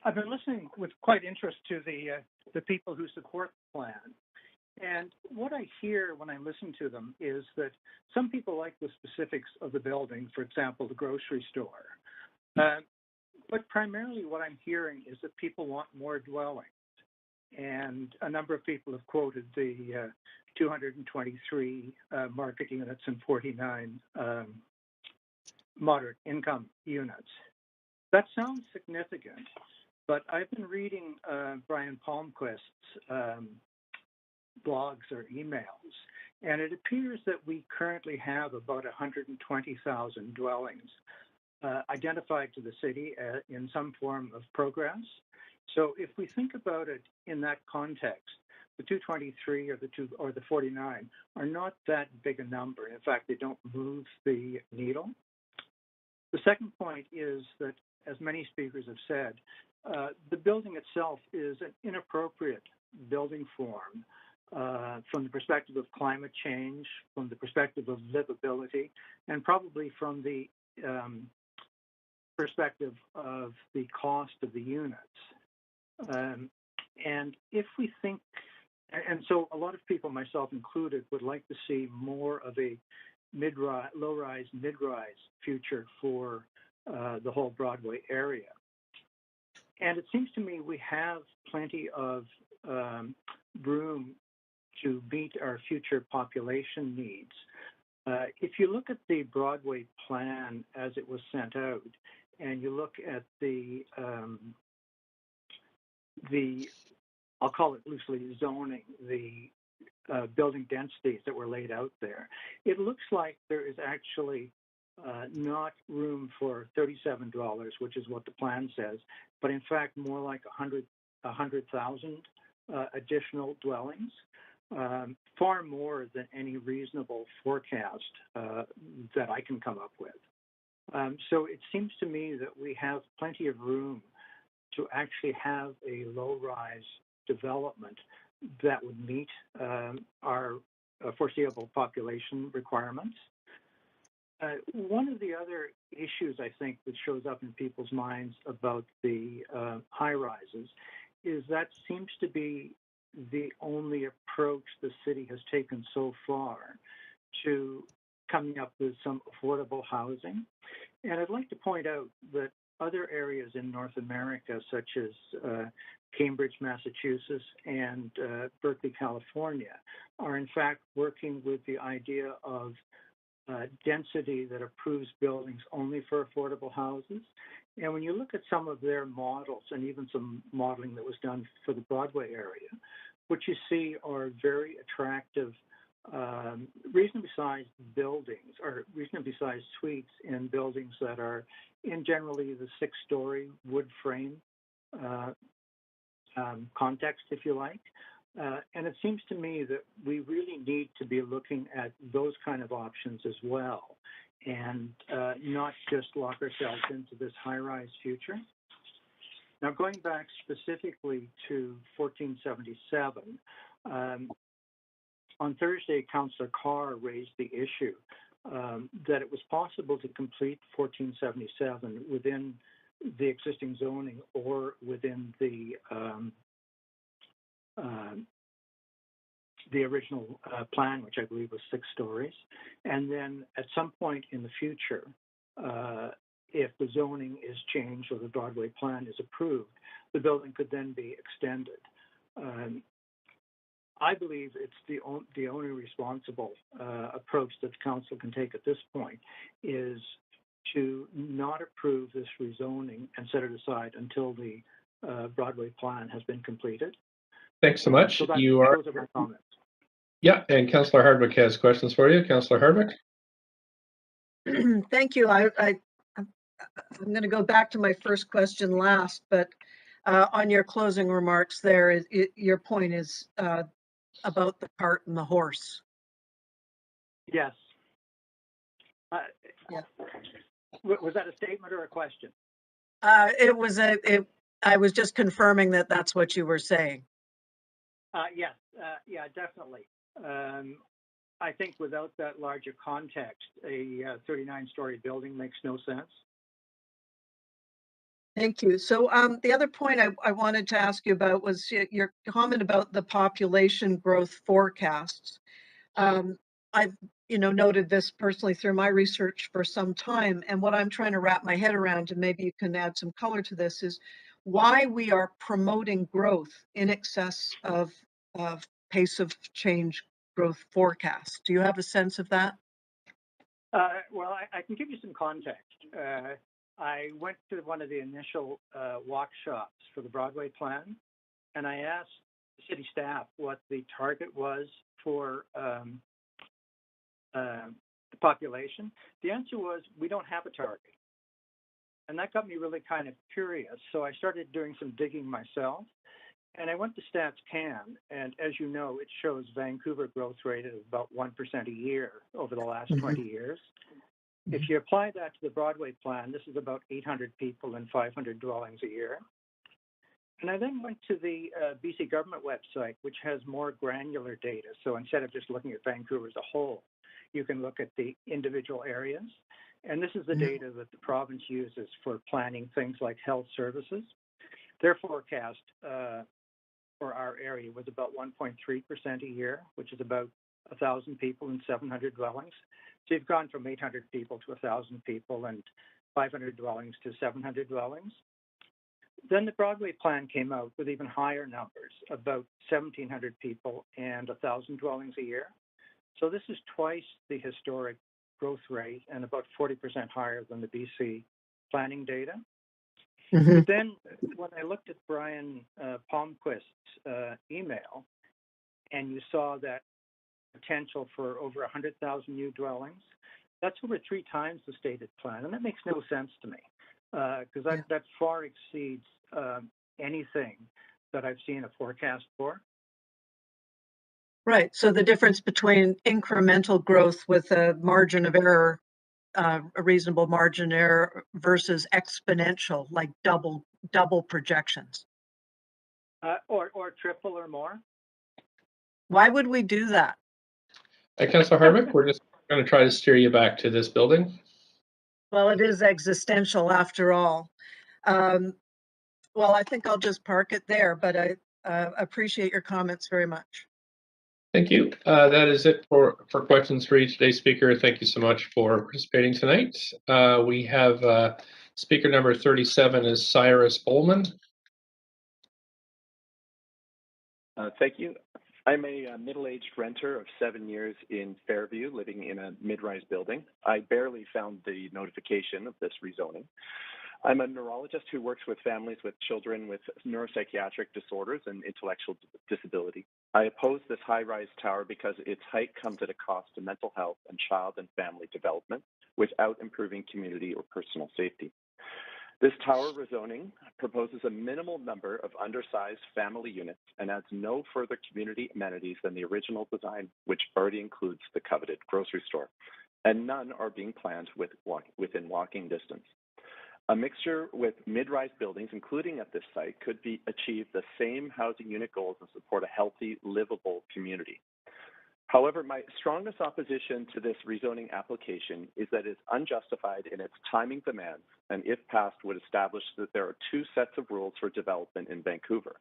I've been listening with quite interest to the people who support the plan. And what I hear when I listen to them is that some people like the specifics of the building, for example, the grocery store. But primarily what I'm hearing is that people want more dwellings. And a number of people have quoted the 223 market units and 49 moderate income units. That sounds significant, but I've been reading Brian Palmquist's blogs or emails, and it appears that we currently have about 120,000 dwellings identified to the city in some form of progress. So if we think about it in that context, the 223 or the 49 are not that big a number. In fact, they don't move the needle. The second point is that, as many speakers have said, the building itself is an inappropriate building form from the perspective of climate change, from the perspective of livability, and probably from the perspective of the cost of the units. And if we think, and so a lot of people, myself included, would like to see more of a low-rise, mid-rise future for the whole Broadway area. And it seems to me we have plenty of room to meet our future population needs. If you look at the Broadway plan as it was sent out, and you look at the I'll call it loosely zoning, the building densities that were laid out there, it looks like there is actually not room for $37, which is what the plan says, but in fact more like 100,000 additional dwellings, far more than any reasonable forecast that I can come up with. So it seems to me that we have plenty of room to actually have a low-rise development that would meet our foreseeable population requirements. One of the other issues I think that shows up in people's minds about the high-rises is that seems to be the only approach the city has taken so far to coming up with some affordable housing. And I'd like to point out that other areas in North America, such as Cambridge, Massachusetts, and Berkeley, California, are in fact working with the idea of density that approves buildings only for affordable houses. And when you look at some of their models, and even some modeling that was done for the Broadway area, what you see are very attractive, reasonably sized buildings, or reasonably sized suites in buildings that are in generally the 6-story wood frame context, if you like. And it seems to me that we really need to be looking at those kind of options as well, and not just lock ourselves into this high-rise future. Now, going back specifically to 1477, on Thursday, Councillor Carr raised the issue that it was possible to complete 1477 within the existing zoning or within the the original plan, which I believe was 6 stories. And then at some point in the future, if the zoning is changed or the Broadway plan is approved, the building could then be extended. I believe it's the only responsible approach that the council can take at this point is to not approve this rezoning and set it aside until the Broadway plan has been completed. Thanks so much. So those are my comments. Yeah, and Councillor Hardwick has questions for you. Councillor Hardwick. Thank you. I'm going to go back to my first question last, but on your closing remarks there, your point is about the cart and the horse. Yes. Yeah. Was that a statement or a question? It was I was just confirming that that's what you were saying. Yes. Yeah, definitely. I think without that larger context, a 39-story building makes no sense. Thank you. So the other point I wanted to ask you about was your comment about the population growth forecasts. I've noted this personally through my research for some time, and what I'm trying to wrap my head around, and maybe you can add some color to this, is why we are promoting growth in excess of pace of change growth forecasts. Do you have a sense of that? Well, I can give you some context. I went to one of the initial workshops for the Broadway plan, and I asked the city staff what the target was for the population. The answer was, we don't have a target. And that got me really kind of curious. So I started doing some digging myself. And I went to Stats Can, and as you know, it shows Vancouver growth rate at about 1% a year over the last 20 years. If you apply that to the Broadway plan, this is about 800 people and 500 dwellings a year. And I then went to the BC government website, which has more granular data. So instead of just looking at Vancouver as a whole, you can look at the individual areas. And this is the data that the province uses for planning things like health services. Their forecast for our area was about 1.3% a year, which is about 1,000 people and 700 dwellings. So you've gone from 800 people to 1,000 people and 500 dwellings to 700 dwellings. Then the Broadway plan came out with even higher numbers, about 1,700 people and 1,000 dwellings a year. So this is twice the historic growth rate and about 40% higher than the BC planning data. But then when I looked at Brian Palmquist's email, and you saw that potential for over 100,000 new dwellings, that's over 3 times the stated plan. And that makes no sense to me because that far exceeds anything that I've seen a forecast for. Right. So the difference between incremental growth with a margin of error, a reasonable margin error versus exponential, like double projections. Or triple or more. Why would we do that? Councillor Hardwick, we're just going to try to steer you back to this building. Well, it is existential after all. Well, I think I'll just park it there, but I appreciate your comments very much. Thank you. That is it for questions for each today's speaker. Thank you so much for participating tonight. We have speaker number 37 is Cyrus Bowman. Thank you. I'm a middle-aged renter of 7 years in Fairview, living in a mid-rise building. I barely found the notification of this rezoning. I'm a neurologist who works with families with children with neuropsychiatric disorders and intellectual disability. I oppose this high-rise tower because its height comes at a cost to mental health and child and family development without improving community or personal safety. This tower rezoning proposes a minimal number of undersized family units and adds no further community amenities than the original design, which already includes the coveted grocery store, and none are being planned within walking distance. A mixture with mid-rise buildings, including at this site, could achieve the same housing unit goals and support a healthy, livable community. However, my strongest opposition to this rezoning application is that it is unjustified in its timing demands, and if passed, would establish that there are 2 sets of rules for development in Vancouver.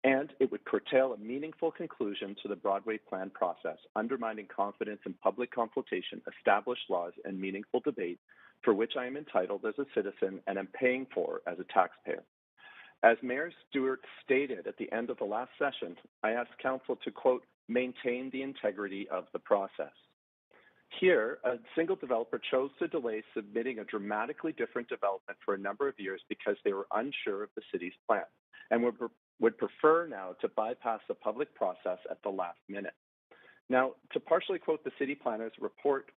And it would curtail a meaningful conclusion to the Broadway plan process, undermining confidence in public consultation, established laws, and meaningful debate for which I am entitled as a citizen and am paying for as a taxpayer. As Mayor Stewart stated at the end of the last session, I asked Council to, quote, maintain the integrity of the process. Here, a single developer chose to delay submitting a dramatically different development for a number of years because they were unsure of the city's plan and would prefer now to bypass the public process at the last minute. Now, to partially quote the city planner's report,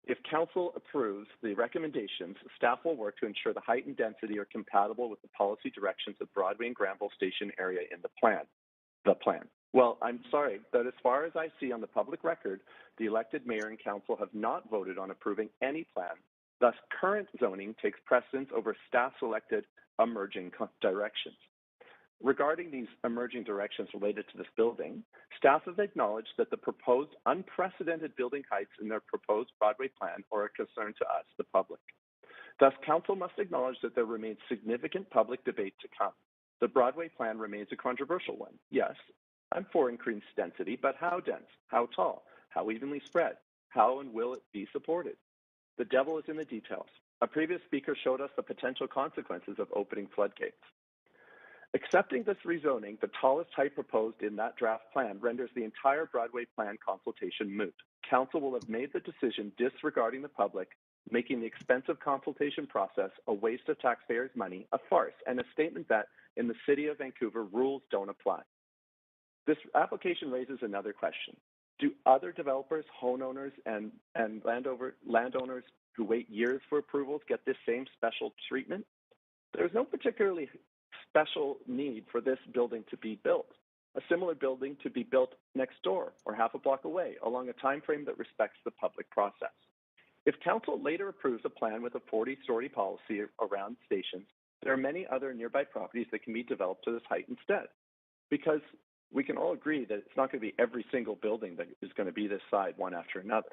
if Council approves the recommendations, staff will work to ensure the height and density are compatible with the policy directions of Broadway and Granville Station area in the plan. Well, I'm sorry, but as far as I see on the public record, the elected mayor and council have not voted on approving any plan. Thus, current zoning takes precedence over staff-selected emerging directions. Regarding these emerging directions related to this building, staff have acknowledged that the proposed unprecedented building heights in their proposed Broadway plan are a concern to us, the public. Thus, council must acknowledge that there remains significant public debate to come. The Broadway plan remains a controversial one. Yes, I'm for increased density, but how dense? How tall? How evenly spread? How and will it be supported? The devil is in the details. A previous speaker showed us the potential consequences of opening floodgates. Accepting this rezoning, the tallest height proposed in that draft plan, renders the entire Broadway plan consultation moot. Council will have made the decision disregarding the public, making the expensive consultation process a waste of taxpayers' money, a farce, and a statement that in the city of Vancouver, rules don't apply. This application raises another question. Do other developers, homeowners, and landowners who wait years for approvals get this same special treatment? There's no particularly special need for this building to be built. A similar building to be built next door or half a block away along a time frame that respects the public process. If council later approves a plan with a 40-story policy around stations, there are many other nearby properties that can be developed to this height instead. Because we can all agree that it's not going to be every single building that is going to be this side one after another.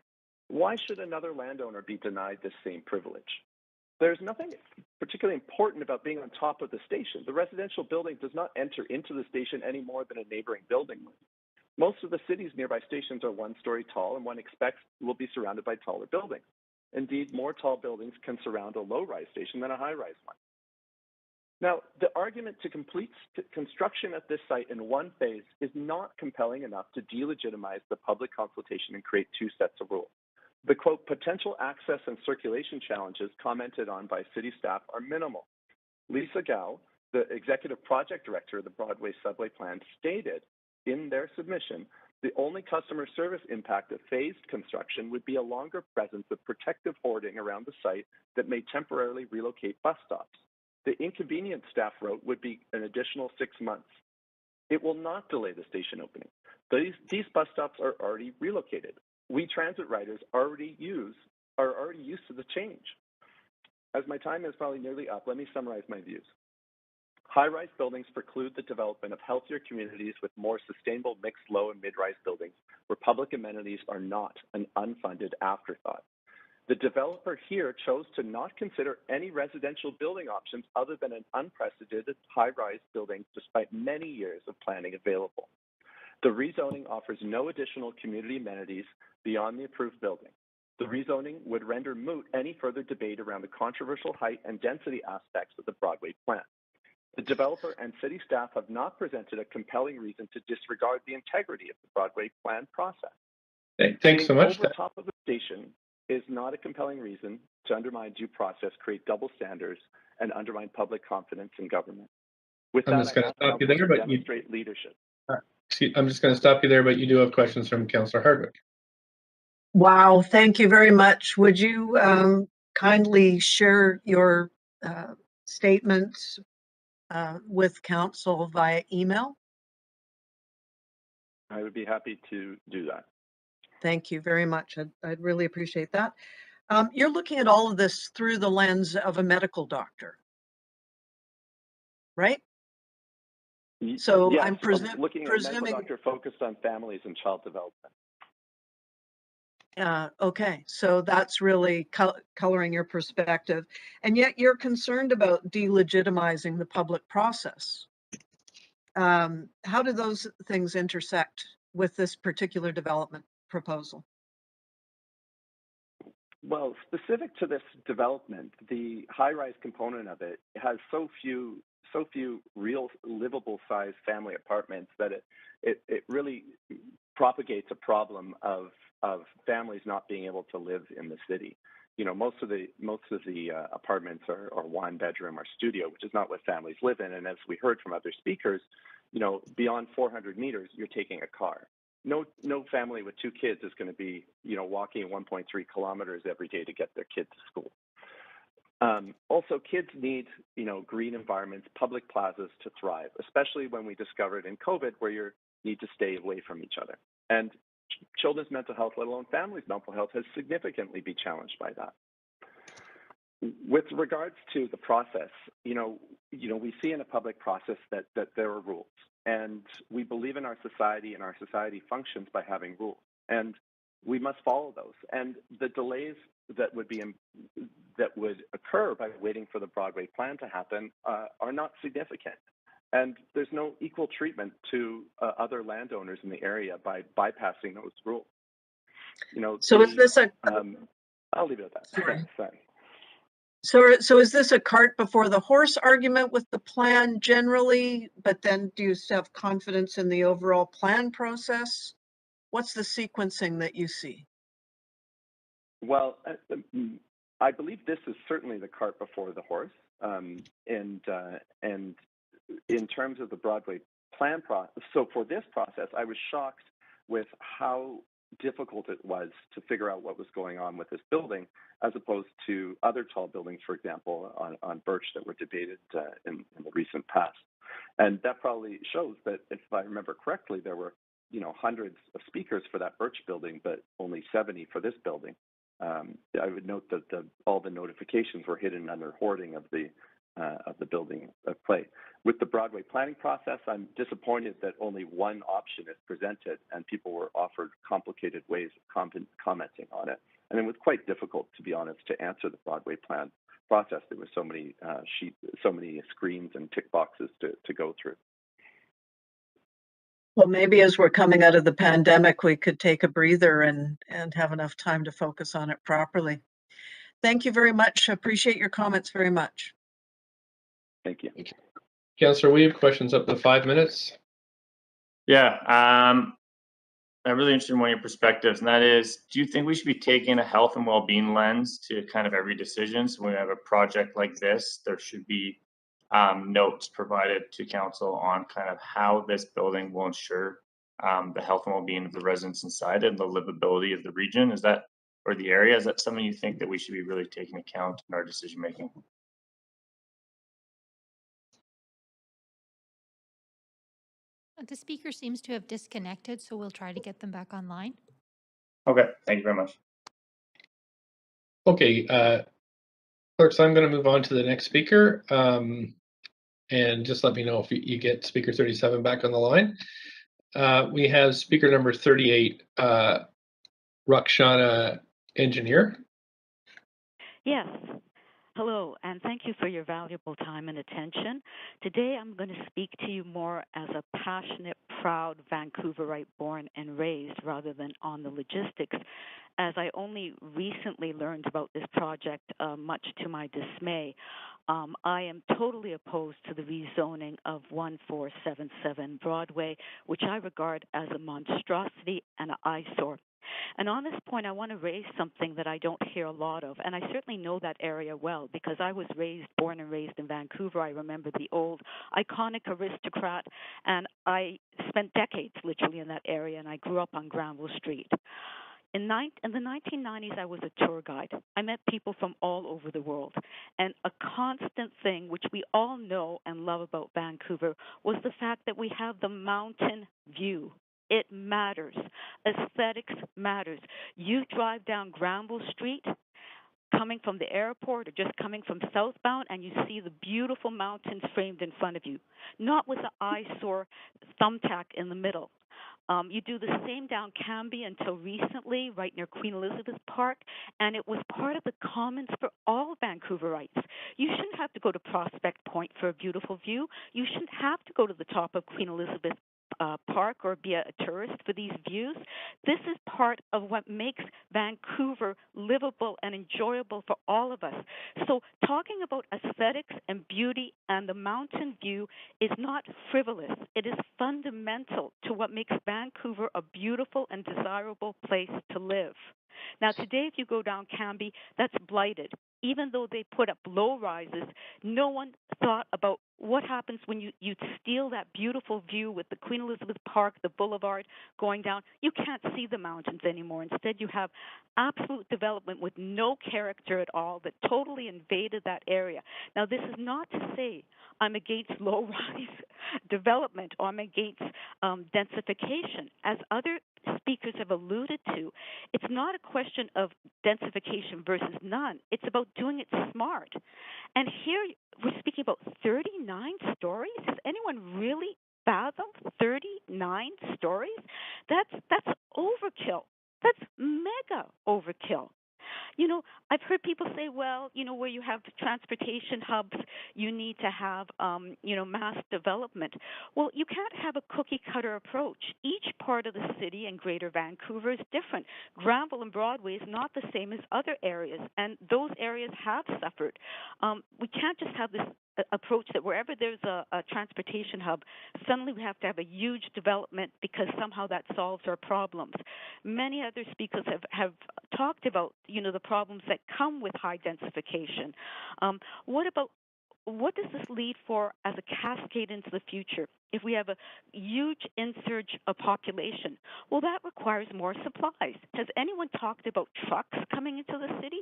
Why should another landowner be denied this same privilege? There's nothing particularly important about being on top of the station. The residential building does not enter into the station any more than a neighboring building would. Most of the city's nearby stations are 1 story tall, and one expects will be surrounded by taller buildings. Indeed, more tall buildings can surround a low-rise station than a high-rise one. Now, the argument to complete construction at this site in one phase is not compelling enough to delegitimize the public consultation and create 2 sets of rules. The, quote, potential access and circulation challenges commented on by city staff are minimal. Lisa Gao, the executive project director of the Broadway subway plan, stated in their submission, the only customer service impact of phased construction would be a longer presence of protective hoarding around the site that may temporarily relocate bus stops. The inconvenience, staff wrote, would be an additional 6 months. It will not delay the station opening. These bus stops are already relocated. We transit riders are already used to the change. As my time is probably nearly up, let me summarize my views. High-rise buildings preclude the development of healthier communities with more sustainable mixed low and mid-rise buildings where public amenities are not an unfunded afterthought. The developer here chose to not consider any residential building options other than an unprecedented high-rise building despite many years of planning available. The rezoning offers no additional community amenities beyond the approved building. The rezoning would render moot any further debate around the controversial height and density aspects of the Broadway plan. The developer and city staff have not presented a compelling reason to disregard the integrity of the Broadway plan process. Thanks so much. Over top of the station is not a compelling reason to undermine due process, create double standards, and undermine public confidence in government. With I'm that, just going to I stop you there, but demonstrate leadership. I'm just going to stop you there, but you do have questions from Councillor Hardwick. Wow, thank you very much. Would you kindly share your statements with council via email? I would be happy to do that. Thank you very much. I'd really appreciate that. You're looking at all of this through the lens of a medical doctor, right? So yes, I'm looking at a medical doctor focused on families and child development. Okay, so that's really coloring your perspective, and yet you're concerned about delegitimizing the public process. How do those things intersect with this particular development proposal? Well, specific to this development, the high-rise component of it has so few real livable size family apartments that it really propagates a problem of families not being able to live in the city. You know, most of the apartments are one bedroom or studio, which is not what families live in. And as we heard from other speakers, you know, beyond 400 meters, you're taking a car. No family with 2 kids is going to be, you know, walking 1.3 kilometers every day to get their kid to school. Also, kids need, you know, green environments, public plazas to thrive, especially when we discovered in COVID where you need to stay away from each other. And children's mental health, let alone families' mental health, has significantly been challenged by that. With regards to the process, you know, we see in a public process that there are rules, and we believe in our society, and our society functions by having rules, and we must follow those. And the delays that would occur by waiting for the Broadway plan to happen are not significant. And there's no equal treatment to other landowners in the area by bypassing those rules. You know, so is this a? I'll leave it at that. Sorry. Sorry. So is this a cart before the horse argument with the plan generally, but then do you have confidence in the overall plan process? What's the sequencing that you see? Well, I believe this is certainly the cart before the horse. And in terms of the Broadway plan process, so for this process, I was shocked with how difficult it was to figure out what was going on with this building, as opposed to other tall buildings, for example, on Birch that were debated in the recent past. And that probably shows that, if I remember correctly, there were, you know, hundreds of speakers for that Birch building, but only 70 for this building. I would note that all the notifications were hidden under hoarding of the building of play. With the Broadway planning process, I'm disappointed that only one option is presented, and people were offered complicated ways of commenting on it. And it was quite difficult, to be honest, to answer the Broadway plan process. There were so many so many screens and tick boxes to go through. Well, maybe as we're coming out of the pandemic, we could take a breather and have enough time to focus on it properly. Thank you very much. Appreciate your comments very much. Thank you. Councillor, we have questions up to 5 minutes. Yeah, I'm really interested in one of your perspectives, and that is, do you think we should be taking a health and well-being lens to kind of every decision? So when we have a project like this, there should be notes provided to council on kind of how this building will ensure the health and well-being of the residents inside and the livability of the region. Is that, or the area, is that something you think that we should be really taking account in our decision making? The speaker seems to have disconnected, so we'll try to get them back online. Okay, thank you very much. Okay, clerks, I'm going to move on to the next speaker. And just let me know if you get speaker 37 back on the line. We have speaker number 38, Rakshana Engineer. Yes. Hello, and thank you for your valuable time and attention. Today I'm going to speak to you more as a passionate, proud Vancouverite born and raised rather than on the logistics, as I only recently learned about this project, much to my dismay. I am totally opposed to the rezoning of 1477 Broadway, which I regard as a monstrosity and an eyesore. And on this point, I want to raise something that I don't hear a lot of, and I certainly know that area well because I was born and raised in Vancouver. I remember the old iconic Aristocrat, and I spent decades literally in that area, and I grew up on Granville Street. In the 1990s, I was a tour guide. I met people from all over the world. And a constant thing, which we all know and love about Vancouver, was the fact that we have the mountain view. It matters. Aesthetics matters. You drive down Granville Street, coming from the airport or just coming from southbound, and you see the beautiful mountains framed in front of you, not with the eyesore thumbtack in the middle. You do the same down Cambie until recently, right near Queen Elizabeth Park, and it was part of the commons for all Vancouverites. You shouldn't have to go to Prospect Point for a beautiful view. You shouldn't have to go to the top of Queen Elizabeth Park or be a tourist for these views. This is part of what makes Vancouver livable and enjoyable for all of us. So talking about aesthetics and beauty and the mountain view is not frivolous. It is fundamental to what makes Vancouver a beautiful and desirable place to live. Now, today, if you go down Cambie, that's blighted. Even though they put up low rises, no one thought about what happens when you steal that beautiful view with the Queen Elizabeth Park, the boulevard going down. You can't see the mountains anymore. Instead, you have absolute development with no character at all that totally invaded that area. Now, this is not to say I'm against low-rise development or I'm against densification. As other speakers have alluded to, it's not a question of densification versus none. It's about doing it smart. And here we're speaking about 39 stories. Has anyone really fathomed 39 stories? That's overkill. That's mega overkill. You know, I've heard people say, well, you know, where you have transportation hubs, you need to have, mass development. Well, you can't have a cookie-cutter approach. Each part of the city and Greater Vancouver is different. Granville and Broadway is not the same as other areas, and those areas have suffered. We can't just have this approach that wherever there's a transportation hub, suddenly we have to have a huge development because somehow that solves our problems. Many other speakers have talked about, the problems that come with high densification. What does this lead for as a cascade into the future? If we have a huge insurge of population, well, that requires more supplies. Has anyone talked about trucks coming into the city?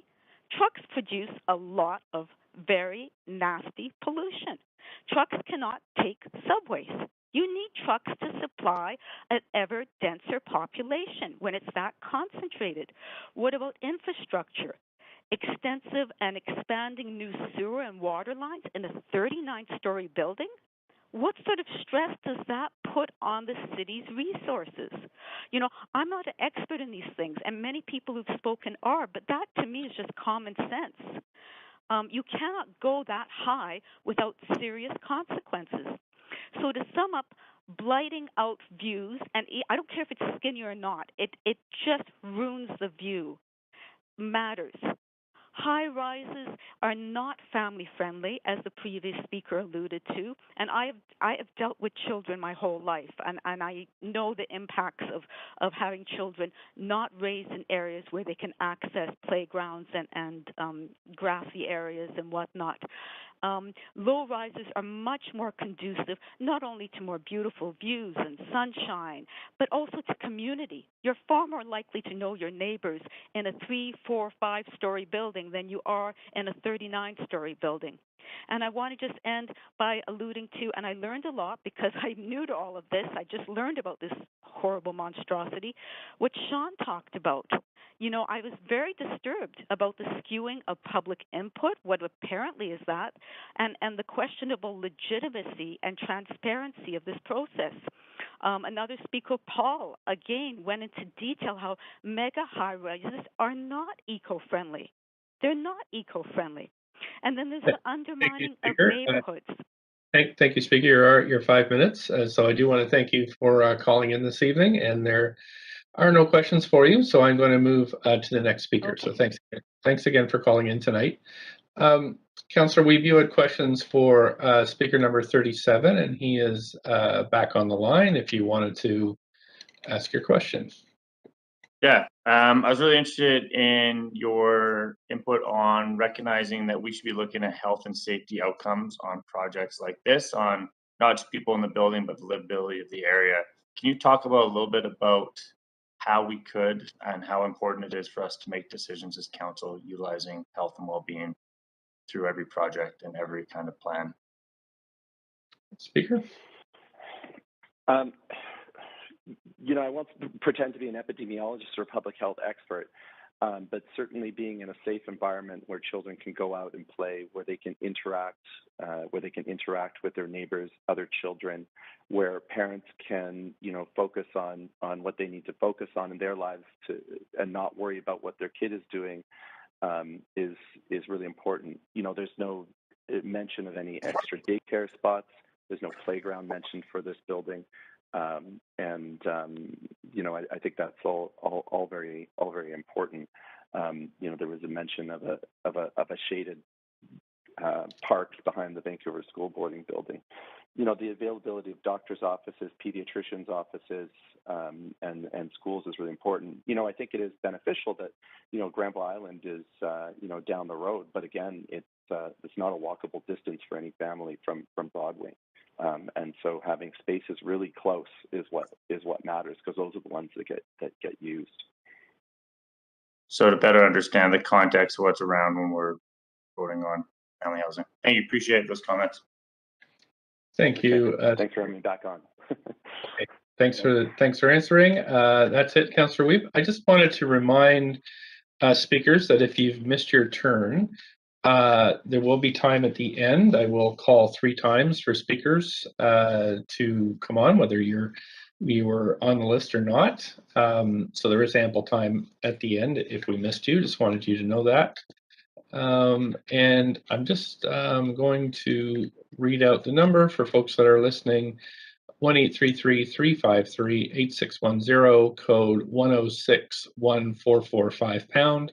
Trucks produce a lot of very nasty pollution. Trucks cannot take subways. You need trucks to supply an ever denser population when it's that concentrated. What about infrastructure? Extensive and expanding new sewer and water lines in a 39-story building? What sort of stress does that put on the city's resources? I'm not an expert in these things, and many people who've spoken are, but that to me is just common sense. You cannot go that high without serious consequences. So to sum up, blighting out views, and I don't care if it's skinny or not, it just ruins the view, matters. High rises are not family friendly, as the previous speaker alluded to, and I have dealt with children my whole life, and I know the impacts of having children not raised in areas where they can access playgrounds and grassy areas and whatnot. Low rises are much more conducive not only to more beautiful views and sunshine, but also to community. You're far more likely to know your neighbors in a 3, 4, 5-story building than you are in a 39-story building. And I want to just end by alluding to, and I learned a lot because I'm new to all of this. I just learned about this horrible monstrosity, what Sean talked about. I was very disturbed about the skewing of public input, what apparently is that, and the questionable legitimacy and transparency of this process. Another speaker, Paul, again went into detail how mega high-rises are not eco-friendly. They're not eco-friendly. And then there's the undermining of neighborhoods. Thank you, Speaker. Your 5 minutes. So I do want to thank you for calling in this evening, and there are no questions for you, so I'm going to move to the next speaker. Okay. So thanks again for calling in tonight. Councillor Weeb, you had questions for speaker number 37, and he is back on the line if you wanted to ask your question. Yeah, I was really interested in your input on recognizing that we should be looking at health and safety outcomes on projects like this, on not just people in the building, but the livability of the area. Can you talk about a little bit about how we could and how important it is for us to make decisions as council utilizing health and well-being through every project and every kind of plan? Speaker? I won't pretend to be an epidemiologist or public health expert, But certainly being in a safe environment where children can go out and play, where they can interact with their neighbors, other children, where parents can, focus on what they need to focus on in their lives and not worry about what their kid is doing, is really important. There's no mention of any extra daycare spots. There's no playground mentioned for this building. I think that's all very important. There was a mention of a shaded park behind the Vancouver School Boarding Building. The availability of doctors' offices, pediatricians' offices, and schools is really important. I think it is beneficial that Granville Island is down the road, but again, it's not a walkable distance for any family from Broadway. And so having spaces really close is what matters, because those are the ones that get used. So to better understand the context of what's around when we're voting on family housing. Thank you. Appreciate those comments. Thank you. Thanks for having me back on. Thanks for answering. That's it, Councillor Weep. I just wanted to remind speakers that if you've missed your turn, there will be time at the end. I will call 3 times for speakers to come on, whether you were on the list or not. So there is ample time at the end if we missed you. Just wanted you to know that. And I'm just going to read out the number for folks that are listening. 1-833-353-8610, code 106-1445 #,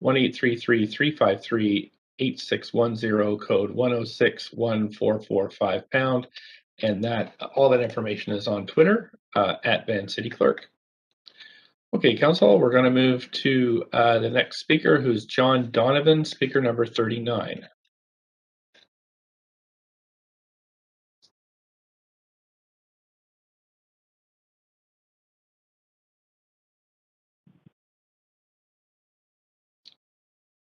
1-833-353-8610, code 106-1445 #, and all that information is on Twitter at Van City Clerk. Okay, Council, we're going to move to the next speaker, who's John Donovan, speaker number 39.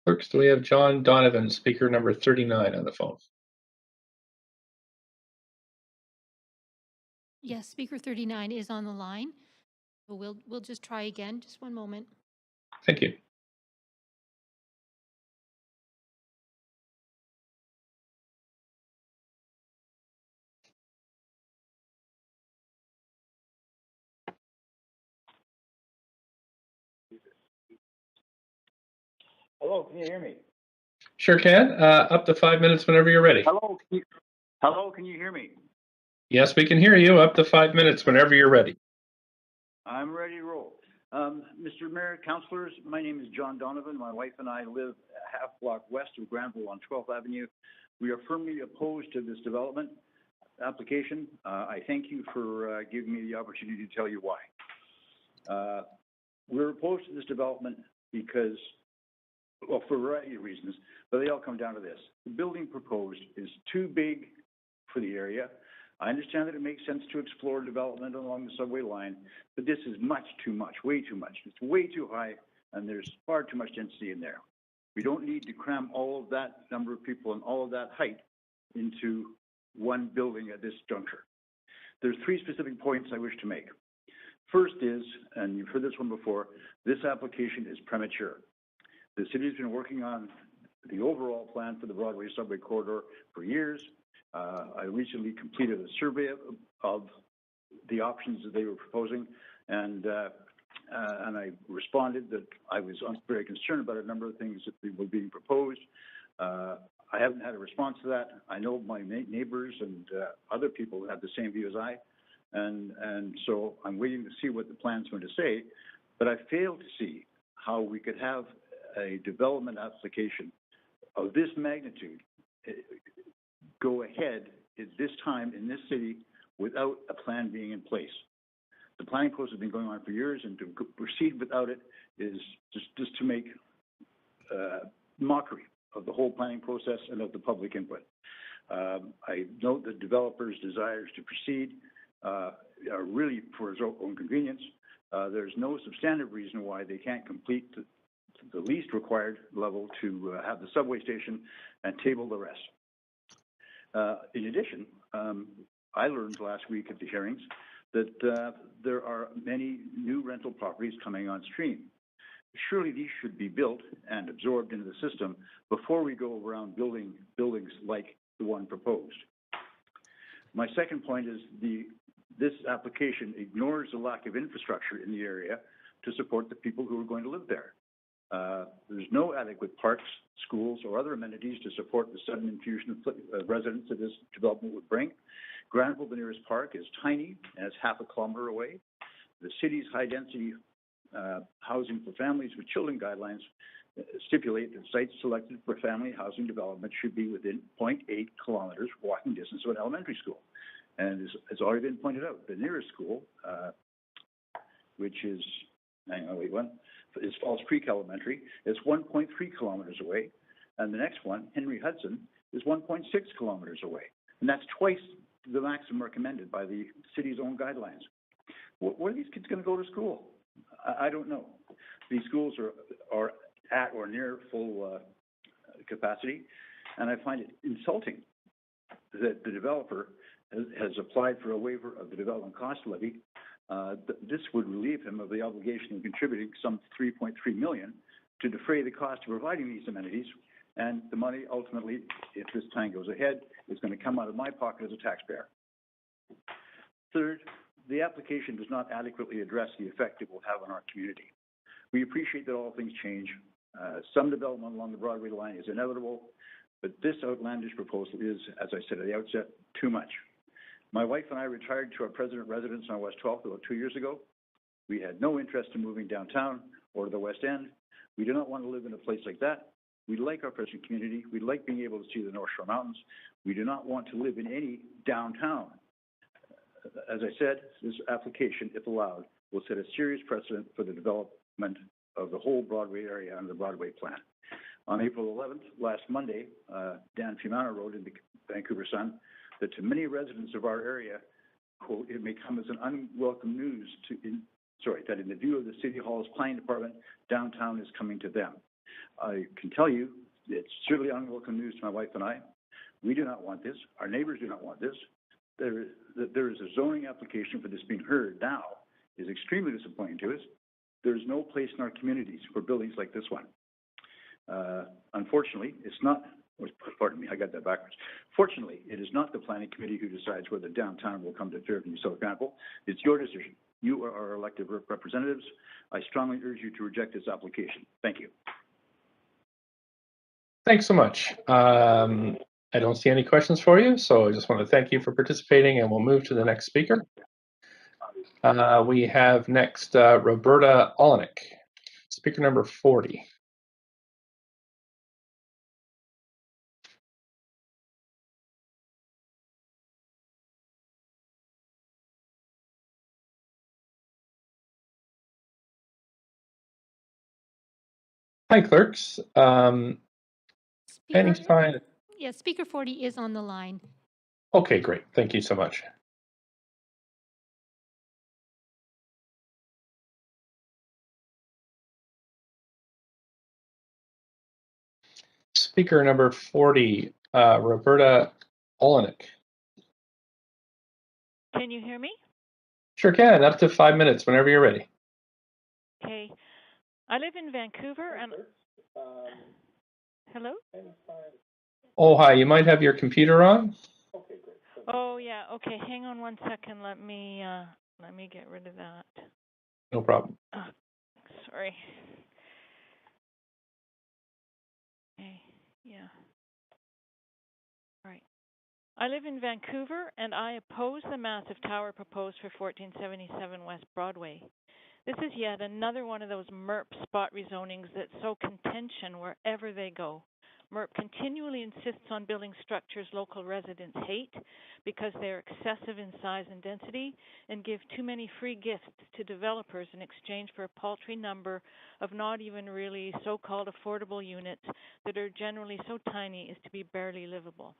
Clerks, do we have John Donovan, speaker number 39 on the phone? Yes, speaker 39 is on the line. So we'll just try again. Just one moment. Thank you. Hello, can you hear me? Sure can. Up to 5 minutes whenever you're ready. Hello, can you hear me? Yes, we can hear you. Up to 5 minutes whenever you're ready. I'm ready to roll. Mr. Mayor, councillors, my name is John Donovan. My wife and I live a half block west of Granville on 12th Avenue. We are firmly opposed to this development application. I thank you for giving me the opportunity to tell you why. We're opposed to this development because, well, for a variety of reasons, but they all come down to this. The building proposed is too big for the area. I understand that it makes sense to explore development along the subway line, but this is much too much, way too much. It's way too high, and there's far too much density in there. We don't need to cram all of that number of people and all of that height into one building at this juncture. There's 3 specific points I wish to make. First is, and you've heard this one before, this application is premature. The city has been working on the overall plan for the Broadway subway corridor for years. I recently completed a survey of the options that they were proposing, and I responded that I was very concerned about a number of things that were being proposed. I haven't had a response to that. I know my neighbors and other people have the same view as I, and so I'm waiting to see what the plan's going to say, but I fail to see how we could have a development application of this magnitude go ahead at this time in this city without a plan being in place. The planning process has been going on for years, and to proceed without it is just to make mockery of the whole planning process and of the public input. I note that developers' desires to proceed are really for his own convenience. There's no substantive reason why they can't complete the least required level to have the subway station and table the rest. In addition, I learned last week at the hearings that there are many new rental properties coming on stream. surely these should be built and absorbed into the system before we go around building buildings like the one proposed. My second point is this application ignores the lack of infrastructure in the area to support the people who are going to live there. There's no adequate parks, schools, or other amenities to support the sudden infusion of residents that this development would bring. Granville, the nearest park, is tiny and it's half a kilometer away. The city's high-density housing for families with children guidelines stipulate that sites selected for family housing development should be within 0.8 kilometers walking distance of an elementary school. And as has already been pointed out, the nearest school, which is, is Falls Creek Elementary, is 1.3 kilometers away. And the next one, Henry Hudson, is 1.6 kilometers away. And that's twice the maximum recommended by the city's own guidelines. Where are these kids going to go to school? I don't know. These schools are at or near full capacity, and I find it insulting that the developer has applied for a waiver of the development cost levy. This would relieve him of the obligation of contributing some $3.3 million to defray the cost of providing these amenities, and the money ultimately, if this time goes ahead, is going to come out of my pocket as a taxpayer. Third, the application does not adequately address the effect it will have on our community. We appreciate that all things change. Some development along the Broadway line is inevitable, but this outlandish proposal is, as I said at the outset, too much. My wife and I retired to our present residence on West 12th about 2 years ago. We had no interest in moving downtown or to the West End. We do not want to live in a place like that. We like our present community. We like being able to see the North Shore Mountains. We do not want to live in any downtown. As I said, this application, if allowed, will set a serious precedent for the development of the whole Broadway area under the Broadway plan. On April 11th, last Monday, Dan Fiumano wrote in the Vancouver Sun that to many residents of our area, quote, it may come as an unwelcome news that in the view of the City Hall's planning department, downtown is coming to them. I can tell you it's certainly unwelcome news to my wife and I. We do not want this. Our neighbors do not want this. There is a zoning application for this being heard now is extremely disappointing to us. There's no place in our communities for buildings like this one. Unfortunately, it's not, pardon me, I got that backwards. Fortunately, it is not the planning committee who decides whether downtown will come to Fairview, South Granville. It's your decision. You are our elected representatives. I strongly urge you to reject this application. Thank you. Thanks so much. I don't see any questions for you, so I just want to thank you for participating, and we'll move to the next speaker. We have next Roberta Olenek, speaker number 40. Hi, clerks. Anytime. Yeah, speaker 40 is on the line. Okay, great. Thank you so much. Speaker number 40, Roberta Olenek. Can you hear me? Sure can, up to 5 minutes whenever you're ready. Okay. I live in Vancouver and... Hello? Oh, hi, you might have your computer on? Oh, yeah. Okay, hang on 1 second. Let me get rid of that. No problem. Sorry. Okay, yeah. Right. I live in Vancouver, and I oppose the massive tower proposed for 1477 West Broadway. This is yet another one of those MERP spot rezonings that sow contention wherever they go. MERP continually insists on building structures local residents hate because they are excessive in size and density and give too many free gifts to developers in exchange for a paltry number of not even really so-called affordable units that are generally so tiny as to be barely livable.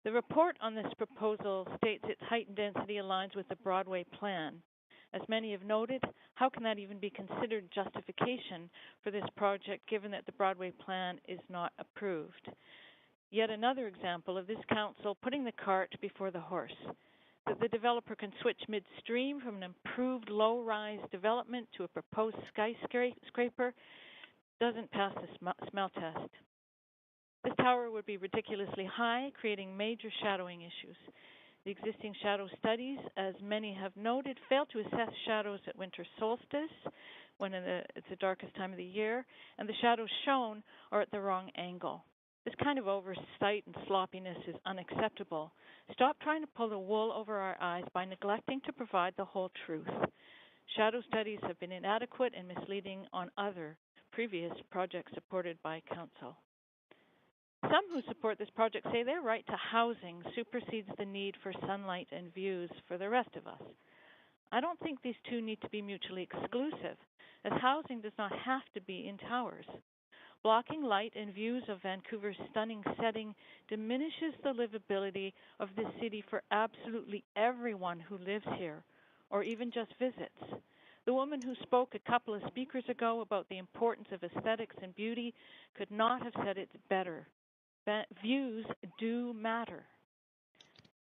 The report on this proposal states its height and density aligns with the Broadway plan. As many have noted, how can that even be considered justification for this project given that the Broadway plan is not approved? Yet another example of this council putting the cart before the horse. That the developer can switch midstream from an improved low-rise development to a proposed skyscraper doesn't pass the smell test. This tower would be ridiculously high, creating major shadowing issues. The existing shadow studies, as many have noted, fail to assess shadows at winter solstice, when it's the darkest time of the year, and the shadows shown are at the wrong angle. This kind of oversight and sloppiness is unacceptable. Stop trying to pull the wool over our eyes by neglecting to provide the whole truth. Shadow studies have been inadequate and misleading on other previous projects supported by Council. Some who support this project say their right to housing supersedes the need for sunlight and views for the rest of us. I don't think these two need to be mutually exclusive, as housing does not have to be in towers. Blocking light and views of Vancouver's stunning setting diminishes the livability of this city for absolutely everyone who lives here, or even just visits. The woman who spoke a couple of speakers ago about the importance of aesthetics and beauty could not have said it better. Views do matter.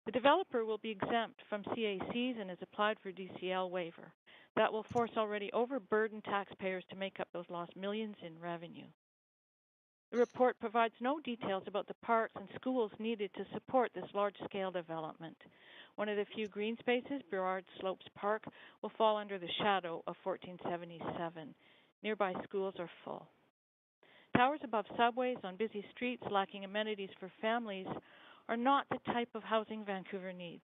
The developer will be exempt from CACs and has applied for DCL waiver. That will force already overburdened taxpayers to make up those lost millions in revenue. The report provides no details about the parks and schools needed to support this large-scale development. One of the few green spaces, Burrard Slopes Park, will fall under the shadow of 1477. Nearby schools are full. Towers above subways on busy streets lacking amenities for families are not the type of housing Vancouver needs.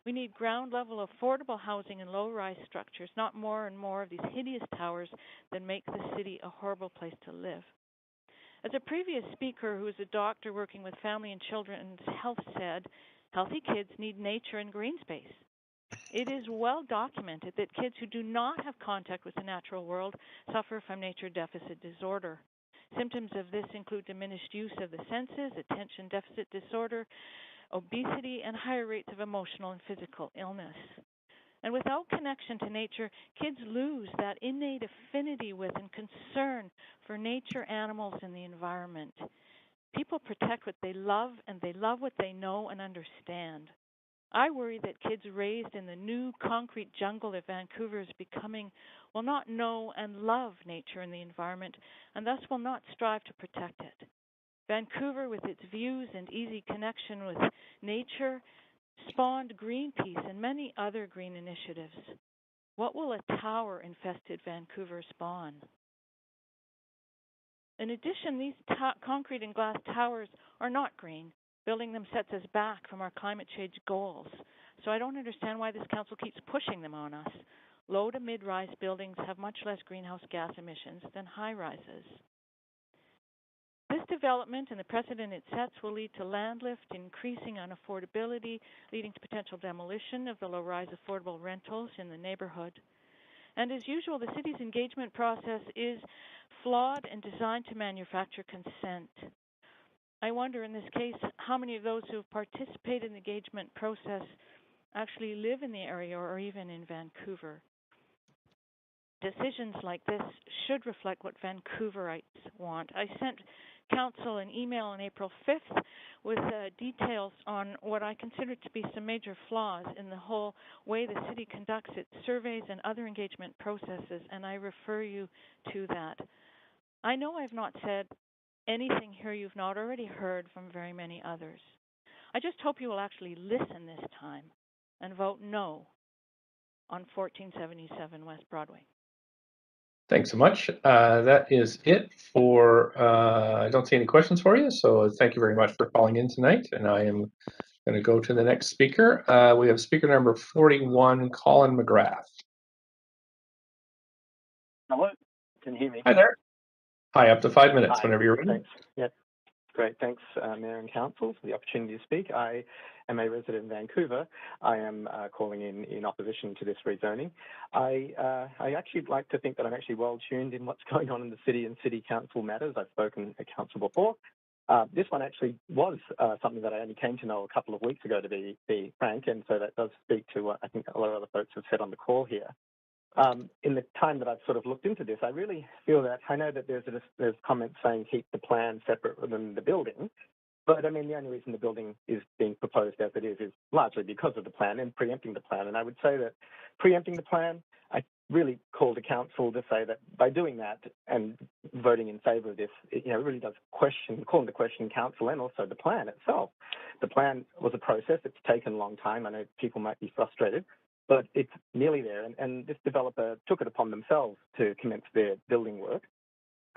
We need ground-level affordable housing and low-rise structures, not more and more of these hideous towers that make the city a horrible place to live. As a previous speaker who is a doctor working with family and children's health said, healthy kids need nature and green space. It is well documented that kids who do not have contact with the natural world suffer from nature deficit disorder. Symptoms of this include diminished use of the senses, attention deficit disorder, obesity, and higher rates of emotional and physical illness. And without connection to nature, kids lose that innate affinity with and concern for nature, animals, and the environment. People protect what they love, and they love what they know and understand. I worry that kids raised in the new concrete jungle that Vancouver is becoming will not know and love nature and the environment, and thus will not strive to protect it. Vancouver, with its views and easy connection with nature, spawned Greenpeace and many other green initiatives. What will a tower-infested Vancouver spawn? In addition, these concrete and glass towers are not green. Building them sets us back from our climate change goals. So I don't understand why this council keeps pushing them on us. Low to mid-rise buildings have much less greenhouse gas emissions than high-rises. This development and the precedent it sets will lead to land lift, increasing unaffordability, leading to potential demolition of the low-rise affordable rentals in the neighborhood. And as usual, the city's engagement process is flawed and designed to manufacture consent. I wonder in this case how many of those who have participated in the engagement process actually live in the area or even in Vancouver. Decisions like this should reflect what Vancouverites want. I sent Council an email on April 5th with details on what I consider to be some major flaws in the whole way the city conducts its surveys and other engagement processes, and I refer you to that. I know I've not said anything here you've not already heard from very many others. I just hope you will actually listen this time and vote no on 1477 West Broadway. Thanks so much. That is it for, I don't see any questions for you, so thank you very much for calling in tonight. And I am going to go to the next speaker. We have speaker number 41, Colin McGrath. Hello, can you hear me? Hi there. Hi, up to 5 minutes. Hi. Whenever you're ready. Thanks. Yeah, great. Thanks, Mayor and Council, for the opportunity to speak. I am a resident in Vancouver. I am calling in opposition to this rezoning. I actually like to think that I'm actually well tuned in what's going on in the city and city council matters. I've spoken at council before. This one actually was something that I only came to know a couple of weeks ago, to be frank, and so that does speak to what I think a lot of other folks have said on the call here. In the time that I've sort of looked into this, I really feel that I know that there's comments saying keep the plan separate from the building, But I mean, the only reason the building is being proposed as it is largely because of the plan and preempting the plan. And I would say that preempting the plan, I really call the council to say that by doing that and voting in favour of this, it really does call into question council and also the plan itself. The plan was a process. It's taken a long time. I know people might be frustrated, but it's nearly there. And this developer took it upon themselves to commence their building work.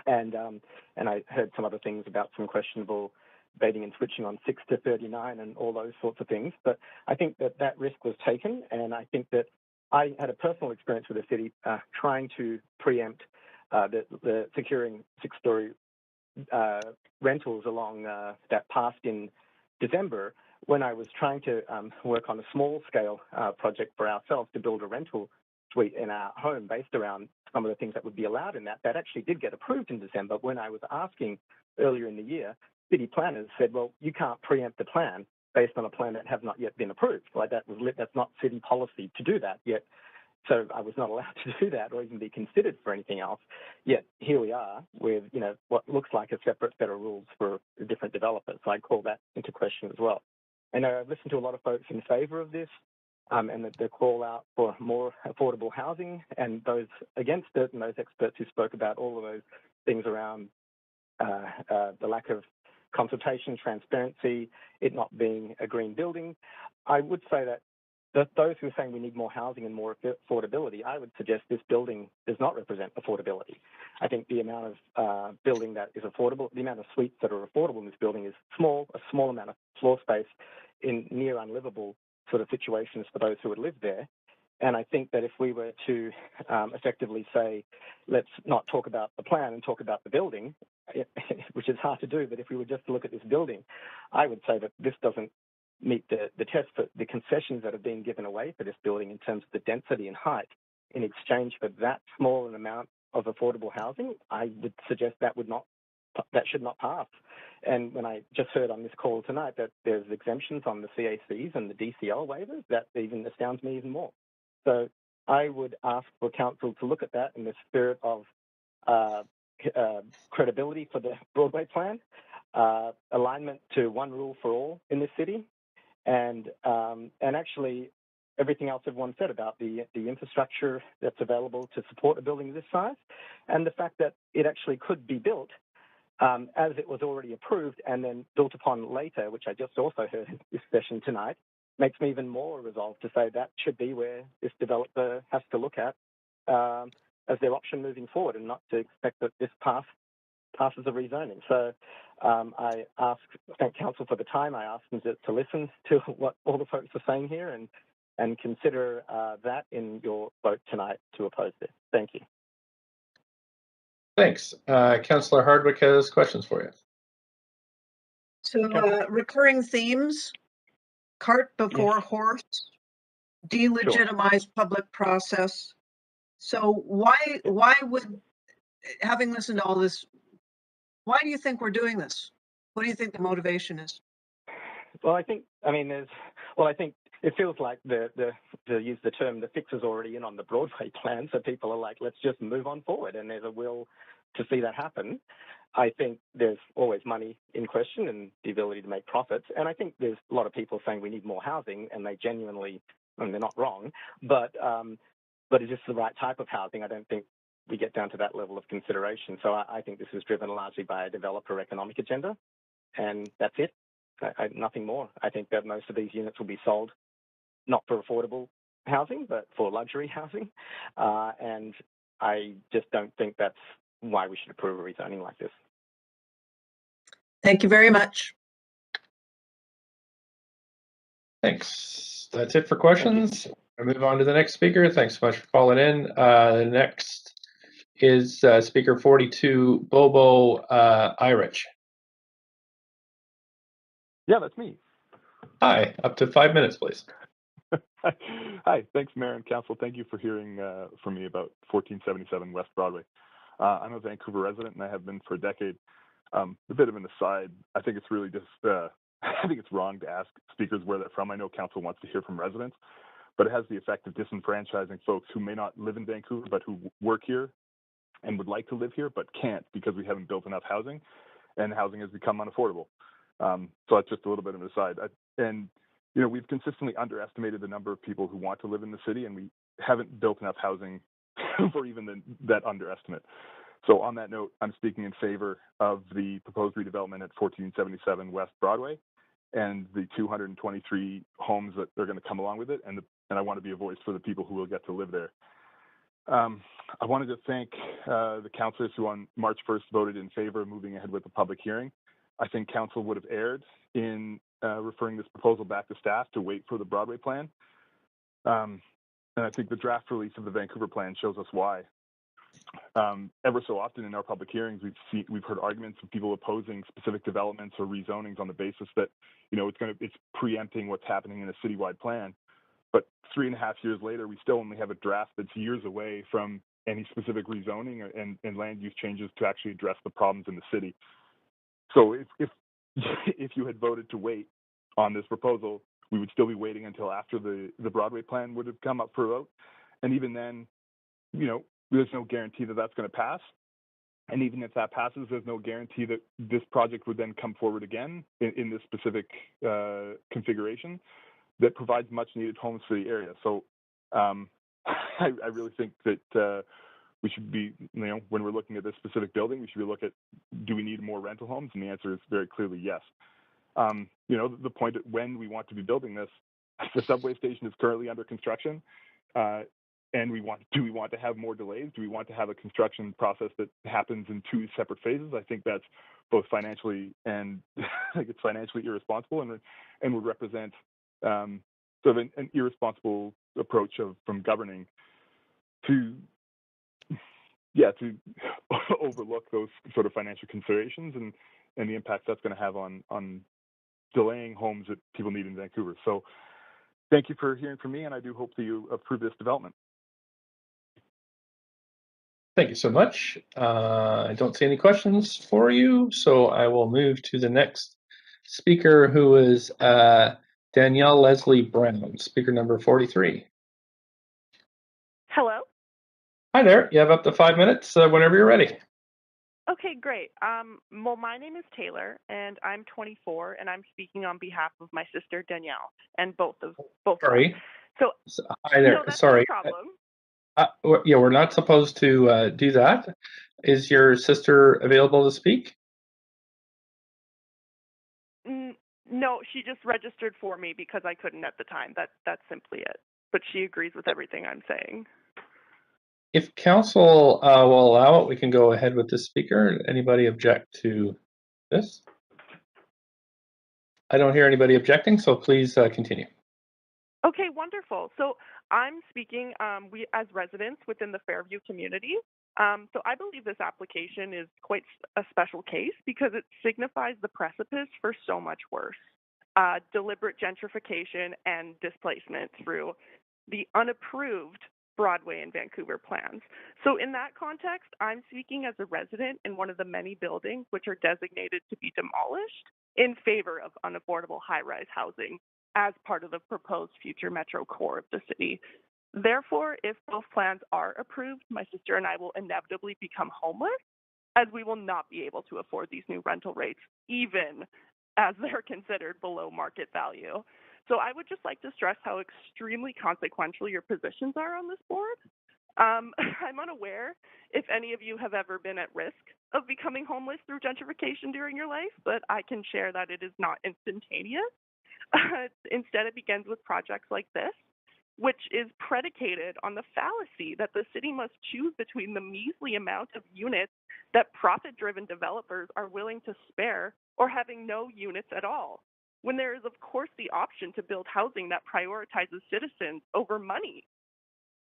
And I heard some other things about some questionable baiting and switching on 6 to 39 and all those sorts of things. But I think that risk was taken, and I think that I had a personal experience with the city trying to preempt the securing 6-story rentals along that passed in December when I was trying to work on a small-scale project for ourselves to build a rental suite in our home based around some of the things that would be allowed in that. That actually did get approved in December. When I was asking earlier in the year, city planners said, well, you can't preempt the plan based on a plan that have not yet been approved. Like that's not city policy to do that yet. So I was not allowed to do that or even be considered for anything else. Yet here we are with, what looks like a separate set of rules for different developers. So I call that into question as well. I know I've listened to a lot of folks in favour of this and the call out for more affordable housing, and those against it, and those experts who spoke about all of those things around the lack of consultation, transparency, it not being a green building. I would say that those who are saying we need more housing and more affordability, I would suggest this building does not represent affordability. I think the amount of building that is affordable, the amount of suites that are affordable in this building is a small amount of floor space in near unlivable sort of situations for those who would live there. And I think that if we were to effectively say, let's not talk about the plan and talk about the building, which is hard to do, but if we were just to look at this building, I would say that this doesn't meet the test for the concessions that are being given away for this building in terms of the density and height in exchange for that small an amount of affordable housing. I would suggest that should not pass. And when I just heard on this call tonight that there's exemptions on the CACs and the DCL waivers, that even astounds me even more. So I would ask for council to look at that in the spirit of credibility for the Broadway plan, alignment to one rule for all in this city, and actually everything else everyone said about the infrastructure that's available to support a building this size, and the fact that it actually could be built as it was already approved and then built upon later, which I just also heard in this session tonight, makes me even more resolved to say that should be where this developer has to look at as their option moving forward, and not to expect that this passes a rezoning. So I thank council for the time. I ask them to listen to what all the folks are saying here and consider that in your vote tonight to oppose this. Thank you. Thanks. Councillor Hardwick has questions for you. So recurring themes, cart before horse, delegitimize public process. So why would, having listened to all this, why do you think we're doing this? What do you think the motivation is? Well, I think it feels like to use the term, the fix is already in on the Broadway plan. So people are like, let's just move on forward. And there's a will to see that happen. I think there's always money in question and the ability to make profits. And I think there's a lot of people saying we need more housing, and they genuinely, they're not wrong, but is this the right type of housing? I don't think we get down to that level of consideration. So I think this is driven largely by a developer economic agenda, and that's it. Nothing more. I think that most of these units will be sold not for affordable housing, but for luxury housing. And I just don't think that's why we should approve a rezoning like this. Thank you very much. Thanks. That's it for questions. I move on to the next speaker. Thanks so much for calling in. The next is speaker 42, Bobo Irich. Yeah, that's me. Hi, up to 5 minutes, please. Hi, thanks, Mayor and Council. Thank you for hearing from me about 1477 West Broadway. I'm a Vancouver resident, and I have been for a decade. A bit of an aside, I think it's really just, I think it's wrong to ask speakers where they're from. I know Council wants to hear from residents, but it has the effect of disenfranchising folks who may not live in Vancouver, but who work here and would like to live here, but can't because we haven't built enough housing, and housing has become unaffordable. So that's just a little bit of an aside. And you know, we've consistently underestimated the number of people who want to live in the city, and we haven't built enough housing for even that underestimate. So on that note, I'm speaking in favor of the proposed redevelopment at 1477 West Broadway and the 223 homes that are going to come along with it, and I want to be a voice for the people who will get to live there. I wanted to thank the councillors who on March 1st voted in favor of moving ahead with the public hearing. I think council would have erred in referring this proposal back to staff to wait for the Broadway plan. And I think the draft release of the Vancouver plan shows us why. Ever so often in our public hearings, we've heard arguments of people opposing specific developments or rezonings on the basis that, you know, it's preempting what's happening in a citywide plan. But 3.5 years later, we still only have a draft that's years away from any specific rezoning and land use changes to actually address the problems in the city. So if you had voted to wait on this proposal, we would still be waiting until after the Broadway plan would have come up for a vote. And even then, you know, there's no guarantee that that's going to pass. And even if that passes, there's no guarantee that this project would then come forward again in this specific configuration that provides much needed homes for the area. So I really think that we should be, you know, when we're looking at this specific building, we should be looking at, do we need more rental homes? And the answer is very clearly yes. You know, the point at when we want to be building this, the subway station is currently under construction. And do we want to have more delays? Do we want to have a construction process that happens in 2 separate phases? I think that's both financially and I think it's financially irresponsible and would represent sort of an irresponsible approach from governing to overlook those sort of financial considerations and the impact that's going to have on delaying homes that people need in Vancouver. So thank you for hearing from me, and I do hope that you approve this development. Thank you so much. I don't see any questions for you, so I will move to the next speaker, who is Danielle Leslie Brown, speaker number 43. Hello. Hi there. You have up to 5 minutes whenever you're ready. Okay, great. Well, my name is Taylor, and I'm 24, and I'm speaking on behalf of my sister Danielle, and both. Sorry. So hi there. No, that's Sorry. no problem. Yeah, we're not supposed to do that. Is your sister available to speak? No, she just registered for me because I couldn't at the time. That's simply it. But she agrees with everything I'm saying. If council will allow it, we can go ahead with the speaker. Anybody object to this? I don't hear anybody objecting, so please continue. Okay, wonderful. So I'm speaking we as residents within the Fairview community. So I believe this application is quite a special case because it signifies the precipice for so much worse. Deliberate gentrification and displacement through the unapproved Broadway and Vancouver plans. So in that context, I'm speaking as a resident in one of the many buildings which are designated to be demolished in favor of unaffordable high-rise housing as part of the proposed future metro core of the city. Therefore, if both plans are approved, my sister and I will inevitably become homeless, as we will not be able to afford these new rental rates, even as they're considered below market value. So I would just like to stress how extremely consequential your positions are on this board. I'm unaware if any of you have ever been at risk of becoming homeless through gentrification during your life, but I can share that it is not instantaneous. Instead, it begins with projects like this, which is predicated on the fallacy that the city must choose between the measly amount of units that profit-driven developers are willing to spare or having no units at all, when there is, of course, the option to build housing that prioritizes citizens over money.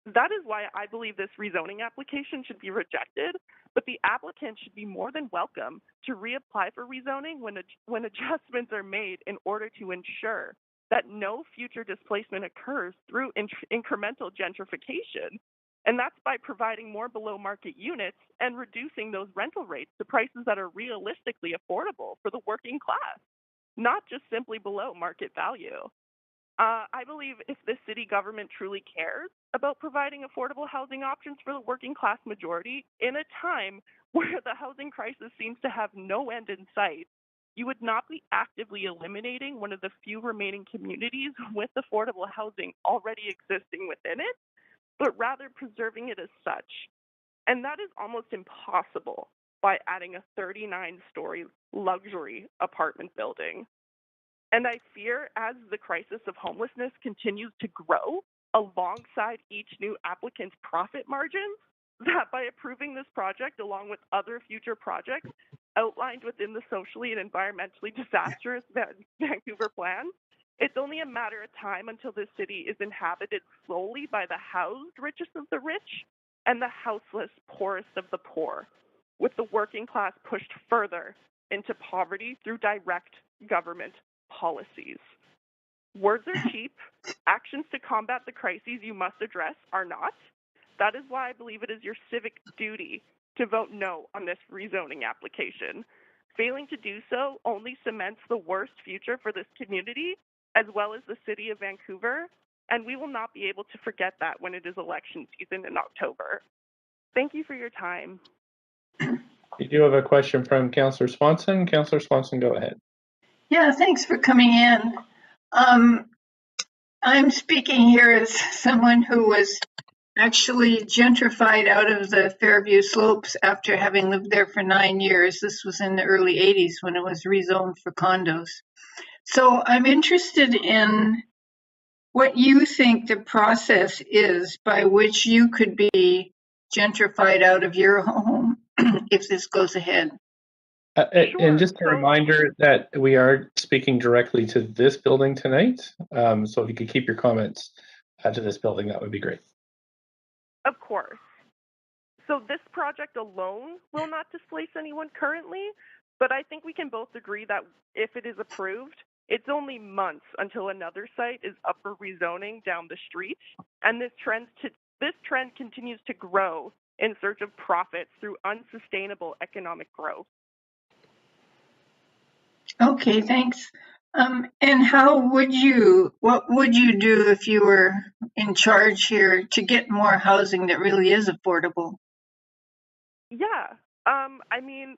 That is why I believe this rezoning application should be rejected, but the applicant should be more than welcome to reapply for rezoning when adjustments are made in order to ensure that no future displacement occurs through incremental gentrification. And that's by providing more below market units and reducing those rental rates to prices that are realistically affordable for the working class, not just simply below market value. I believe if the city government truly cares about providing affordable housing options for the working class majority in a time where the housing crisis seems to have no end in sight, you would not be actively eliminating one of the few remaining communities with affordable housing already existing within it, but rather preserving it as such. And that is almost impossible by adding a 39-story luxury apartment building. And I fear as the crisis of homelessness continues to grow alongside each new applicant's profit margins, that by approving this project along with other future projects outlined within the socially and environmentally disastrous Vancouver plan, it's only a matter of time until this city is inhabited solely by the housed richest of the rich and the houseless poorest of the poor, with the working class pushed further into poverty through direct government policies. Words are cheap. Actions to combat the crises you must address are not. That is why I believe it is your civic duty to vote no on this rezoning application. Failing to do so only cements the worst future for this community as well as the city of Vancouver, and we will not be able to forget that when it is election season in October. Thank you for your time. You do have a question from Councillor Swanson. Councillor Swanson, go ahead. Yeah, thanks for coming in. I'm speaking here as someone who was actually gentrified out of the Fairview Slopes after having lived there for 9 years. This was in the early 80s when it was rezoned for condos. So I'm interested in what you think the process is by which you could be gentrified out of your home if this goes ahead. And just a reminder that we are speaking directly to this building tonight. So if you could keep your comments to this building, that would be great. Of course. So this project alone will not displace anyone currently, but I think we can both agree that if it is approved, it's only months until another site is up for rezoning down the street, and this trend continues to grow in search of profits through unsustainable economic growth. Okay, thanks. And what would you do if you were in charge here to get more housing that really is affordable? Yeah, I mean,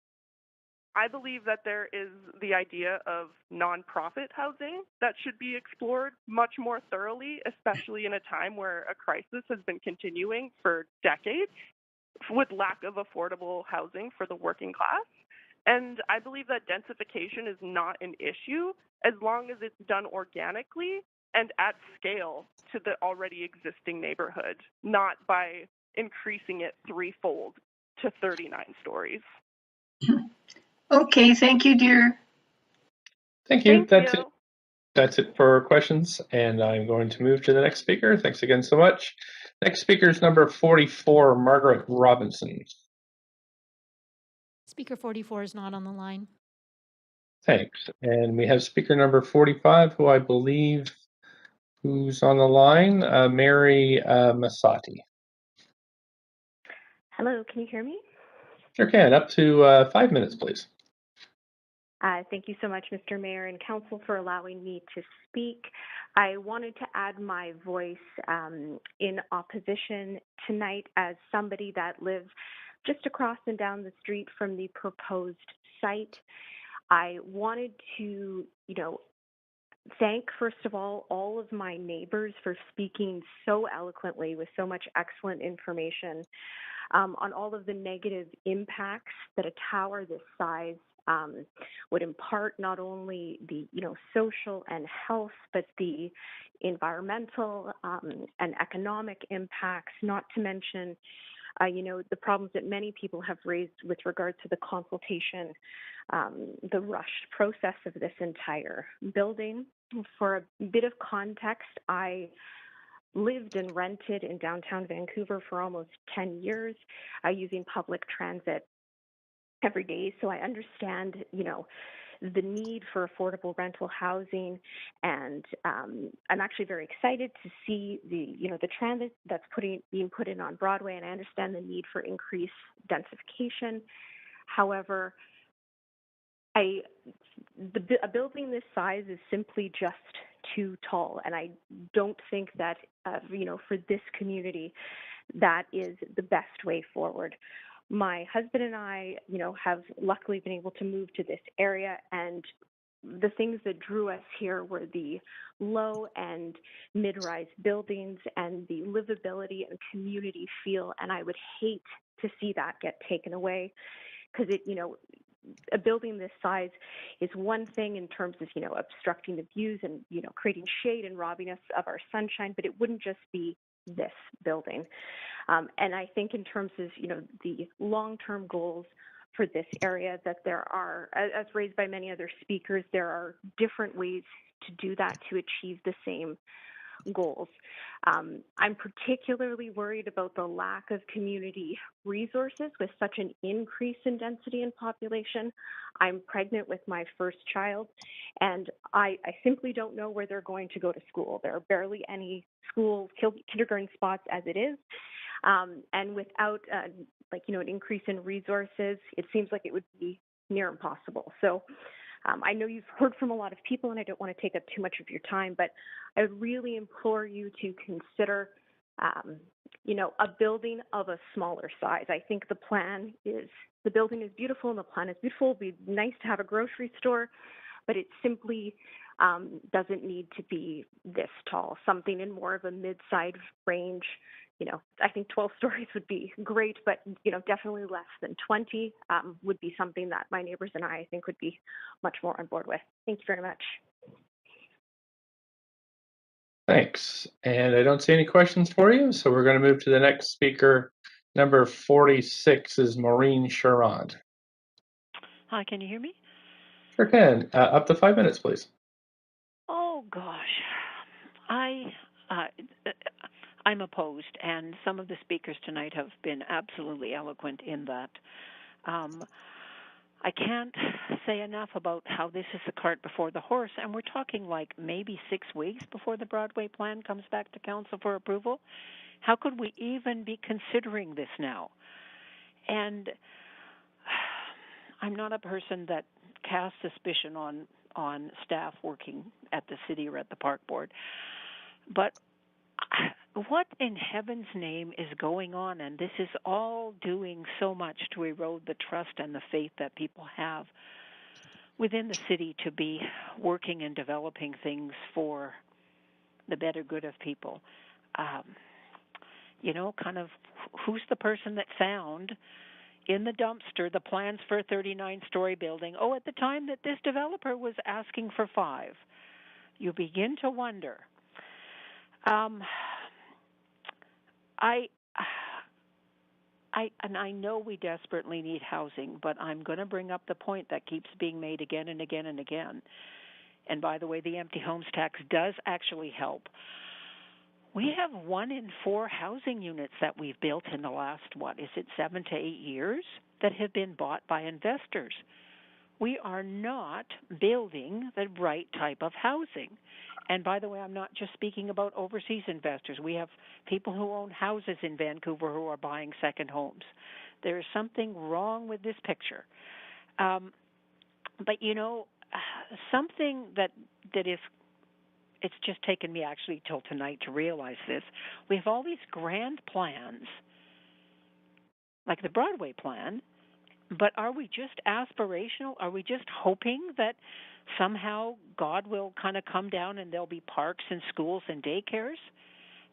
I believe that there is the idea of nonprofit housing that should be explored much more thoroughly, especially in a time where a crisis has been continuing for decades with lack of affordable housing for the working class. And I believe that densification is not an issue as long as it's done organically and at scale to the already existing neighborhood, not by increasing it threefold to 39 stories. Okay, thank you, dear. Thank you. That's it for questions, and I'm going to move to the next speaker. Thanks again so much. Next speaker is number 44, Margaret Robinson. Speaker 44 is not on the line. Thanks. And we have speaker number 45, who I believe who's on the line, Mary Masati. Hello, can you hear me? Sure can. Up to 5 minutes, please. Thank you so much, Mr. Mayor and Council, for allowing me to speak. I wanted to add my voice in opposition tonight as somebody that lives just across and down the street from the proposed site. I wanted to, thank, first of all of my neighbors for speaking so eloquently with so much excellent information on all of the negative impacts that a tower this size would impart, not only the social and health, but the environmental and economic impacts, not to mention the problems that many people have raised with regard to the consultation, the rushed process of this entire building. For a bit of context, I lived and rented in downtown Vancouver for almost 10 years using public transit every day. So I understand, the need for affordable rental housing, and I'm actually very excited to see the transit that's being put in on Broadway, and I understand the need for increased densification. However, a building this size is simply just too tall, and I don't think that for this community that is the best way forward. My husband and I, have luckily been able to move to this area, and the things that drew us here were the low and mid-rise buildings and the livability and community feel, and I would hate to see that get taken away, because a building this size is one thing in terms of, obstructing the views and, creating shade and robbing us of our sunshine, but it wouldn't just be this building. And I think in terms of, the long-term goals for this area, that there are, as raised by many other speakers, there are different ways to do that to achieve the same goals. I'm particularly worried about the lack of community resources with such an increase in density and population. I'm pregnant with my first child, and I simply don't know where they're going to go to school. There are barely any school kindergarten spots as it is. And without an increase in resources, it seems like it would be near impossible. So I know you've heard from a lot of people, and I don't want to take up too much of your time, but I would really implore you to consider, a building of a smaller size. I think the building is beautiful, and the plan is beautiful. It'd be nice to have a grocery store, but it simply doesn't need to be this tall. Something in more of a mid-sized range. I think 12 stories would be great, but, definitely less than 20 would be something that my neighbors and I think would be much more on board with. Thank you very much. Thanks. And I don't see any questions for you, so we're going to move to the next speaker. Number 46 is Maureen Sherrod. Hi, can you hear me? Sure can. Up to 5 minutes, please. Oh, gosh. I'm opposed, and some of the speakers tonight have been absolutely eloquent in that. I can't say enough about how this is the cart before the horse, and we're talking like maybe 6 weeks before the Broadway plan comes back to council for approval. How could we even be considering this now? And I'm not a person that casts suspicion on staff working at the city or at the park board, but what in heaven's name is going on? And this is all doing so much to erode the trust and the faith that people have within the city to be working and developing things for the better good of people. Kind of who's the person that found in the dumpster the plans for a 39-story building? Oh, at the time that this developer was asking for 5. You begin to wonder. I know we desperately need housing, but I'm going to bring up the point that keeps being made again and again and again. And by the way, the empty homes tax does actually help. We have 1 in 4 housing units that we've built in the last, 7 to 8 years that have been bought by investors. We are not building the right type of housing. And by the way, I'm not just speaking about overseas investors. We have people who own houses in Vancouver who are buying second homes. There is something wrong with this picture. But, something that is, it's just taken me actually till tonight to realize this. We have all these grand plans, like the Broadway plan, but are we just aspirational? Are we just hoping that somehow God will kind of come down and there'll be parks and schools and daycares?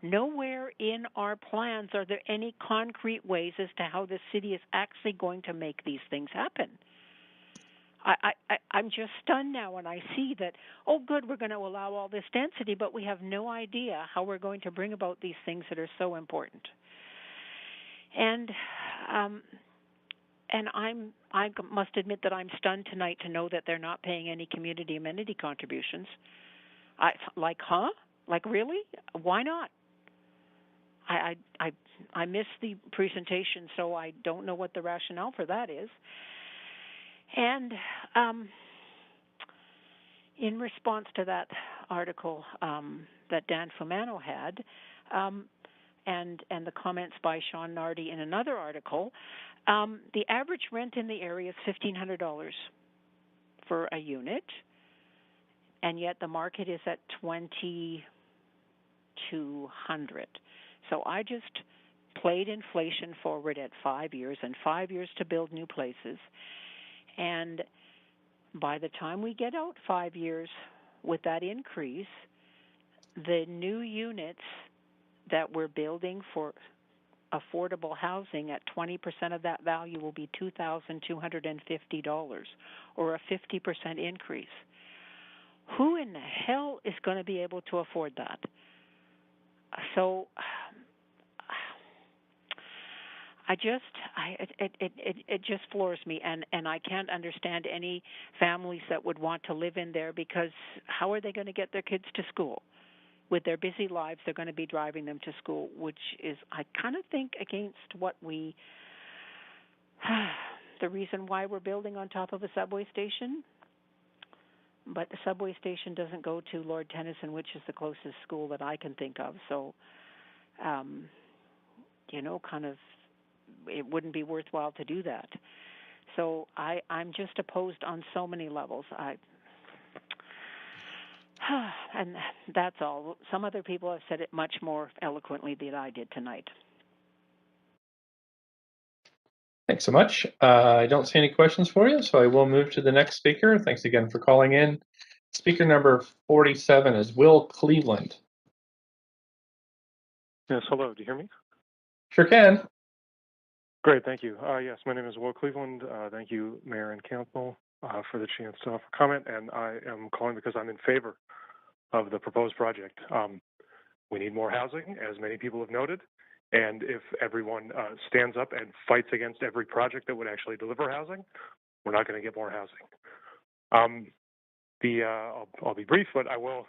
Nowhere in our plans are there any concrete ways as to how the city is actually going to make these things happen. I'm just stunned now when I see that, oh, good, we're going to allow all this density, but we have no idea how we're going to bring about these things that are so important. And I must admit that I'm stunned tonight to know that they're not paying any community amenity contributions. Like really? Why not? I missed the presentation, so I don't know what the rationale for that is. And in response to that article that Dan Fumano had, and the comments by Sean Nardi in another article, the average rent in the area is $1,500 for a unit, and yet the market is at $2,200. So I just played inflation forward at 5 years and 5 years to build new places. And by the time we get out 5 years with that increase, the new units that we're building for affordable housing at 20% of that value will be $2,250, or a 50% increase. Who in the hell is going to be able to afford that? So it just floors me, and I can't understand any families that would want to live in there, because how are they going to get their kids to school? With their busy lives, they're going to be driving them to school, which is, I kind of think, against what we, the reason why we're building on top of a subway station. But the subway station doesn't go to Lord Tennyson, which is the closest school that I can think of. So, kind of, it wouldn't be worthwhile to do that. So I'm just opposed on so many levels. And that's all. Some other people have said it much more eloquently than I did tonight. Thanks so much. I don't see any questions for you, so I will move to the next speaker. Thanks again for calling in. Speaker number 47 is Will Cleveland. Yes, hello. Do you hear me? Sure can. Great, thank you. Yes, my name is Will Cleveland. Thank you, Mayor and Council, for the chance to offer comment, and I am calling because I'm in favor of the proposed project. We need more housing, as many people have noted, and if everyone stands up and fights against every project that would actually deliver housing, we're not going to get more housing. I'll be brief, but I'll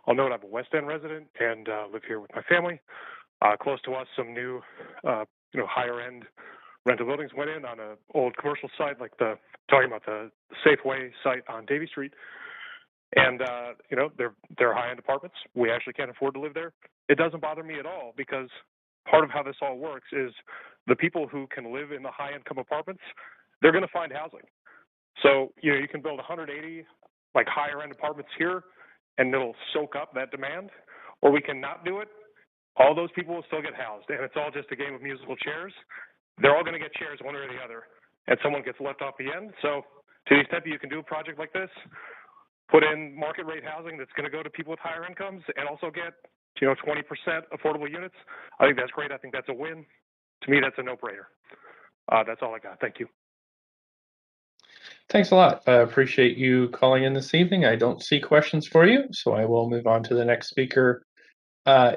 note I'm a West End resident and live here with my family. Close to us, some new, higher end rental buildings went in on an old commercial site, like talking about the Safeway site on Davie Street. And, they're high-end apartments. We actually can't afford to live there. It doesn't bother me at all, because part of how this all works is the people who can live in the high-income apartments, they're going to find housing. So, you can build 180, like, higher-end apartments here, and it'll soak up that demand, or we can not do it. All those people will still get housed, and it's all just a game of musical chairs. They're all going to get chairs one way or the other, and someone gets left off the end. So to the extent that you can do a project like this, put in market rate housing that's going to go to people with higher incomes and also get 20% affordable units, I think that's great. I think that's a win. To me, that's a no-brainer. That's all I got. Thank you. Thanks a lot. I appreciate you calling in this evening. I don't see questions for you, so I will move on to the next speaker.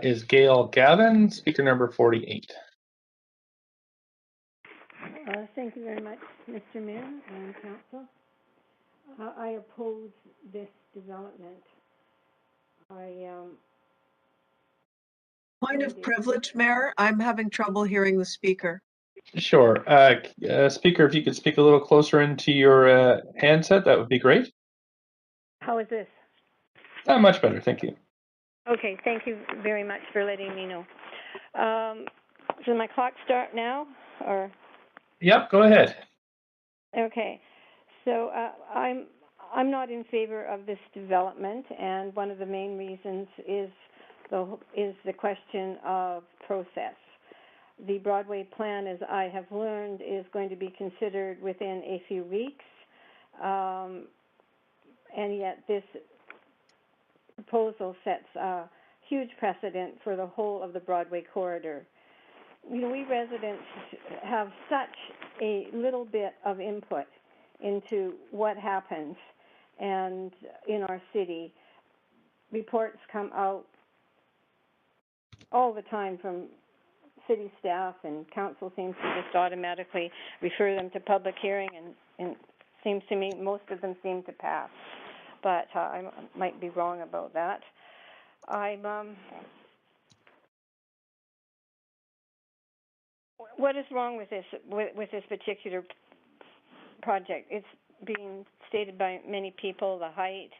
Is Gail Gavin, speaker number 48. Thank you very much, Mr. Mayor and Council. I oppose this development. Point of privilege, Mayor. I'm having trouble hearing the speaker. Sure. Speaker, if you could speak a little closer into your handset, that would be great. How is this? Much better, thank you. Okay, thank you very much for letting me know. Does my clock start now, or? Yep, go ahead. Okay, so I'm not in favor of this development, and one of the main reasons is the question of process. The Broadway plan, as I have learned, is going to be considered within a few weeks, and yet this proposal sets a huge precedent for the whole of the Broadway corridor. We residents have such a little bit of input into what happens and in our city. Reports come out all the time from city staff, and council seems to just automatically refer them to public hearing, and seems to me most of them seem to pass. But I might be wrong about that. What is wrong with this particular project? It's being stated by many people: the height,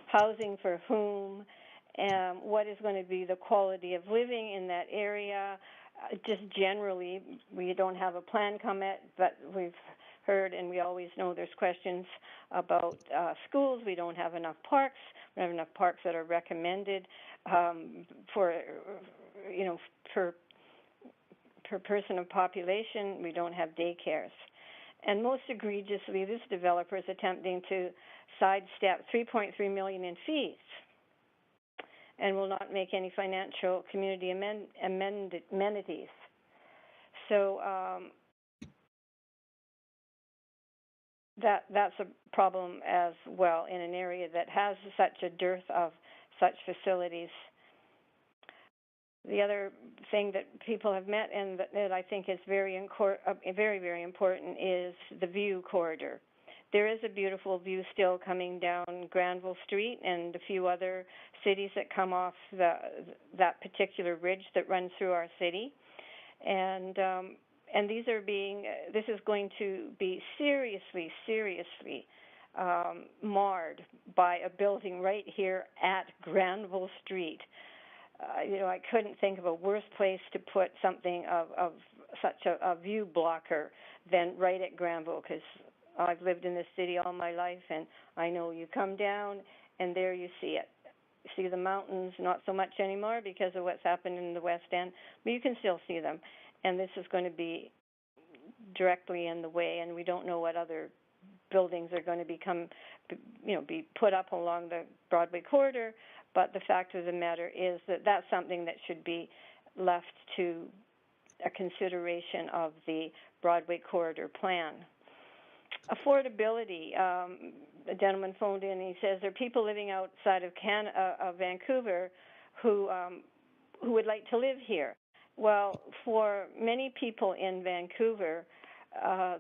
housing for whom, what is going to be the quality of living in that area. Just generally, we don't have a plan come yet, but we've heard, and we always know there's questions about schools. We don't have enough parks. We don't have enough parks that are recommended for per person of population, we don't have daycares. And most egregiously, this developer is attempting to sidestep $3.3 million in fees and will not make any financial community amenities. So that's a problem as well in an area that has such a dearth of such facilities. The other thing that people have met and that I think is very, very important is the view corridor. There is a beautiful view still coming down Granville Street and a few other cities that come off that particular ridge that runs through our city. And this is going to be seriously marred by a building right here at Granville Street. I couldn't think of a worse place to put something of such a view blocker than right at Granville, because I've lived in this city all my life, and I know you come down and there you see it. You see the mountains, not so much anymore because of what's happened in the West End, but you can still see them. And this is going to be directly in the way, and we don't know what other buildings are going to be put up along the Broadway corridor. But the fact of the matter is that that's something that should be left to a consideration of the Broadway corridor plan. Affordability. A gentleman phoned in and he says there are people living outside of Vancouver who would like to live here. Well, for many people in Vancouver,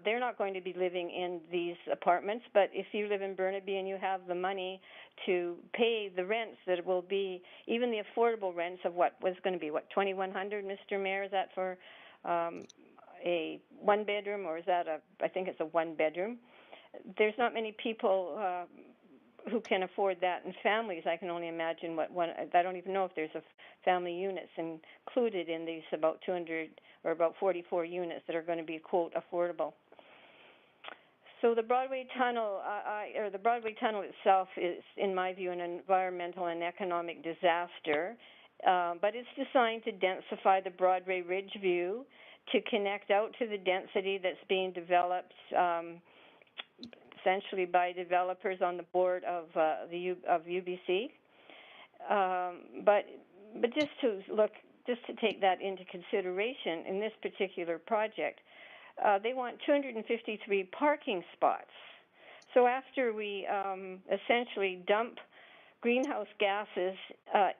they're not going to be living in these apartments, but if you live in Burnaby and you have the money to pay the rents that will be, even the affordable rents of what was going to be, $2,100, Mr. Mayor, is that for a one-bedroom, or is that I think it's a one-bedroom? There's not many people who can afford that, and families, I can only imagine I don't even know if there's a family units included in these about 200 or about 44 units that are going to be, quote, affordable. So the Broadway Tunnel, the Broadway Tunnel itself is, in my view, an environmental and economic disaster, but it's designed to densify the Broadway Ridge view, to connect out to the density that's being developed essentially by developers on the board of UBC. But just to take that into consideration in this particular project, they want 253 parking spots. So after we essentially dump greenhouse gases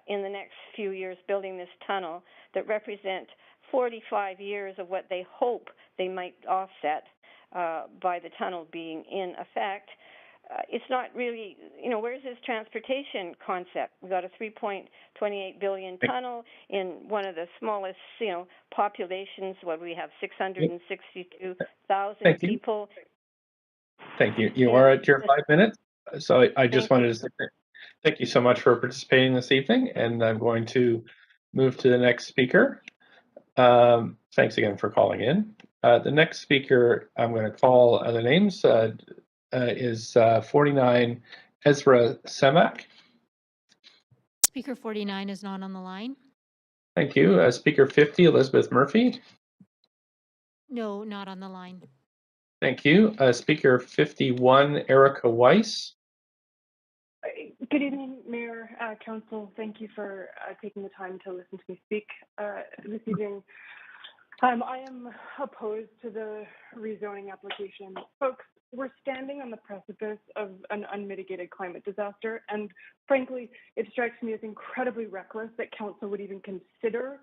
in the next few years building this tunnel that represent 45 years of what they hope they might offset by the tunnel being in effect, it's not really, where's this transportation concept? We've got a $3.28 billion tunnel in one of the smallest, populations. What we have, 662,000 people. Thank you. You are at your 5 minutes. So I just wanted to say thank you so much for participating this evening, and I'm going to move to the next speaker. Thanks again for calling in. The next speaker I'm going to call the names is 49 Ezra Semak. Speaker 49 is not on the line. Thank you. Speaker 50, Elizabeth Murphy. No, not on the line. Thank you. Speaker 51, Erica Weiss. Good evening, Mayor, Council. Thank you for taking the time to listen to me speak this evening. I am opposed to the rezoning application. Folks, we're standing on the precipice of an unmitigated climate disaster, and frankly, it strikes me as incredibly reckless that Council would even consider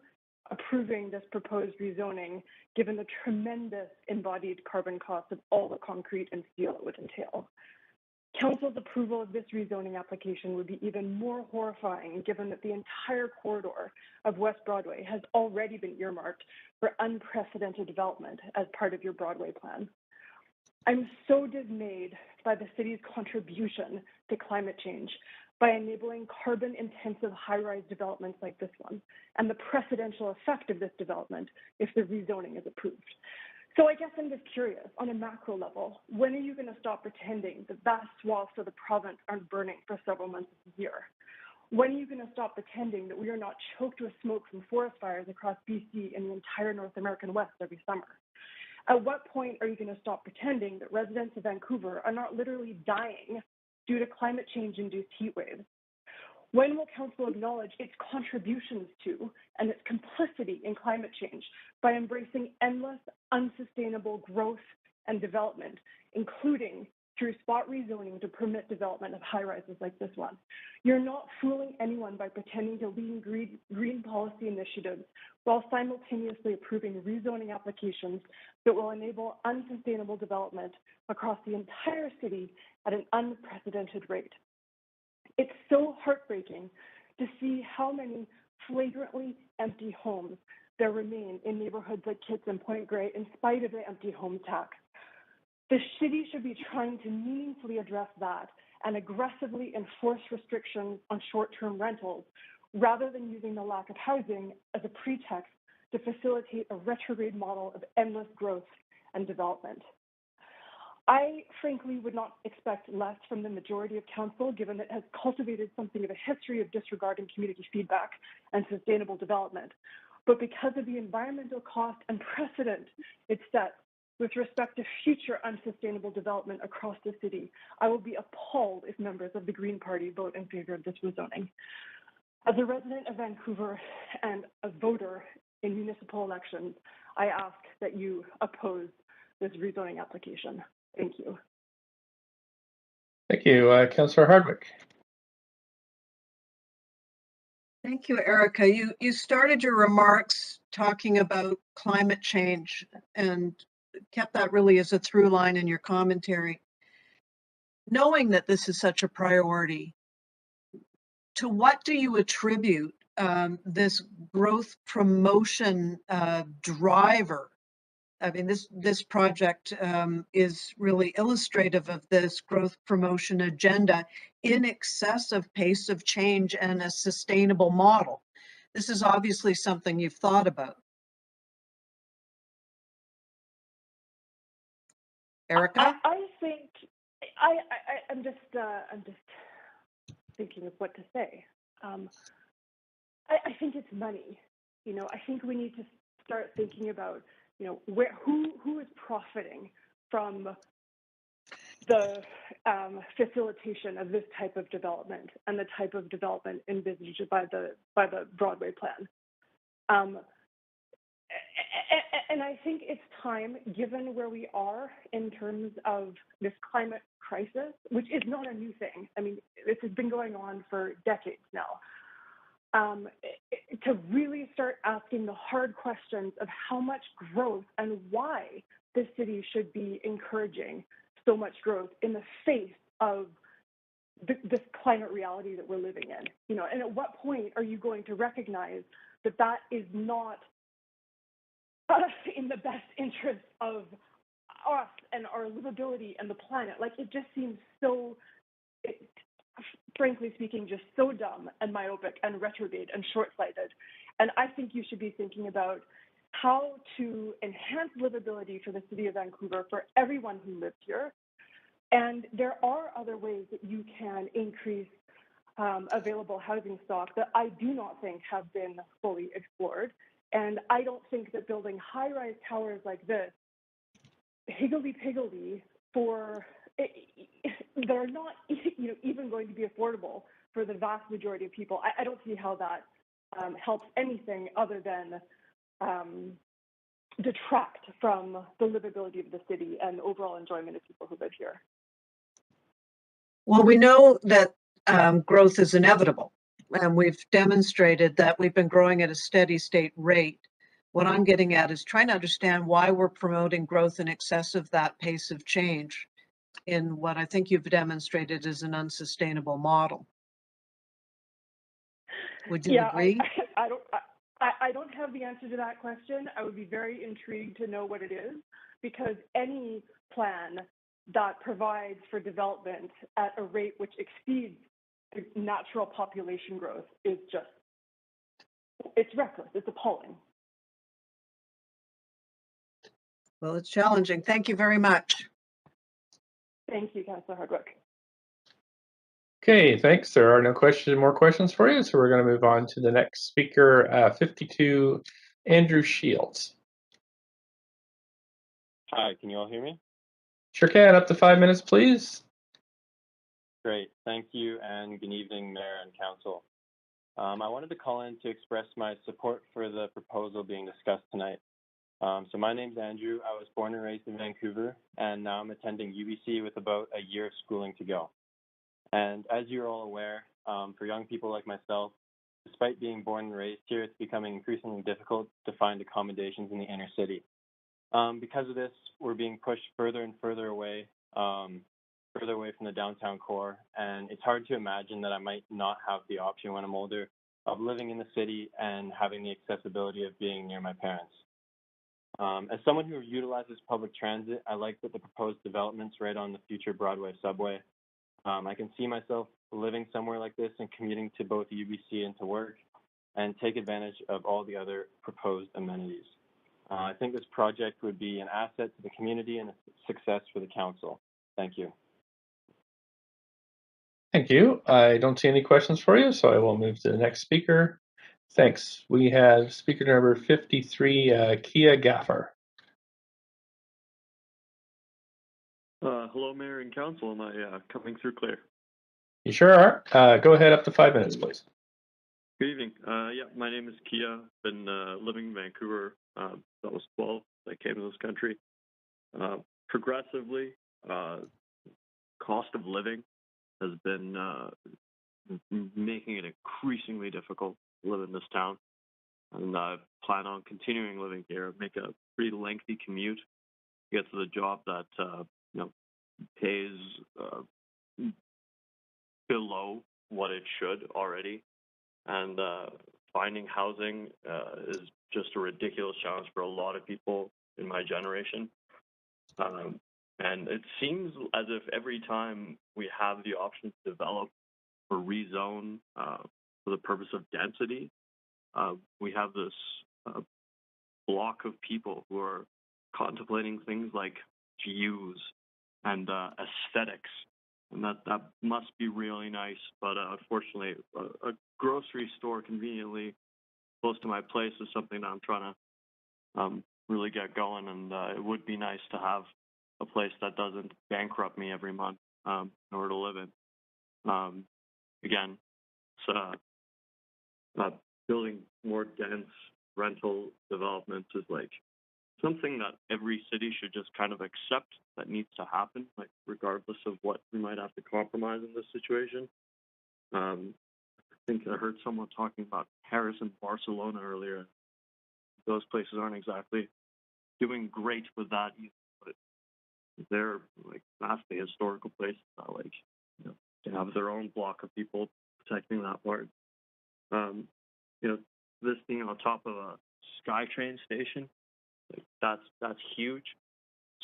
approving this proposed rezoning, given the tremendous embodied carbon costs of all the concrete and steel it would entail. Council's approval of this rezoning application would be even more horrifying, given that the entire corridor of West Broadway has already been earmarked for unprecedented development as part of your Broadway plan. I'm so dismayed by the city's contribution to climate change by enabling carbon-intensive high-rise developments like this one, and the precedential effect of this development if the rezoning is approved. So I guess I'm just curious, on a macro level, when are you going to stop pretending that vast swaths of the province aren't burning for several months of the year? When are you going to stop pretending that we are not choked with smoke from forest fires across BC and the entire North American West every summer? At what point are you going to stop pretending that residents of Vancouver are not literally dying due to climate change-induced heat waves? When will Council acknowledge its contributions to and its complicity in climate change by embracing endless, unsustainable growth and development, including through spot rezoning to permit development of high-rises like this one? You're not fooling anyone by pretending to lead green policy initiatives while simultaneously approving rezoning applications that will enable unsustainable development across the entire city at an unprecedented rate. It's so heartbreaking to see how many flagrantly empty homes there remain in neighborhoods like Kitts and Point Grey in spite of the empty home tax. The city should be trying to meaningfully address that and aggressively enforce restrictions on short-term rentals rather than using the lack of housing as a pretext to facilitate a retrograde model of endless growth and development. I frankly would not expect less from the majority of council, given that it has cultivated something of a history of disregarding community feedback and sustainable development. But because of the environmental cost and precedent it sets with respect to future unsustainable development across the city, I will be appalled if members of the Green Party vote in favor of this rezoning. As a resident of Vancouver and a voter in municipal elections, I ask that you oppose this rezoning application. Thank you. Thank you. Councillor Hardwick. Thank you, Erica. You started your remarks talking about climate change and kept that really as a through line in your commentary. Knowing that this is such a priority, to what do you attribute this growth promotion driver? I mean, this project is really illustrative of this growth promotion agenda in excess of pace of change and a sustainable model. This is obviously something you've thought about. Erica? I think I'm just thinking of what to say. I think it's money. You know, I think we need to start thinking about, you know, who is profiting from the facilitation of this type of development and the type of development envisaged by the Broadway plan. And I think it's time, given where we are in terms of this climate crisis, which is not a new thing. I mean, this has been going on for decades now. To really start asking the hard questions of how much growth and why this city should be encouraging so much growth in the face of this climate reality that we're living in. You know, and at what point are you going to recognize that that is not in the best interest of us and our livability and the planet? Like, it just seems so, frankly speaking, just so dumb and myopic and retrograde and short-sighted. And I think you should be thinking about how to enhance livability for the city of Vancouver for everyone who lives here. And there are other ways that you can increase available housing stock that I do not think have been fully explored. And I don't think that building high-rise towers like this, higgledy-piggledy, they're not, you know, even going to be affordable for the vast majority of people. I don't see how that helps anything other than detract from the livability of the city and overall enjoyment of people who live here. Well, we know that growth is inevitable, and we've demonstrated that we've been growing at a steady state rate. What I'm getting at is trying to understand why we're promoting growth in excess of that pace of change in what I think you've demonstrated is an unsustainable model. Would you agree? I don't have the answer to that question. I would be very intrigued to know what it is, because any plan that provides for development at a rate which exceeds natural population growth is just, it's reckless, it's appalling. Well, it's challenging. Thank you very much. Thank you, Councillor Hardwick. Okay, thanks. There are no more questions for you, so we're going to move on to the next speaker, 52, Andrew Shields. Hi, can you all hear me? Sure can. Up to 5 minutes, please. Great, thank you, and good evening, Mayor and Council. I wanted to call in to express my support for the proposal being discussed tonight. So my name's Andrew. I was born and raised in Vancouver, and now I'm attending UBC with about a year of schooling to go. And as you're all aware, for young people like myself, despite being born and raised here, it's becoming increasingly difficult to find accommodations in the inner city. Because of this, we're being pushed further and further away from the downtown core, and it's hard to imagine that I might not have the option when I'm older of living in the city and having the accessibility of being near my parents. As someone who utilizes public transit, I like that the proposed developments right on the future Broadway subway. I can see myself living somewhere like this and commuting to both UBC and to work, and take advantage of all the other proposed amenities. I think this project would be an asset to the community and a success for the council. Thank you. Thank you. I don't see any questions for you, so I will move to the next speaker. Thanks. We have speaker number 53, Kia Gaffer. Hello, Mayor and Council. Am I coming through clear? You sure are. Go ahead, up to 5 minutes, please. Good evening. Yeah, my name is Kia. Been living in Vancouver. I was 12. I came to this country. Progressively, cost of living has been making it increasingly difficult to live in this town. And I plan on continuing living here. Make a pretty lengthy commute to get to the job that pays below what it should already, and finding housing is just a ridiculous challenge for a lot of people in my generation. And it seems as if every time we have the option to develop or rezone for the purpose of density, we have this block of people who are contemplating things like views and aesthetics, and that must be really nice. But unfortunately, a grocery store conveniently close to my place is something that I'm trying to really get going, and it would be nice to have a place that doesn't bankrupt me every month in order to live in. Again, so building more dense rental developments is like something that every city should just kind of accept that needs to happen, like regardless of what we might have to compromise in this situation. I think I heard someone talking about Paris and Barcelona earlier. Those places aren't exactly doing great with that either, but they're like vastly historical places that like, to have their own block of people protecting that part. This being on top of a SkyTrain station, like that's huge.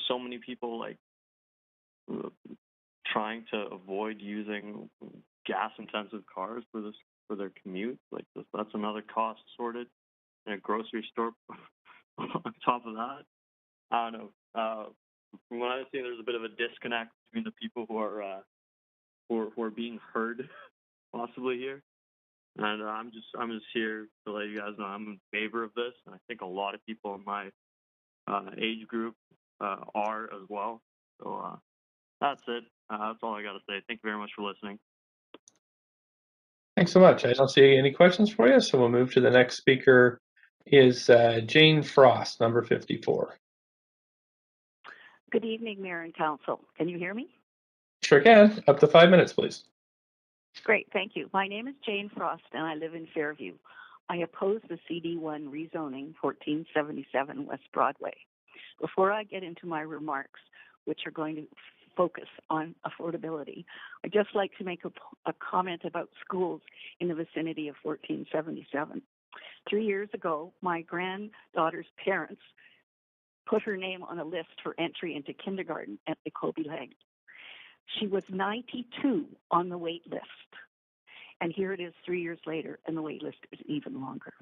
So many people like trying to avoid using gas-intensive cars for their commute. Like that's another cost sorted, and a grocery store on top of that. I don't know. From what I see, there's a bit of a disconnect between the people who are being heard, possibly here. And I'm just here to let you guys know I'm in favor of this, and I think a lot of people in my age group are as well. So that's it. That's all I got to say. Thank you very much for listening. Thanks so much. I don't see any questions for you, so we'll move to the next speaker. Is Jane Frost, number 54. Good evening, Mayor and Council. Can you hear me? Sure can. Up to 5 minutes, please. Great, thank you. My name is Jane Frost, and I live in Fairview. I oppose the CD1 rezoning 1477 West Broadway. Before I get into my remarks, which are going to focus on affordability, I'd just like to make a comment about schools in the vicinity of 1477. 3 years ago, my granddaughter's parents put her name on a list for entry into kindergarten at the Kobe Lang. She was 92 on the wait list. And here it is 3 years later, and the wait list is even longer.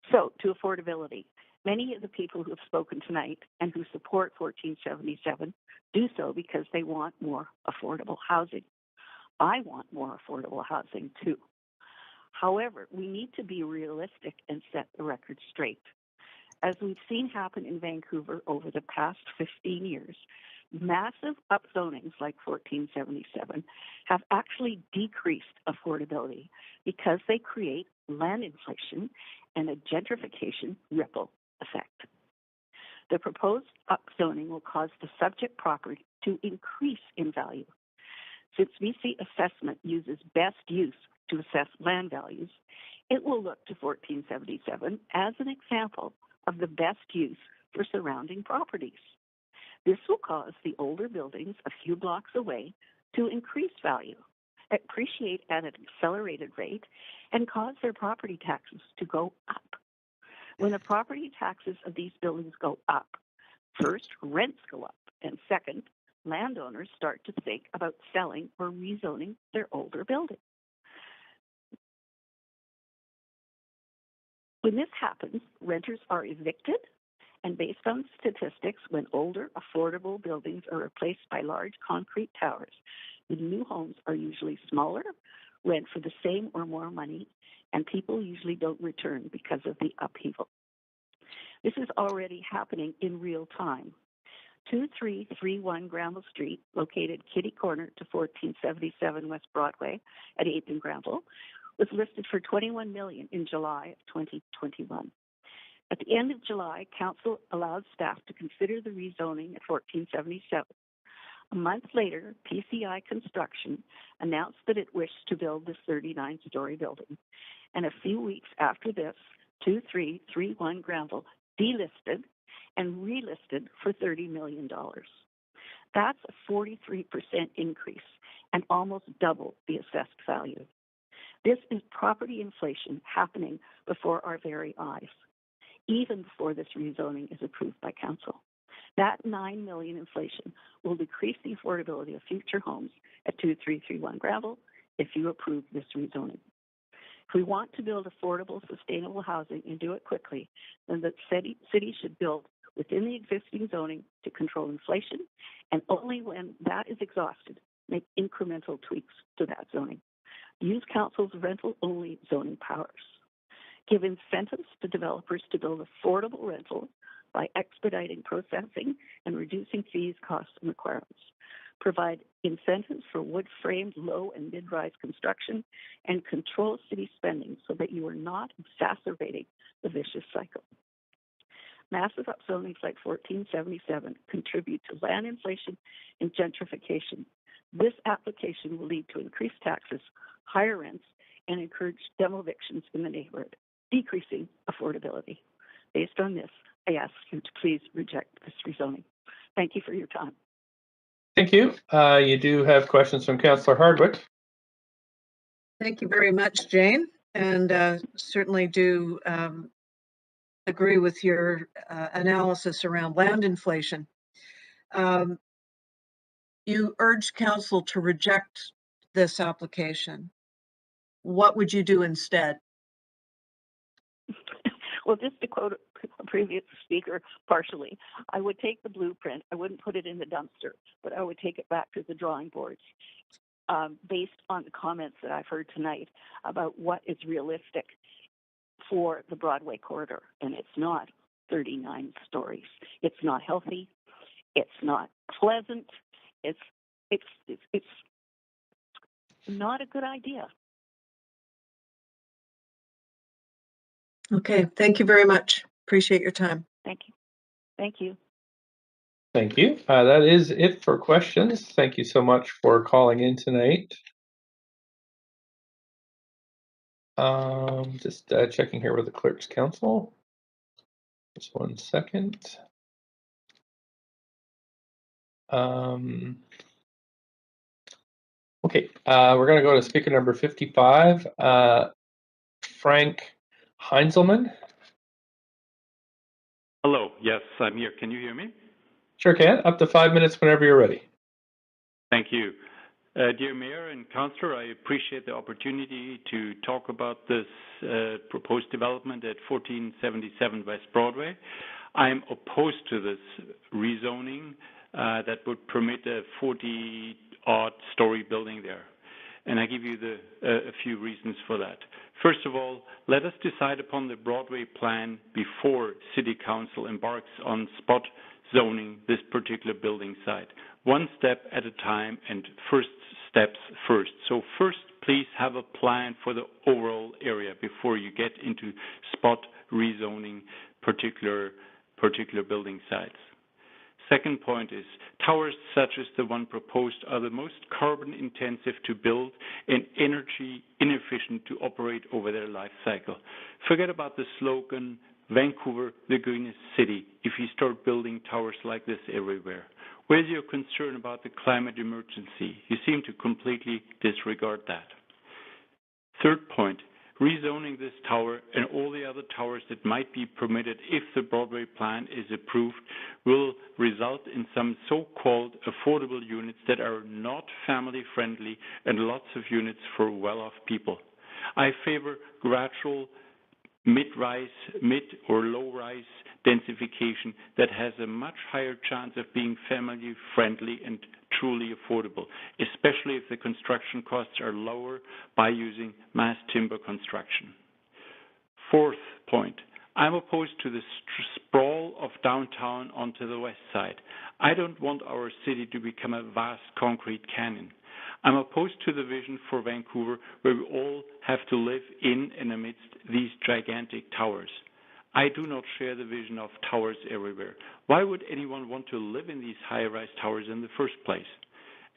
So, to affordability. Many of the people who have spoken tonight and who support 1477 do so because they want more affordable housing. I want more affordable housing too. However, we need to be realistic and set the record straight. As we've seen happen in Vancouver over the past 15 years, massive upzonings like 1477 have actually decreased affordability because they create land inflation and a gentrification ripple effect. The proposed upzoning will cause the subject property to increase in value. Since BC assessment uses best use to assess land values, it will look to 1477 as an example of the best use for surrounding properties. This will cause the older buildings a few blocks away to increase value, appreciate at an accelerated rate, and cause their property taxes to go up. When the property taxes of these buildings go up, first, rents go up, and second, landowners start to think about selling or rezoning their older buildings. When this happens, renters are evicted, and based on statistics, when older, affordable buildings are replaced by large concrete towers, the new homes are usually smaller, rent for the same or more money, and people usually don't return because of the upheaval. This is already happening in real time. 2331 Granville Street, located kitty corner to 1477 West Broadway at 8th and Granville, was listed for $21 million in July of 2021. At the end of July, Council allowed staff to consider the rezoning at 1477. A month later, PCI Construction announced that it wished to build this 39-story building. And a few weeks after this, 2331 Granville delisted and relisted for $30 million. That's a 43% increase and almost double the assessed value. This is property inflation happening before our very eyes, even before this rezoning is approved by Council. That $9 million inflation will decrease the affordability of future homes at 2331 Granville if you approve this rezoning. If we want to build affordable, sustainable housing and do it quickly, then the city should build within the existing zoning to control inflation, and only when that is exhausted, make incremental tweaks to that zoning. Use Council's rental-only zoning powers. Give incentives to developers to build affordable rentals by expediting processing and reducing fees, costs, and requirements. Provide incentives for wood-framed low and mid-rise construction, and control city spending so that you are not exacerbating the vicious cycle. Massive upzonings like 1477 contribute to land inflation and gentrification. This application will lead to increased taxes, higher rents, and encourage demolitions in the neighborhood, decreasing affordability. Based on this, I ask you to please reject this rezoning. Thank you for your time. Thank you. You do have questions from Councillor Hardwick. Thank you very much, Jane, and certainly do agree with your analysis around land inflation. You urged Council to reject this application. What would you do instead? Well, just to quote a previous speaker partially, I would take the blueprint. I wouldn't put it in the dumpster, but I would take it back to the drawing boards based on the comments that I've heard tonight about what is realistic for the Broadway corridor. And it's not 39 stories. It's not healthy. It's not pleasant. It's not a good idea. Okay, thank you very much. Appreciate your time. Thank you. Thank you. Thank you. That is it for questions. Thank you so much for calling in tonight. Just checking here with the Clerk's Council. Just 1 second. Okay, we're going to go to speaker number 55, Frank Heinzelman. Hello, yes, I'm here. Can you hear me? Sure can. Up to 5 minutes whenever you're ready. Thank you. Dear Mayor and Councillor, I appreciate the opportunity to talk about this proposed development at 1477 West Broadway. I'm opposed to this rezoning that would permit a 40-odd story building there. and I give you a few reasons for that. First of all, let us decide upon the Broadway plan before City Council embarks on spot zoning this particular building site. One step at a time and first steps first. So first, please have a plan for the overall area before you get into spot rezoning particular building sites. Second point is towers such as the one proposed are the most carbon intensive to build and energy inefficient to operate over their life cycle. Forget about the slogan, Vancouver, the greenest city, if you start building towers like this everywhere. Where's your concern about the climate emergency? You seem to completely disregard that. Third point, rezoning this tower and all the other towers that might be permitted if the Broadway plan is approved will result in some so-called affordable units that are not family friendly and lots of units for well-off people. I favor gradual mid or low-rise densification that has a much higher chance of being family-friendly and truly affordable, especially if the construction costs are lower by using mass timber construction. Fourth point, I'm opposed to the sprawl of downtown onto the west side. I don't want our city to become a vast concrete canyon. I'm opposed to the vision for Vancouver where we all have to live in and amidst these gigantic towers. I do not share the vision of towers everywhere. Why would anyone want to live in these high-rise towers in the first place?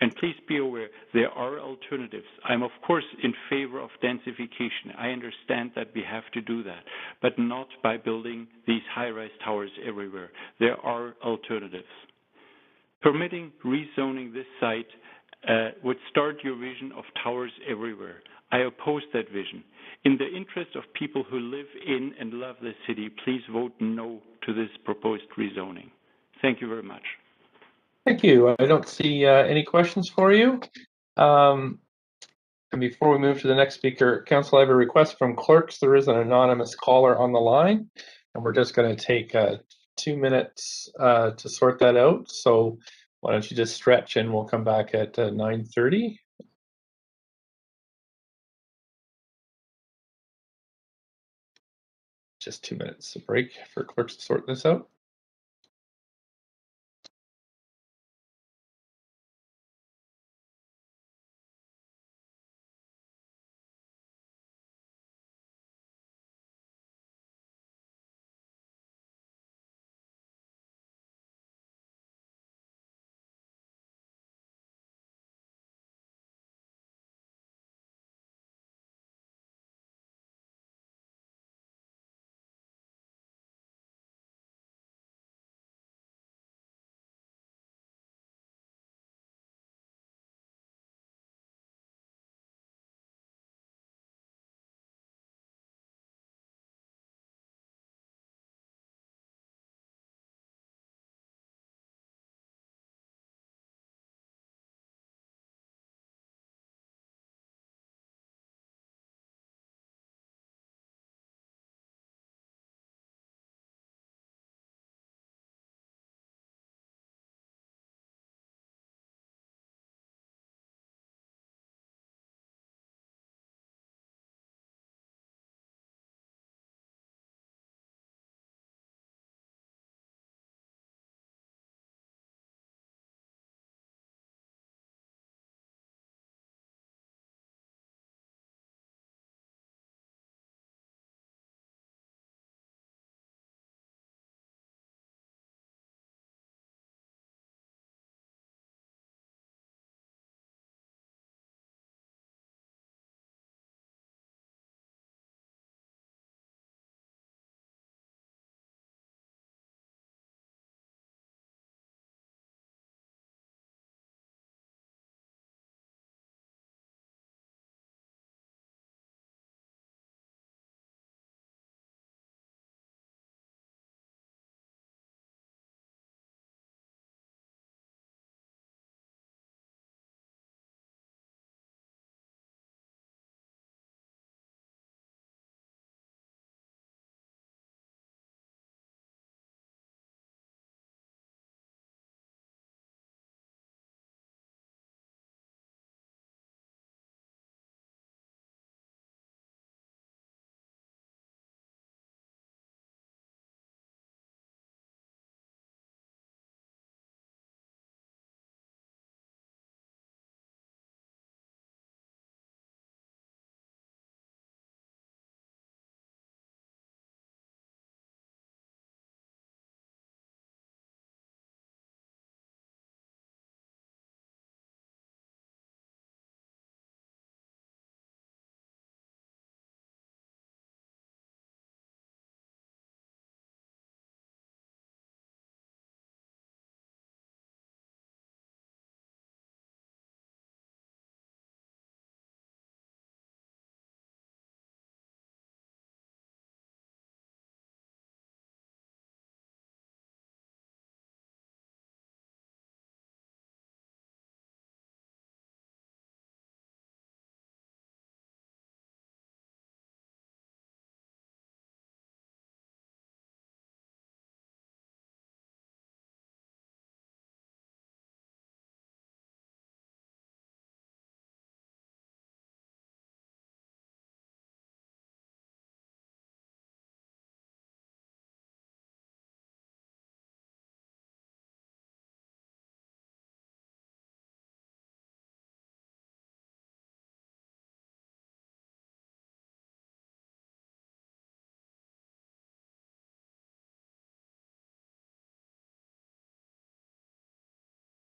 And please be aware, there are alternatives. I'm of course in favor of densification. I understand that we have to do that, but not by building these high-rise towers everywhere. There are alternatives. Permitting rezoning this site would start your vision of towers everywhere. I oppose that vision. In the interest of people who live in and love the city, please vote no to this proposed rezoning. Thank you very much. Thank you. I don't see any questions for you. And before we move to the next speaker, Council, I have a request from clerks. There is an anonymous caller on the line, and we're just going to take 2 minutes to sort that out. So why don't you just stretch and we'll come back at 9:30. Just 2 minutes of break for clerks to sort this out.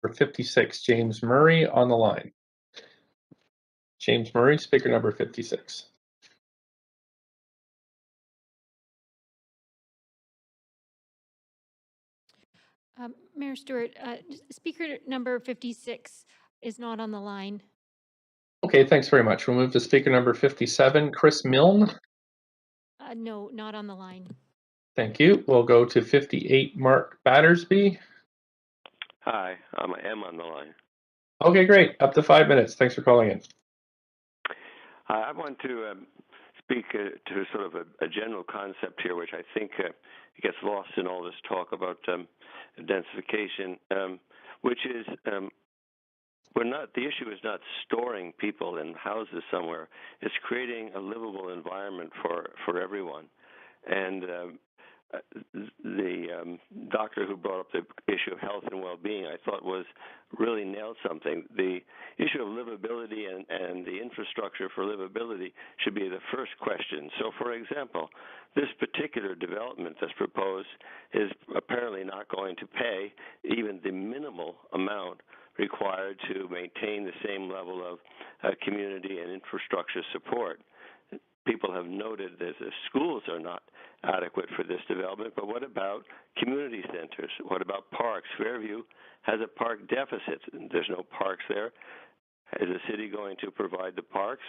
number 56, James Murray, on the line. James Murray, speaker number 56. Mayor Stewart, speaker number 56 is not on the line. Okay, thanks very much. We'll move to speaker number 57, Chris Milne. No, not on the line. Thank you. We'll go to 58, Mark Battersby. Hi, I am on the line. Okay, great. Up to 5 minutes. Thanks for calling in. I want to speak to sort of a general concept here, which I think gets lost in all this talk about densification, which is the issue is not storing people in houses somewhere. It's creating a livable environment for everyone. And the doctor who brought up the issue of health and well-being, I thought really nailed something. The issue of livability and the infrastructure for livability should be the first question. So, for example, this particular development that's proposed is apparently not going to pay even the minimal amount required to maintain the same level of community and infrastructure support. People have noted that the schools are not adequate for this development, but what about community centers? What about parks? Fairview has a park deficit. There's no parks there. Is the city going to provide the parks?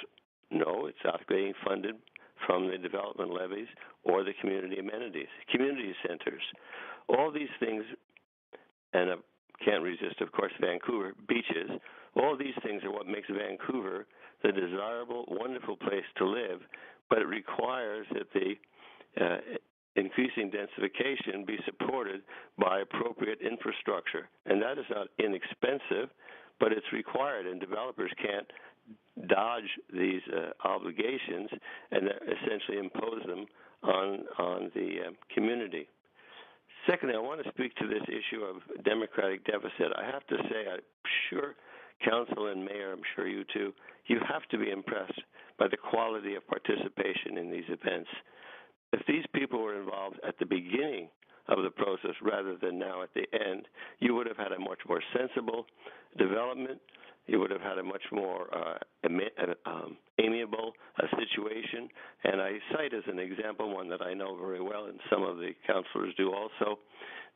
No, it's not being funded from the development levies or the community amenities. Community centers. All these things, and I can't resist, of course, Vancouver, beaches. All these things are what makes Vancouver the desirable, wonderful place to live, but it requires that the increasing densification be supported by appropriate infrastructure. And that is not inexpensive, but it's required, and developers can't dodge these obligations and essentially impose them on the community. Secondly, I want to speak to this issue of democratic deficit. I have to say, I'm sure Council and Mayor, I'm sure you too, you have to be impressed by the quality of participation in these events. If these people were involved at the beginning of the process rather than now at the end, you would have had a much more sensible development. You would have had a much more amiable situation. And I cite as an example one that I know very well, and some of the councillors do also,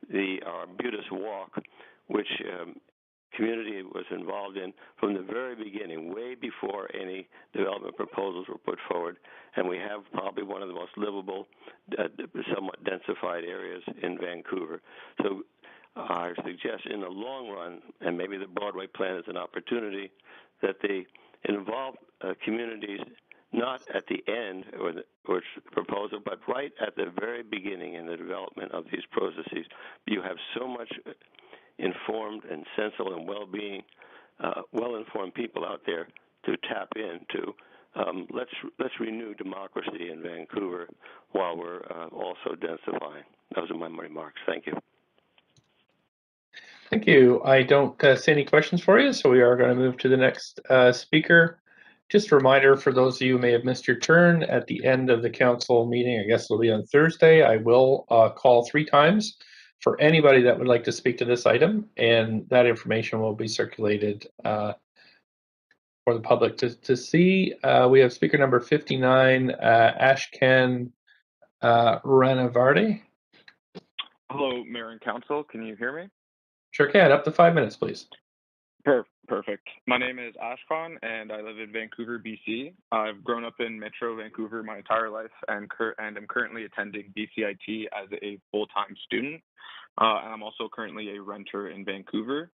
the Arbutus Walk, which community was involved in from the very beginning, way before any development proposals were put forward. And we have probably one of the most livable, somewhat densified areas in Vancouver. So I suggest in the long run, and maybe the Broadway plan is an opportunity, that they involve communities not at the end or the proposal, but right at the very beginning in the development of these processes. You have so much informed and sensible and well-informed people out there to tap into. Let's renew democracy in Vancouver while we're also densifying. Those are my remarks. Thank you. Thank you. I don't see any questions for you, so we are going to move to the next speaker. Just a reminder for those of you who may have missed your turn at the end of the council meeting, I guess it'll be on Thursday, I will call 3 times for anybody that would like to speak to this item, and that information will be circulated for the public to see. We have speaker number 59, Ashkan Ranavardi. Hello, Mayor and Council. Can you hear me? Sure can. Up to 5 minutes, please. Perfect. My name is Ashkan, and I live in Vancouver, BC. I've grown up in Metro Vancouver my entire life, and am currently attending BCIT as a full-time student. And I'm also currently a renter in Vancouver.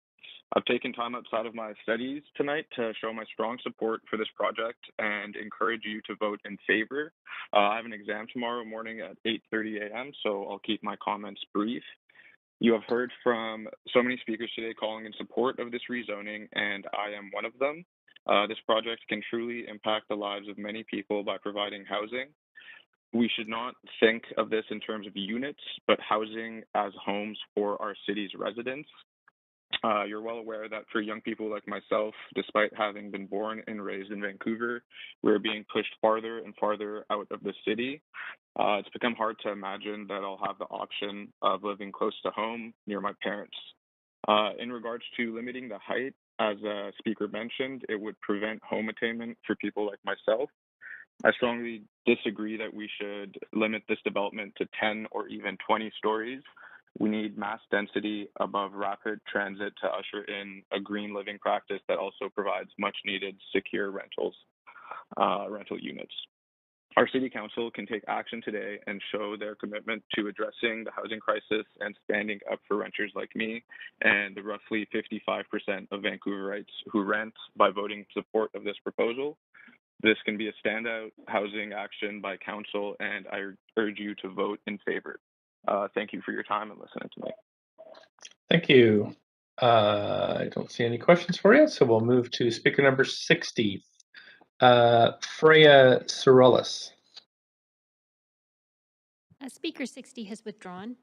I've taken time outside of my studies tonight to show my strong support for this project and encourage you to vote in favor. I have an exam tomorrow morning at 8:30 a.m., so I'll keep my comments brief. You have heard from so many speakers today calling in support of this rezoning, and I am one of them. This project can truly impact the lives of many people by providing housing. We should not think of this in terms of units, but housing as homes for our city's residents. You're well aware that for young people like myself, despite having been born and raised in Vancouver, we're being pushed farther and farther out of the city. It's become hard to imagine that I'll have the option of living close to home near my parents. In regards to limiting the height, as a speaker mentioned, it would prevent home attainment for people like myself. I strongly disagree that we should limit this development to 10 or even 20 stories. We need mass density above rapid transit to usher in a green living practice that also provides much needed secure rental units. Our City Council can take action today and show their commitment to addressing the housing crisis and standing up for renters like me and the roughly 55% of Vancouverites who rent by voting in support of this proposal. This can be a standout housing action by Council, and I urge you to vote in favor. Thank you for your time and listening to me. Thank you. I don't see any questions for you, so we'll move to speaker number 60. Freya Sorolis. Speaker 60 has withdrawn.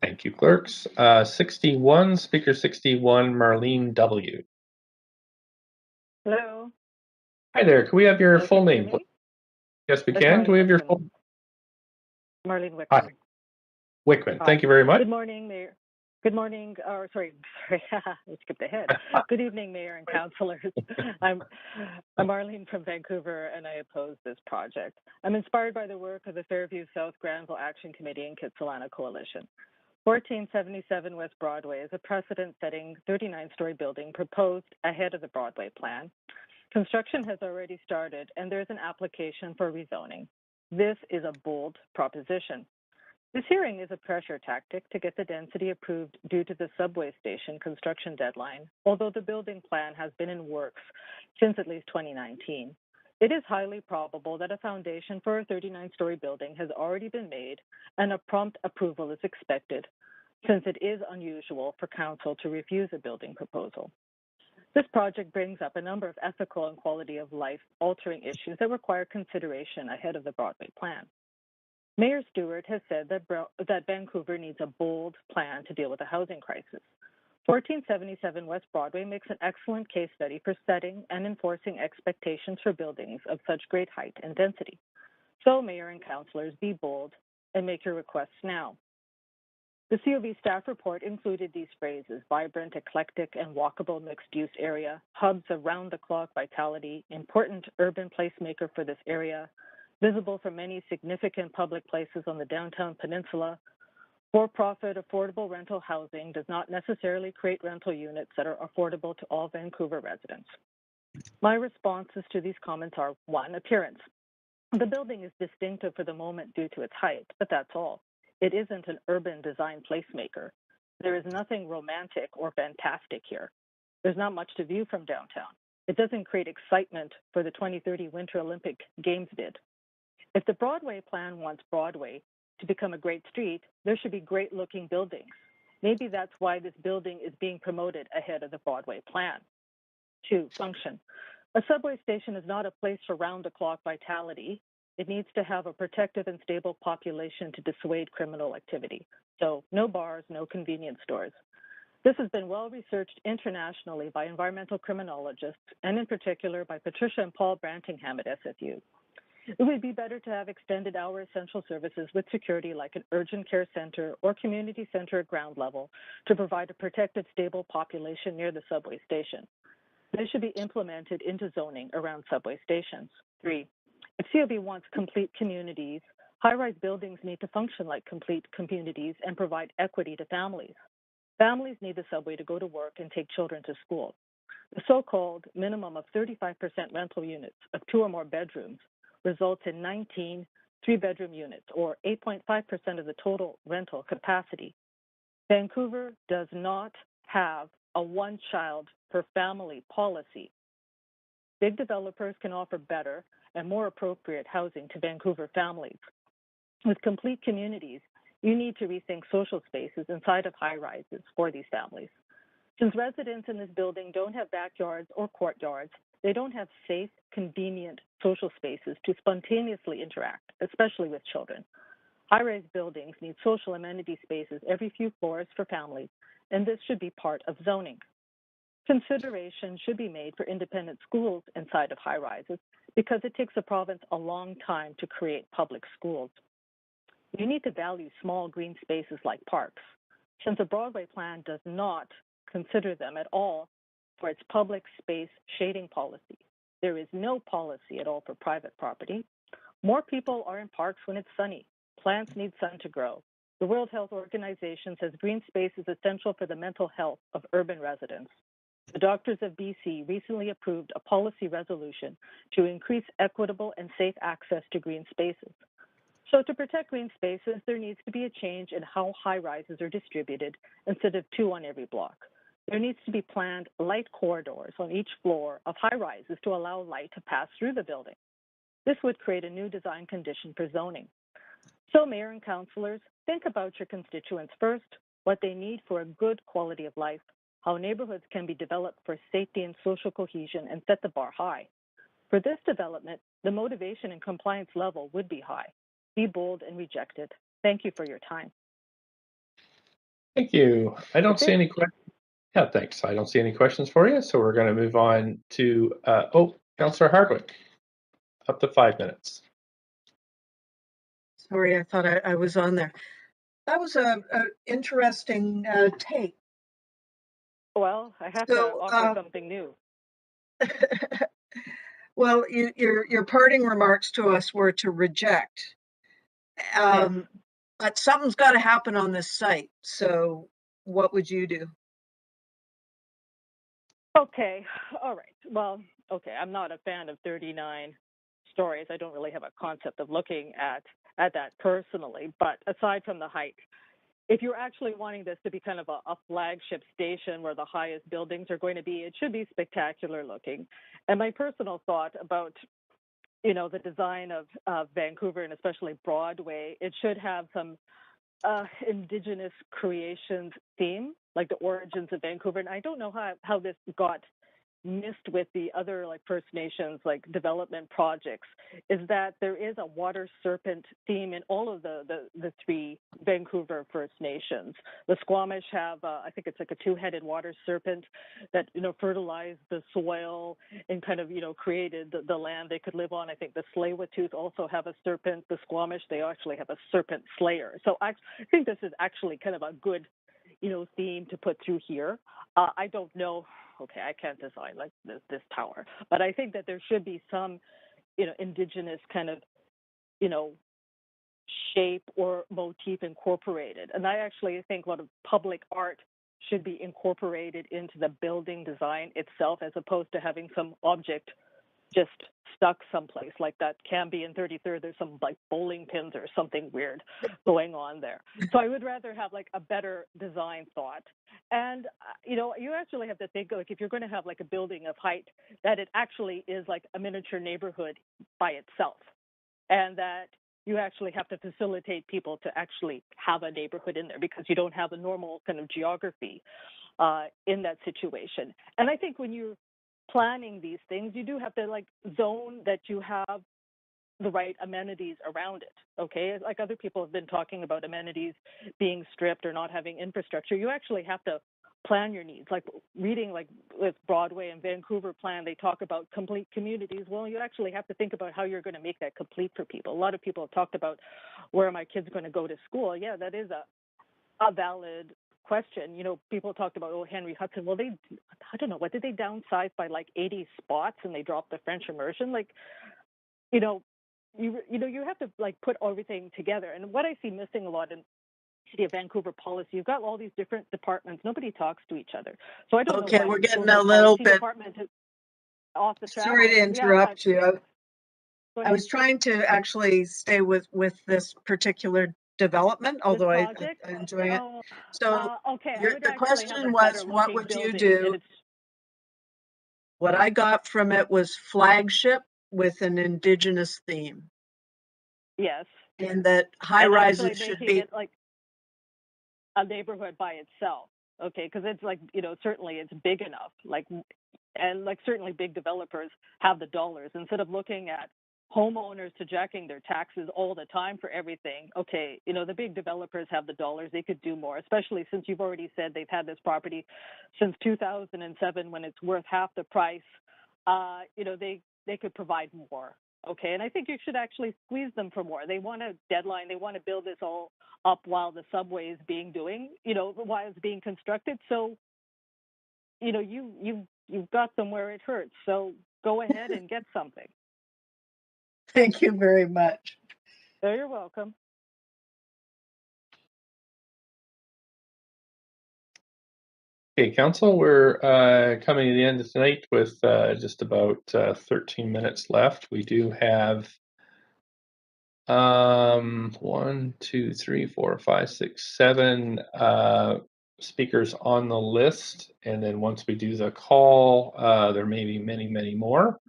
Thank you, clerks. 61, speaker 61, Marlene W. Hello. Hi there. Can we have your Hello, full can you hear name, me? please? Yes, we It's can. Marlene Can we have your Wickman. full Marlene Wickman. Hi. Wickman. Hi. Thank you very much. Good morning, Mayor. Good morning, or sorry, I skipped ahead. Good evening, Mayor and councillors. I'm Marlene from Vancouver, and I oppose this project. I'm inspired by the work of the Fairview South Granville Action Committee and Kitsilano Coalition. 1477 West Broadway is a precedent-setting 39-story building proposed ahead of the Broadway plan. Construction has already started, and there's an application for rezoning. This is a bold proposition. This hearing is a pressure tactic to get the density approved due to the subway station construction deadline, although the building plan has been in works since at least 2019. It is highly probable that a foundation for a 39-story building has already been made and a prompt approval is expected, since it is unusual for council to refuse a building proposal. This project brings up a number of ethical and quality of life altering issues that require consideration ahead of the Broadway plan. Mayor Stewart has said that Vancouver needs a bold plan to deal with the housing crisis. 1477 West Broadway makes an excellent case study for setting and enforcing expectations for buildings of such great height and density. So, Mayor and councillors, be bold and make your requests now. The COB staff report included these phrases: vibrant, eclectic, and walkable mixed-use area, hubs of round-the-clock vitality, important urban placemaker for this area, visible from many significant public places on the downtown peninsula. For-profit affordable rental housing does not necessarily create rental units that are affordable to all Vancouver residents. My responses to these comments are: 1, appearance. The building is distinctive for the moment due to its height, but that's all. It isn't an urban design placemaker. There is nothing romantic or fantastic here. There's not much to view from downtown. It doesn't create excitement for the 2030 Winter Olympic Games bid. If the Broadway plan wants Broadway to become a great street, there should be great-looking buildings. Maybe that's why this building is being promoted ahead of the Broadway plan. 2, function. A subway station is not a place for round-the-clock vitality. It needs to have a protective and stable population to dissuade criminal activity. So no bars, no convenience stores. This has been well researched internationally by environmental criminologists, and in particular by Patricia and Paul Brantingham at SFU. It would be better to have extended hour essential services with security like an urgent care center or community center at ground level to provide a protected, stable population near the subway station. They should be implemented into zoning around subway stations. 3, if COB wants complete communities, high-rise buildings need to function like complete communities and provide equity to families. Families need the subway to go to work and take children to school. The so-called minimum of 35% rental units of 2 or more bedrooms results in 19 3-bedroom units, or 8.5% of the total rental capacity. Vancouver does not have a one-child per family policy. Big developers can offer better and more appropriate housing to Vancouver families. With complete communities, you need to rethink social spaces inside of high-rises for these families. Since residents in this building don't have backyards or courtyards, they don't have safe, convenient social spaces to spontaneously interact, especially with children. High-rise buildings need social amenity spaces every few floors for families, and this should be part of zoning. Consideration should be made for independent schools inside of high-rises because it takes the province a long time to create public schools. You need to value small green spaces like parks. Since the Broadway plan does not consider them at all for its public space shading policy. There is no policy at all for private property. More people are in parks when it's sunny. Plants need sun to grow. The World Health Organization says green space is essential for the mental health of urban residents. The Doctors of BC recently approved a policy resolution to increase equitable and safe access to green spaces. So to protect green spaces, there needs to be a change in how high-rises are distributed instead of 2 on every block. There needs to be planned light corridors on each floor of high-rises to allow light to pass through the building. This would create a new design condition for zoning. So Mayor and councillors, think about your constituents first, what they need for a good quality of life, how neighborhoods can be developed for safety and social cohesion, and set the bar high. For this development, the motivation and compliance level would be high. Be bold and reject it. Thank you for your time. Thank you. I don't see any questions. Yeah, thanks. I don't see any questions for you, so we're going to move on to, Councillor Hardwick, up to 5 minutes. Sorry, I thought I was on there. That was a interesting take. Well, I have to offer something new. Well, your parting remarks to us were to reject. But something's got to happen on this site. So what would you do? Okay, all right. Well, okay, I'm not a fan of 39 stories. I don't really have a concept of looking at that personally. But aside from the height, if you're actually wanting this to be kind of a flagship station where the highest buildings are going to be, it should be spectacular looking. And my personal thought about, the design of Vancouver and especially Broadway, it should have some Indigenous creations theme, like the origins of Vancouver. And I don't know how this got missed with the other First Nations development projects, is that there is a water serpent theme in all of the 3 Vancouver First Nations. The Squamish have I think it's like a 2-headed water serpent that fertilized the soil and kind of created the land they could live on. I think the Tsleil-Waututh also have a serpent. The Squamish, they actually have a serpent slayer. So I think this is actually kind of a good theme to put through here. I don't know. Okay, I can't design this tower, but I think that there should be some, Indigenous kind of, shape or motif incorporated. And I actually think a lot of public art should be incorporated into the building design itself, as opposed to having some object just stuck someplace like that can be in 33rd. There's some bowling pins or something weird going on there. So I would rather have a better design thought. And, you actually have to think if you're going to have a building of height, that it actually is a miniature neighborhood by itself, and that you actually have to facilitate people to actually have a neighborhood in there, because you don't have a normal kind of geography in that situation. And I think when you're planning these things, you do have to zone that you have the right amenities around it. Okay, other people have been talking about amenities being stripped or not having infrastructure. You actually have to plan your needs. Reading with Broadway and Vancouver plan, they talk about complete communities. Well, you actually have to think about how you're going to make that complete for people. A lot of people have talked about, where are my kids going to go to school? Yeah, that is a valid question. People talked about, Henry Hudson. Well, I don't know, what did they downsize by 80 spots and they dropped the French immersion? You have to put everything together. And what I see missing a lot in City of Vancouver policy, you've got all these different departments. Nobody talks to each other. So I don't know. Okay, we're getting a little bit off the track. Sorry to interrupt you. I was ahead. trying to actually stay with this particular development, although I enjoy it. So okay, the question was, what would you do? What I got from it was flagship with an Indigenous theme. Yes. And that high rises should be it a neighborhood by itself. Okay, because it's certainly it's big enough. And certainly big developers have the dollars. Instead of looking at homeowners to jacking their taxes all the time for everything, okay, the big developers have the dollars. They could do more, especially since you've already said they've had this property since 2007 when it's worth half the price. They could provide more. Okay, and I think you should actually squeeze them for more. They want a deadline. They want to build this all up while the subway is while it's being constructed. So you know, you've got them where it hurts. So go ahead and get something. Thank you very much. You're welcome. Okay, Council, we're coming to the end of tonight with just about 13 minutes left. We do have 1, 2, 3, 4, 5, 6, 7 speakers on the list, and then once we do the call, there may be many more.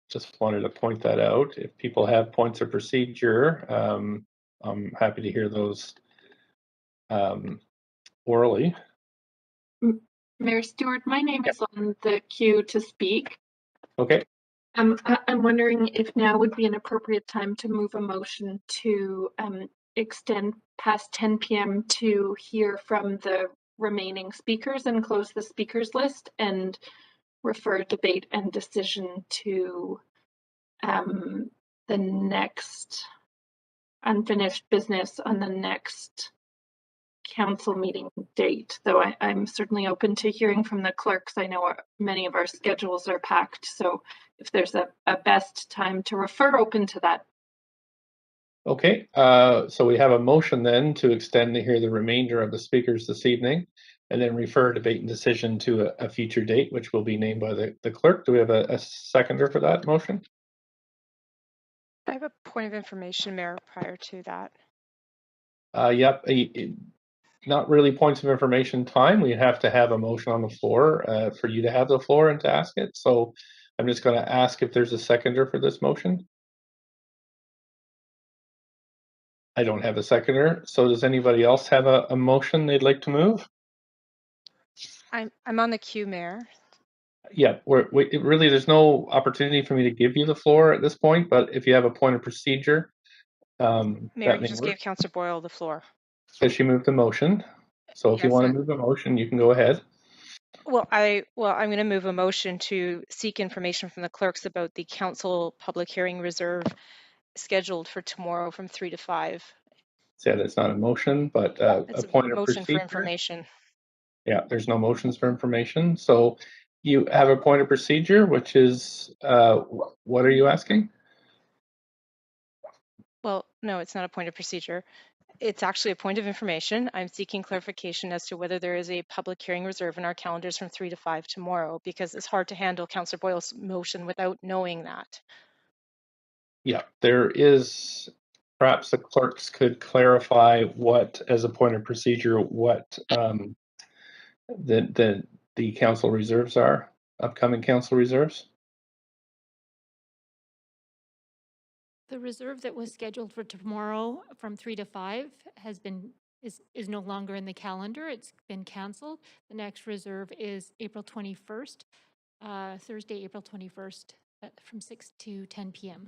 Just wanted to point that out. If people have points of procedure, I'm happy to hear those orally. Mayor Stewart, my name is on the queue to speak. Okay. I'm wondering if now would be an appropriate time to move a motion to extend past 10 p.m. to hear from the remaining speakers and close the speakers list and refer debate and decision to the next unfinished business on the next council meeting date, though I'm certainly open to hearing from the clerks. I know many of our schedules are packed, so if there's a best time to refer, open to that. Okay, so we have a motion then to extend to hear the remainder of the speakers this evening, and then refer debate and decision to a future date, which will be named by the clerk. Do we have a seconder for that motion? I have a point of information, Mayor, prior to that. Yep. Not really points of information time. We have to have a motion on the floor for you to have the floor and to ask it. So I'm just going to ask if there's a seconder for this motion. I don't have a seconder. So does anybody else have a motion they'd like to move? I'm on the queue, Mayor. Yeah, really, there's no opportunity for me to give you the floor at this point, but if you have a point of procedure, Mayor, that you may just work. gave Councillor Boyle the floor. Because she moved the motion. So if you want to move the motion, you can go ahead. Well, I'm going to move a motion to seek information from the clerks about the council public hearing reserve scheduled for tomorrow from 3 to 5. Said it's not a motion, but It's a point a of motion for procedure. information. Yeah, there's no motions for information. So you have a point of procedure, which is what are you asking? Well, no, it's not a point of procedure. It's actually a point of information. I'm seeking clarification as to whether there is a public hearing reserve in our calendars from 3 to 5 tomorrow, because it's hard to handle Councillor Boyle's motion without knowing that. Yeah, there is. Perhaps the clerks could clarify what, as a point of procedure, what the council reserves are, upcoming council reserves. The reserve that was scheduled for tomorrow from 3 to 5 is no longer in the calendar. It's been canceled. The next reserve is April 21st, Thursday, April 21st, from 6 to 10 p.m.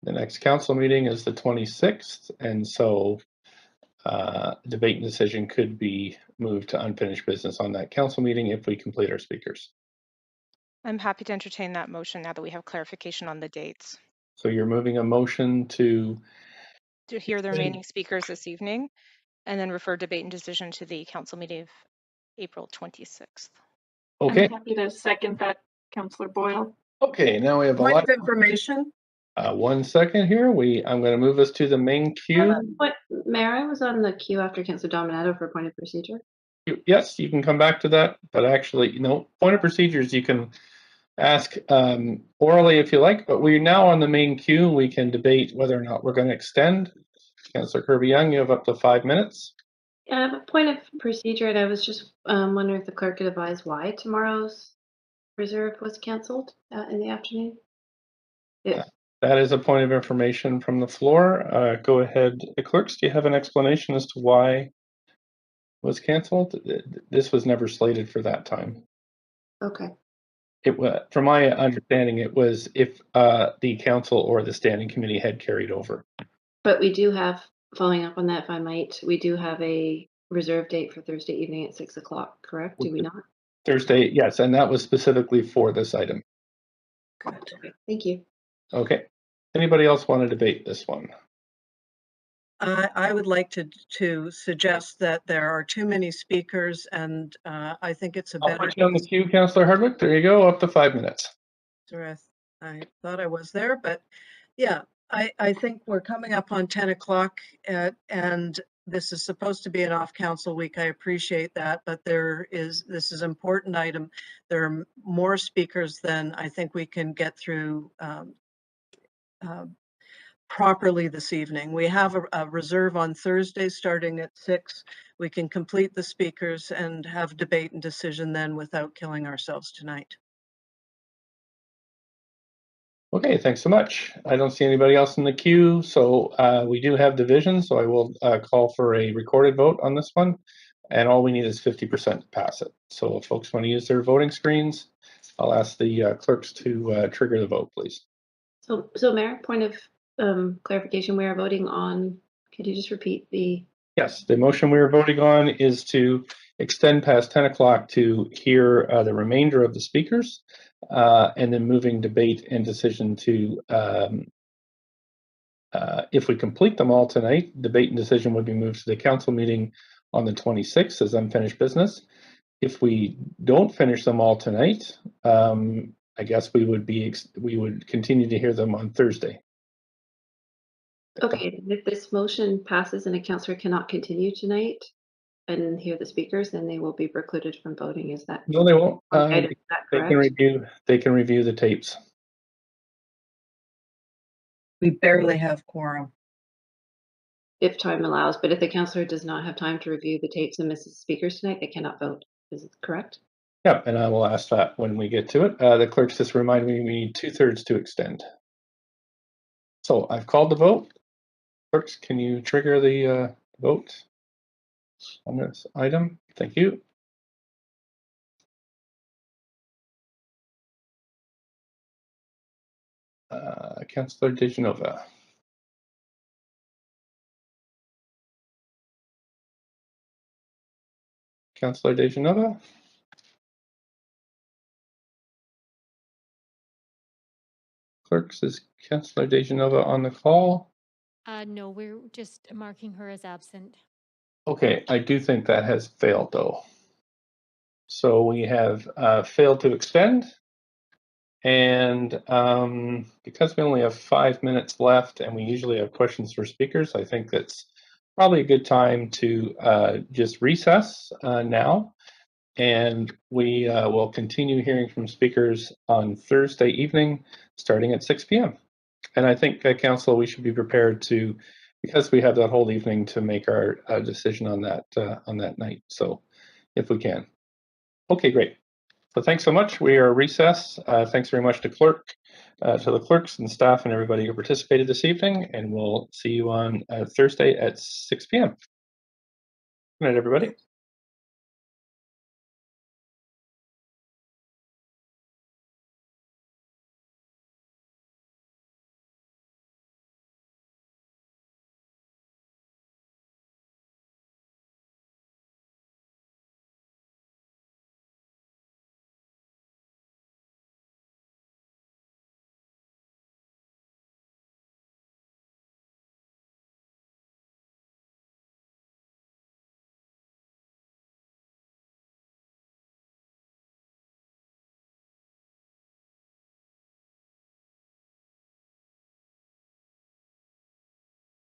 The next council meeting is the 26th, and so debate and decision could be moved to unfinished business on that council meeting if we complete our speakers. I'm happy to entertain that motion now that we have clarification on the dates. So you're moving a motion to hear the remaining speakers this evening and then refer debate and decision to the council meeting of April 26th. Okay. I'm happy to second that, Councillor Boyle. Okay, now we have a lot of information. 1 second here. I'm going to move us to the main queue. Mayor, I was on the queue after Councillor Dominato for point of procedure. Yes, you can come back to that, but actually, point of procedures you can ask orally if you like, but we're now on the main queue. We can debate whether or not we're going to extend. Councillor Kirby-Young, you have up to 5 minutes. I have a point of procedure, and I was just wondering if the clerk could advise why tomorrow's reserve was canceled in the afternoon. That is a point of information from the floor. Go ahead, clerks. Do you have an explanation as to why it was canceled? This was never slated for that time. Okay. It was, from my understanding, it was if the council or the standing committee had carried over. But we do have, following up on that, if I might, we do have a reserve date for Thursday evening at 6 o'clock, correct? Do we not? Thursday, yes, and that was specifically for this item. Okay, thank you. Okay. Anybody else want to debate this one? I would like to suggest that there are too many speakers, and I think it's a I'll better. put you on the queue, Councillor Hardwick. There you go, up to 5 minutes. Sorry, I thought I was there, but yeah, I think we're coming up on 10 o'clock, and this is supposed to be an off-council week. I appreciate that, but this is an important item. There are more speakers than I think we can get through properly this evening. We have a reserve on Thursday starting at 6. We can complete the speakers and have debate and decision then without killing ourselves tonight. Okay, thanks so much. I don't see anybody else in the queue, so we do have division, so I will call for a recorded vote on this one. And all we need is 50% to pass it. So if folks want to use their voting screens, I'll ask the clerks to trigger the vote, please. So Mayor, point of clarification, we are voting on, could you just repeat the? Yes, the motion we are voting on is to extend past 10 o'clock to hear the remainder of the speakers, and then moving debate and decision to, if we complete them all tonight, debate and decision would be moved to the council meeting on the 26th as unfinished business. If we don't finish them all tonight, I guess we would continue to hear them on Thursday. Okay, if this motion passes and a councillor cannot continue tonight and hear the speakers, then they will be precluded from voting. Is that? No, they won't. Okay, is that They can review the tapes. We barely have quorum. If time allows, but if the councillor does not have time to review the tapes and misses speakers tonight, they cannot vote. Is it correct? Yeah, and I will ask that when we get to it. The clerks just remind me we need 2/3 to extend. So I've called the vote. Clerks, can you trigger the vote on this item? Thank you. Councillor DeGenova. Councillor DeGenova. Clerks, is Councillor DeGenova on the call? No, we're just marking her as absent. Okay, I do think that has failed though. So we have failed to extend. And because we only have 5 minutes left and we usually have questions for speakers, I think that's probably a good time to just recess now. And we will continue hearing from speakers on Thursday evening, starting at 6 p.m. And I think, Council, we should be prepared to, because we have that whole evening, to make our decision on that night. So if we can. Okay, great. So thanks so much. We are recessed. Thanks very much to the clerks and staff and everybody who participated this evening. And we'll see you on Thursday at 6 p.m. Good night, everybody.